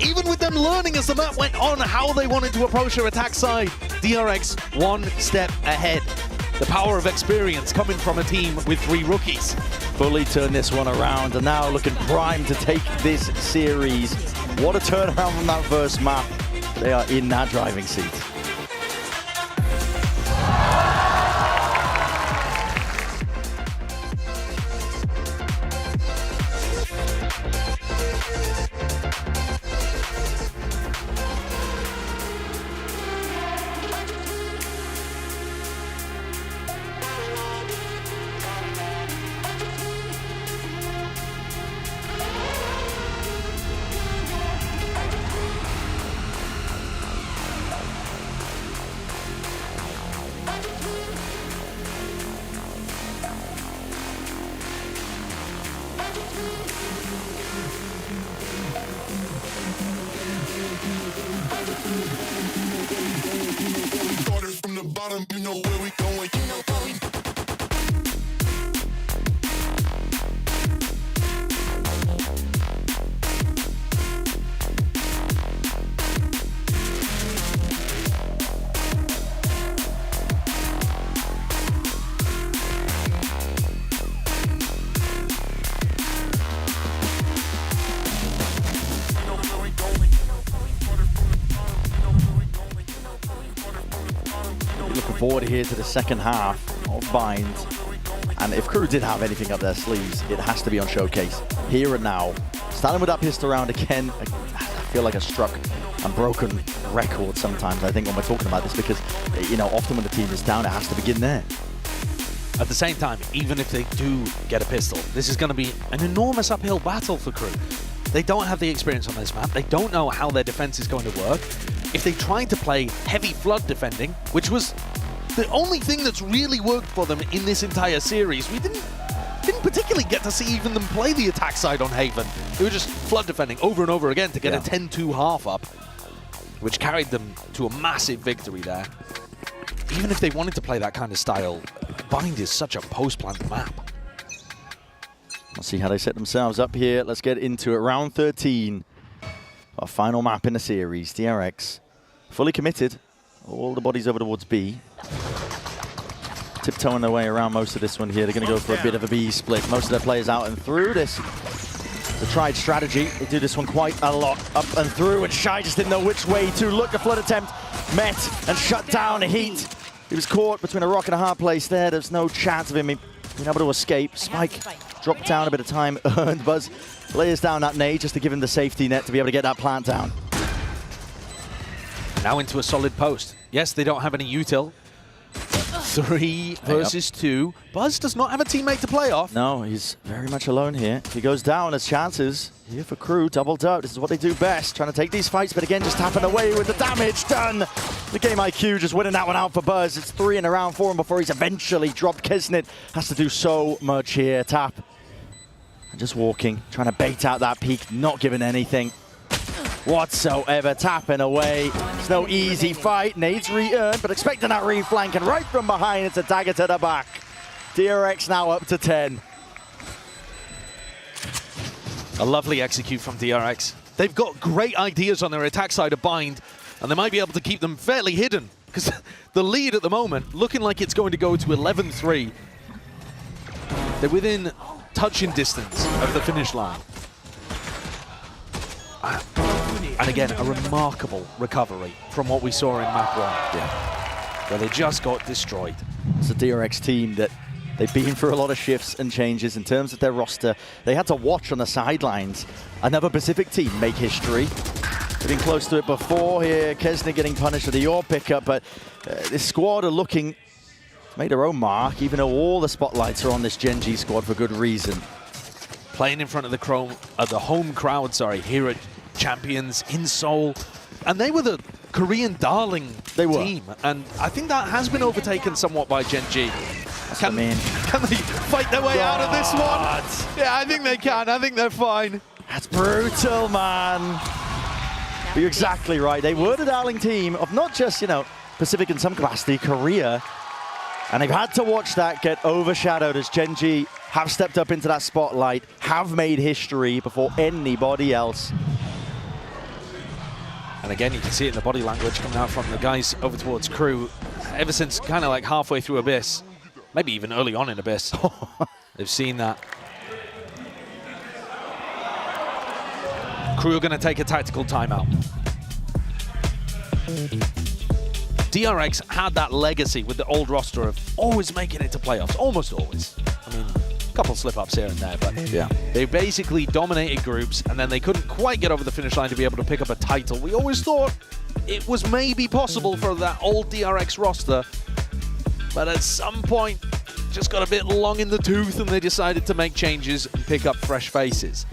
Even with them learning as the map went on how they wanted to approach their attack side, DRX 1 step ahead. The power of experience coming from a team with 3 rookies. Fully turn this one around and now looking primed to take this series. What a turnaround from that first map. They are in that driving seat. You know where we going, you know where we Looking forward here to the second half of Bind. And if Crew did have anything up their sleeves, it has to be on Showcase. Here and now. Starting with that pistol round again, I feel like a struck and broken record sometimes, I think, when we're talking about this, because, you know, often when the team is down, it has to begin there. At the same time, even if they do get a pistol, this is going to be an enormous uphill battle for Crew. They don't have the experience on this map. They don't know how their defense is going to work. If they tried to play heavy flood defending, which was the only thing that's really worked for them in this entire series, we didn't particularly get to see even them play the attack side on Haven. They were just flood defending over and over again to get a 10-2 half up, which carried them to a massive victory there. even if they wanted to play that kind of style, Bind is such a post-plant map. Let's see how they set themselves up here. Let's get into it. Round 13. Our final map in the series. DRX fully committed. All the bodies over towards B. Tiptoeing their way around most of this one here. They're going to go for a bit of a B split. Most of their players out and through this. It's a tried strategy. They do this one quite a lot. Up and through, and Shy just didn't know which way to look. The flood attempt met and shut down Heat. He was caught between a rock and a hard place there. There's no chance of him being able to escape. Spike dropped down, a bit of time earned. Buzz layers down that nade just to give him the safety net to be able to get that plant down. Now into a solid post. Yes, they don't have any util. 3 versus 2. Buzz does not have a teammate to play off. No, he's very much alone here. If he goes down, there's chances here for Crew. Doubled up. This is what they do best. Trying to take these fights, but again, just tapping away with the damage done. The game IQ just winning that one out for Buzz. It's 3 in a round for him before he's eventually dropped. Kesnit has to do so much here. Tap. And just walking, trying to bait out that peak, not giving anything whatsoever, tapping away. It's no easy fight. Nade's re-earned, but expecting that re-flank, and right from behind, it's a dagger to the back. DRX now up to 10. A lovely execute from DRX. They've got great ideas on their attack side of Bind, and they might be able to keep them fairly hidden, because the lead at the moment, looking like it's going to go to 11-3. They're within touching distance of the finish line. And again, a remarkable recovery from what we saw in map 1, where they just got destroyed. It's a DRX team that they've been through a lot of shifts and changes in terms of their roster. They had to watch on the sidelines another Pacific team make history. They've been close to it before here. Kesnit getting punished with the yaw pickup, but this squad are looking to make their own mark, even though all the spotlights are on this Gen G squad for good reason. Playing in front of the home crowd, here at Champions in Seoul, and they were the Korean darling team, and I think that has been overtaken somewhat by Gen G. Can they fight their way out of this one? Yeah, I think they can. I think they're fine. That's brutal, man. But you're exactly right. They were the darling team of not just, Pacific in some capacity, Korea, and they've had to watch that get overshadowed as Gen G have stepped up into that spotlight, have made history before anybody else. And again, you can see it in the body language coming out from the guys over towards Crew. Ever since kind of like halfway through Abyss, maybe even early on in Abyss, they've seen that. Crew are going to take a tactical timeout. DRX had that legacy with the old roster of always making it to playoffs, almost always. I mean, a couple slip-ups here and there, but they basically dominated groups, and then they couldn't quite get over the finish line to be able to pick up a title. We always thought it was maybe possible for that old DRX roster, but at some point, just got a bit long in the tooth, and they decided to make changes and pick up fresh faces.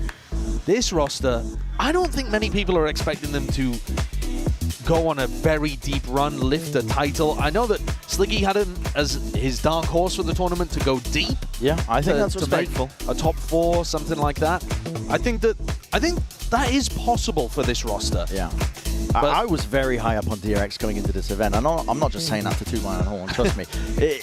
This roster, I don't think many people are expecting them to go on a very deep run, lift a title. I know that Sliggy had him as his dark horse for the tournament to go deep. Yeah, I think that's respectful. A top 4, something like that. I think that is possible for this roster. Yeah. I was very high up on DRX going into this event. I'm not just saying that to toot my own horn, trust me.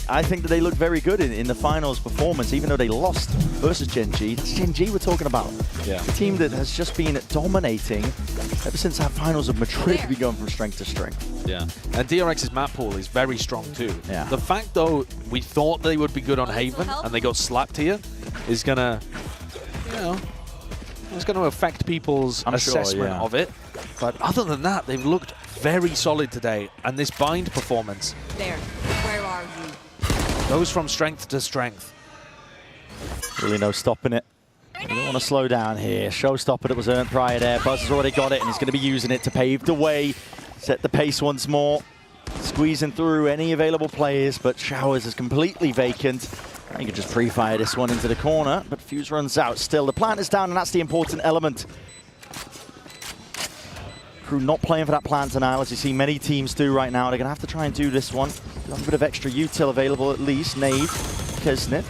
I think that they looked very good in the finals performance, even though they lost versus Gen G. That's Gen G we're talking about. Yeah. The team that has just been dominating ever since our finals of Madrid to be going from strength to strength. Yeah. And DRX's map pool is very strong too. Yeah. The fact, though, we thought they would be good on Haven and they got slapped here is going to, it's going to affect people's assessment of it. But other than that, they've looked very solid today. And this Bind performance. There. Where are you? Goes from strength to strength. Really no stopping it. You don't want to slow down here. Showstopper that was earned prior there. Buzz has already got it, and he's going to be using it to pave the way. Set the pace once more. Squeezing through any available players, but Showers is completely vacant. You can just pre-fire this one into the corner, but Fuse runs out still. The plant is down, and that's the important element. Crew not playing for that plant denial, as you see many teams do right now. They're going to have to try and do this one. Got a bit of extra util available at least. Nade, Kesnit.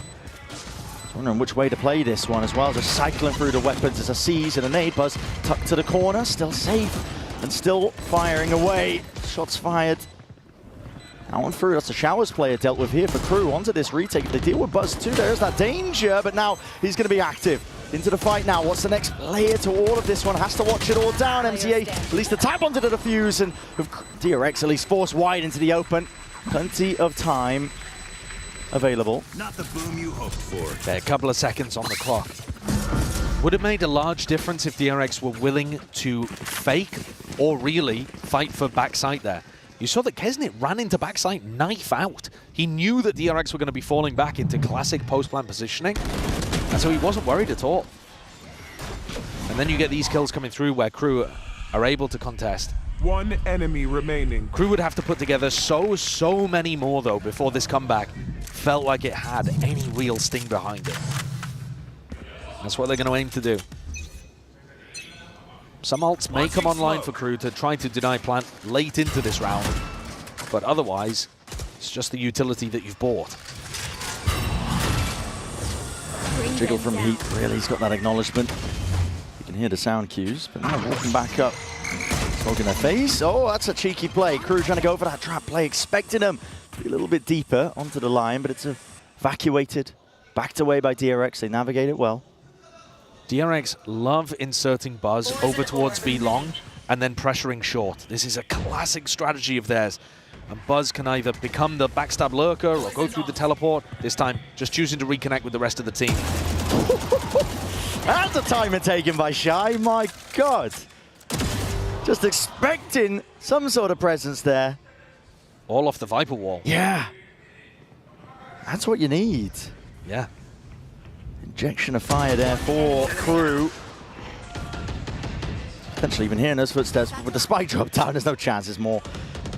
Wondering which way to play this one as well. Just cycling through the weapons as a seize and a nade. Buzz tucked to the corner, still safe and still firing away. Shots fired. Out and through, that's a Showers player dealt with here for Crew. Onto this retake. If they deal with Buzz too, there's that danger, but now he's going to be active. Into the fight now. What's the next layer to all of this one? Has to watch it all down. MTA at least the tap onto the defuse, and DRX at least forced wide into the open. Plenty of time available. Not the boom you hoped for. Okay, a couple of seconds on the clock. Would have made a large difference if DRX were willing to fake or really fight for backside there. You saw that Kesnit ran into backside knife out. He knew that DRX were going to be falling back into classic post-plant positioning, and so he wasn't worried at all. And then you get these kills coming through where Crew are able to contest. One enemy remaining. Crew would have to put together so many more, though, before this comeback felt like it had any real sting behind it. That's what they're going to aim to do. Some ults may come online for Crew to try to deny plant late into this round, but otherwise, it's just the utility that you've bought. Jiggle from Heat, really, he's got that acknowledgement. You can hear the sound cues, but now walking back up. Smoke in their face. Oh, that's a cheeky play. Crew trying to go for that trap play, expecting him to be a little bit deeper onto the line, but it's evacuated, backed away by DRX. They navigate it well. DRX love inserting Buzz over towards B long and then pressuring short. This is a classic strategy of theirs. And Buzz can either become the backstab lurker or go through the teleport. This time, just choosing to reconnect with the rest of the team. That's a timer taken by Shy. My God. Just expecting some sort of presence there. All off the Viper wall. Yeah. That's what you need. Yeah. Injection of fire there for Crew. Potentially even hearing those footsteps, but with the spike drop down, there's no chance. There's more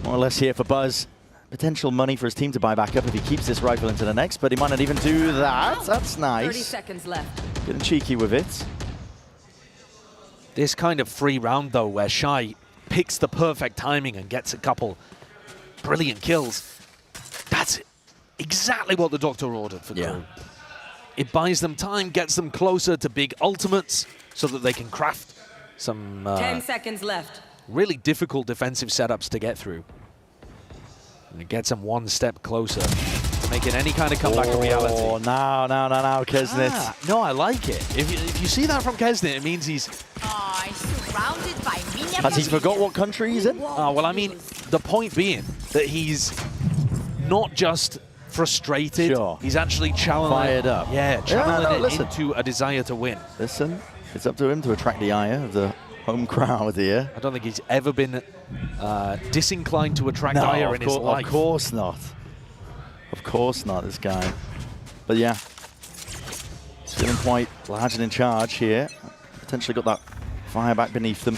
or less here for Buzz. Potential money for his team to buy back up if he keeps this rifle into the next, but he might not even do that. That's nice. 30 seconds left. Getting cheeky with it. This kind of free round, though, where Shy picks the perfect timing and gets a couple brilliant kills, that's exactly what the Doctor ordered for Crew. It buys them time, gets them closer to big ultimates so that they can craft some 10 seconds left. really difficult defensive setups to get through. And it gets them one step closer to making any kind of comeback a reality. Oh, now, Kesnit. No, I like it. If you see that from Kesnit, it means he's... Surrounded by Has he forgot what country he's in? Well, I mean, the point being that he's not just frustrated, he's actually channeling Fired up. Yeah, channeling it into a desire to win. Listen, it's up to him to attract the ire of the home crowd here. I don't think he's ever been disinclined to attract ire in his life. Of course not. Of course not, this guy. But yeah, he's feeling quite large and in charge here. Potentially got that fire back beneath them.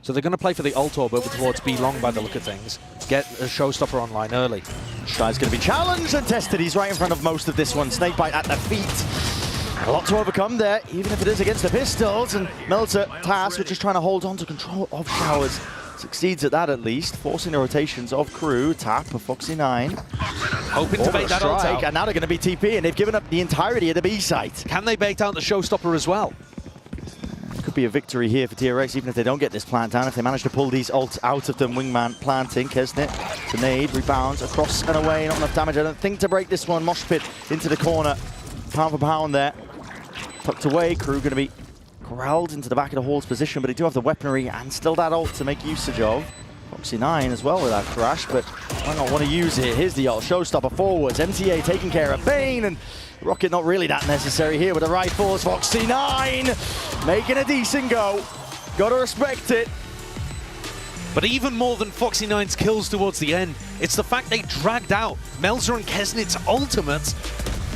So they're going to play for the ult orb over towards B long by the look of things. Get a showstopper online early. Shy's going to be challenged and tested. He's right in front of most of this one. Snakebite at the feet. A lot to overcome there, even if it is against the pistols. And Melter tasked with just trying to hold on to control of Showers. Succeeds at that at least, forcing the rotations of Crew. Tap of Foxy9. Hoping to bait that ult out. And now they're going to be TP, and they've given up the entirety of the B site. Can they bait out the showstopper as well? Could be a victory here for DRX, even if they don't get this plant down. If they manage to pull these ults out of them, Wingman planting. Kesnit, the nade, rebounds across and away. Not enough damage, I don't think, to break this one. Mosh pit into the corner. Pound for pound there. Tucked away. Crew going to be corralled into the back of the Hall's position, but they do have the weaponry and still that ult to make usage of. Foxy9 as well with that crash, but I don't want to use it. Here's the ult. Showstopper forwards. MTA taking care of Bane, and Rocket not really that necessary here with the rifles. Foxy9 making a decent go. Gotta respect it. But even more than Foxy9's kills towards the end, it's the fact they dragged out Melzer and Kesnit's ultimates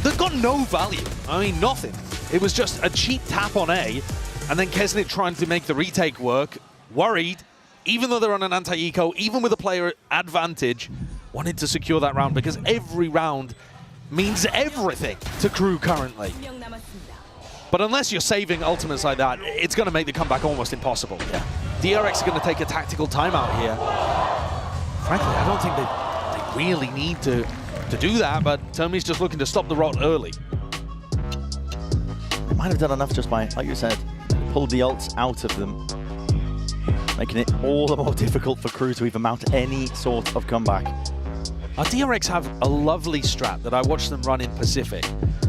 that got no value. I mean, nothing. It was just a cheap tap on A, and then Kesnit trying to make the retake work, worried, even though they're on an anti-eco, even with a player advantage, wanted to secure that round because every round means everything to Crew currently. But unless you're saving ultimates like that, it's going to make the comeback almost impossible. Yeah. DRX are going to take a tactical timeout here. Frankly, I don't think they really need to do that, but Tommy's just looking to stop the rot early. They might have done enough just by, like you said, pulled the ults out of them, making it all the more difficult for Crew to even mount any sort of comeback. DRX have a lovely strat that I watched them run in Pacific,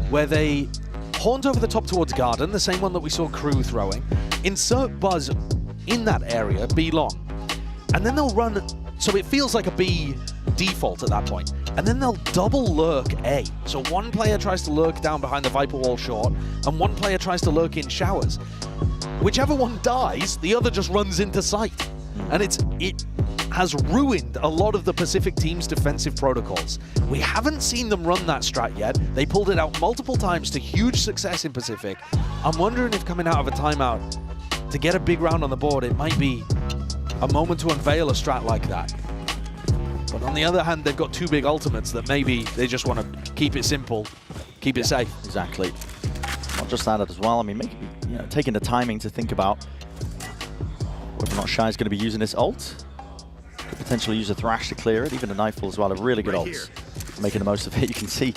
where they haunt over the top towards Garden, the same one that we saw Crew throwing, insert Buzz in that area, B long, and then they'll run, so it feels like a B default at that point, and then they'll double lurk A. So one player tries to lurk down behind the Viper wall short, and one player tries to lurk in showers. Whichever one dies, the other just runs into sight. And it has ruined a lot of the Pacific team's defensive protocols. We haven't seen them run that strat yet. They pulled it out multiple times to huge success in Pacific. I'm wondering if coming out of a timeout to get a big round on the board, it might be a moment to unveil a strat like that. But on the other hand, they've got two big ultimates that maybe they just want to keep it simple, keep it safe. Exactly. Not just that as well. I mean, maybe taking the timing to think about whether or not Shy's going to be using this ult. Could potentially use a Thrash to clear it, even a Nightfall as well. A really good ults. Making the most of it. You can see,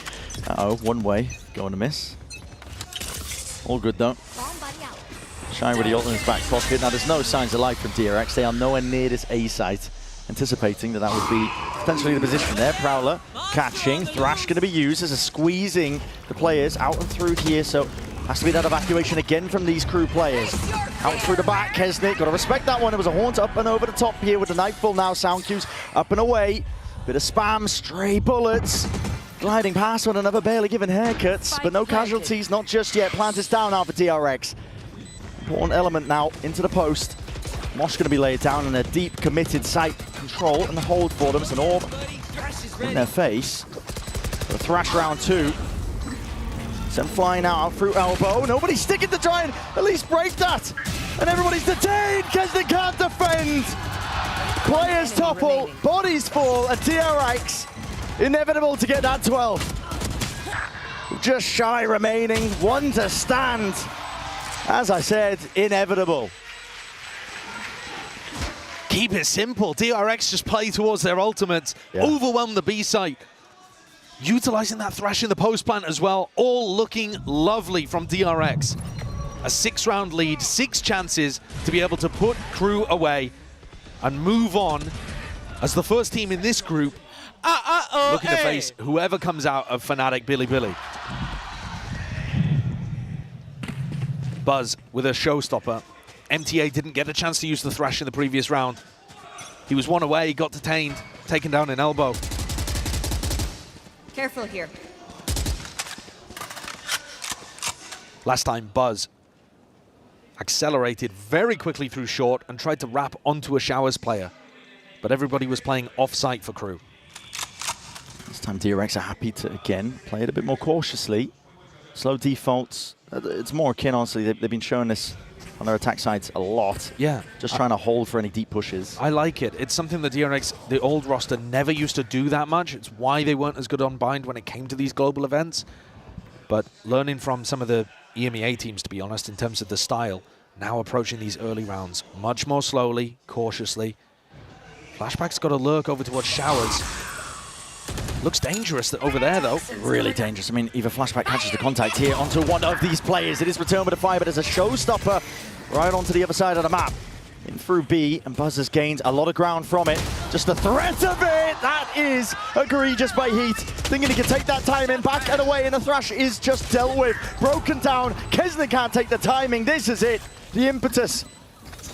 one way going to miss. All good though. Shy with the ult in his back pocket. Now there's no signs of life from DRX. They are nowhere near this A site, anticipating that that would be potentially the position there. Prowler catching. Thrash going to be used as a squeezing the players out and through here. So has to be that evacuation again from these Crew players. Out through the back, Kesnick, got to respect that one. It was a haunt up and over the top here with the Nightfall now. Sound cues up and away. Bit of spam, stray bullets. Gliding past one another, barely giving haircuts, but no casualties, not just yet. Plant is down now for DRX. Important element now into the post. Mosh going to be laid down in a deep, committed site control and hold for them. It's an orb in their face. The Thrash round 2. Sent flying out through elbow. Nobody's sticking to try and at least break that. And everybody's detained because they can't defend. Players topple, bodies fall, and DRX inevitable to get that 12. Just Shy remaining, one to stand. As I said, inevitable. Keep it simple. DRX just play towards their ultimates, overwhelm the B site. Utilizing that Thrash in the post plant as well, all looking lovely from DRX. A 6-round lead, 6 chances to be able to put Crew away and move on as the first team in this group looking to face whoever comes out of Fnatic Bilibili. Buzz with a showstopper. MTA didn't get a chance to use the Thrash in the previous round. He was one away, got detained, taken down in elbow. Careful here. Last time, Buzz accelerated very quickly through short and tried to wrap onto a Showers player. But everybody was playing off-site for Crew. This time DRX are happy to, again, play it a bit more cautiously. Slow defaults. It's more akin, honestly. They've been showing this on their attack sides a lot. Yeah. Just trying to hold for any deep pushes. I like it. It's something that DRX, the old roster, never used to do that much. It's why they weren't as good on bind when it came to these global events. But learning from some of the EMEA teams, to be honest, in terms of the style, now approaching these early rounds much more slowly, cautiously. Flashback's got to lurk over towards Showers. Looks dangerous over there, though. Really dangerous. I mean, either Flashback catches the contact here onto one of these players. It is returned with a fire, but there's a showstopper right onto the other side of the map. In through B, and Buzz has gained a lot of ground from it. Just the threat of it! That is egregious by Heat. Thinking he can take that timing back and away, and the Thrash is just dealt with. Broken down. Kesnick can't take the timing. This is it. The impetus.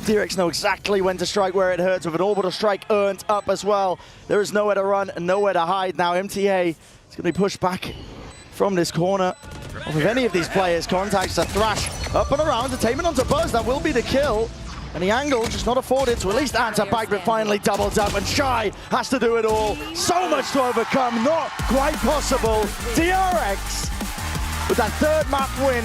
DRX know exactly when to strike where it hurts with an orbital strike earned up as well. There is nowhere to run and nowhere to hide now. MTA is going to be pushed back from this corner. If any of these players contacts a Thrash up and around, detainment onto Buzz, that will be the kill. And the angle just not afforded to at least answer back, but finally doubles up, and Shy has to do it all. So much to overcome, not quite possible. DRX with that 3rd map win.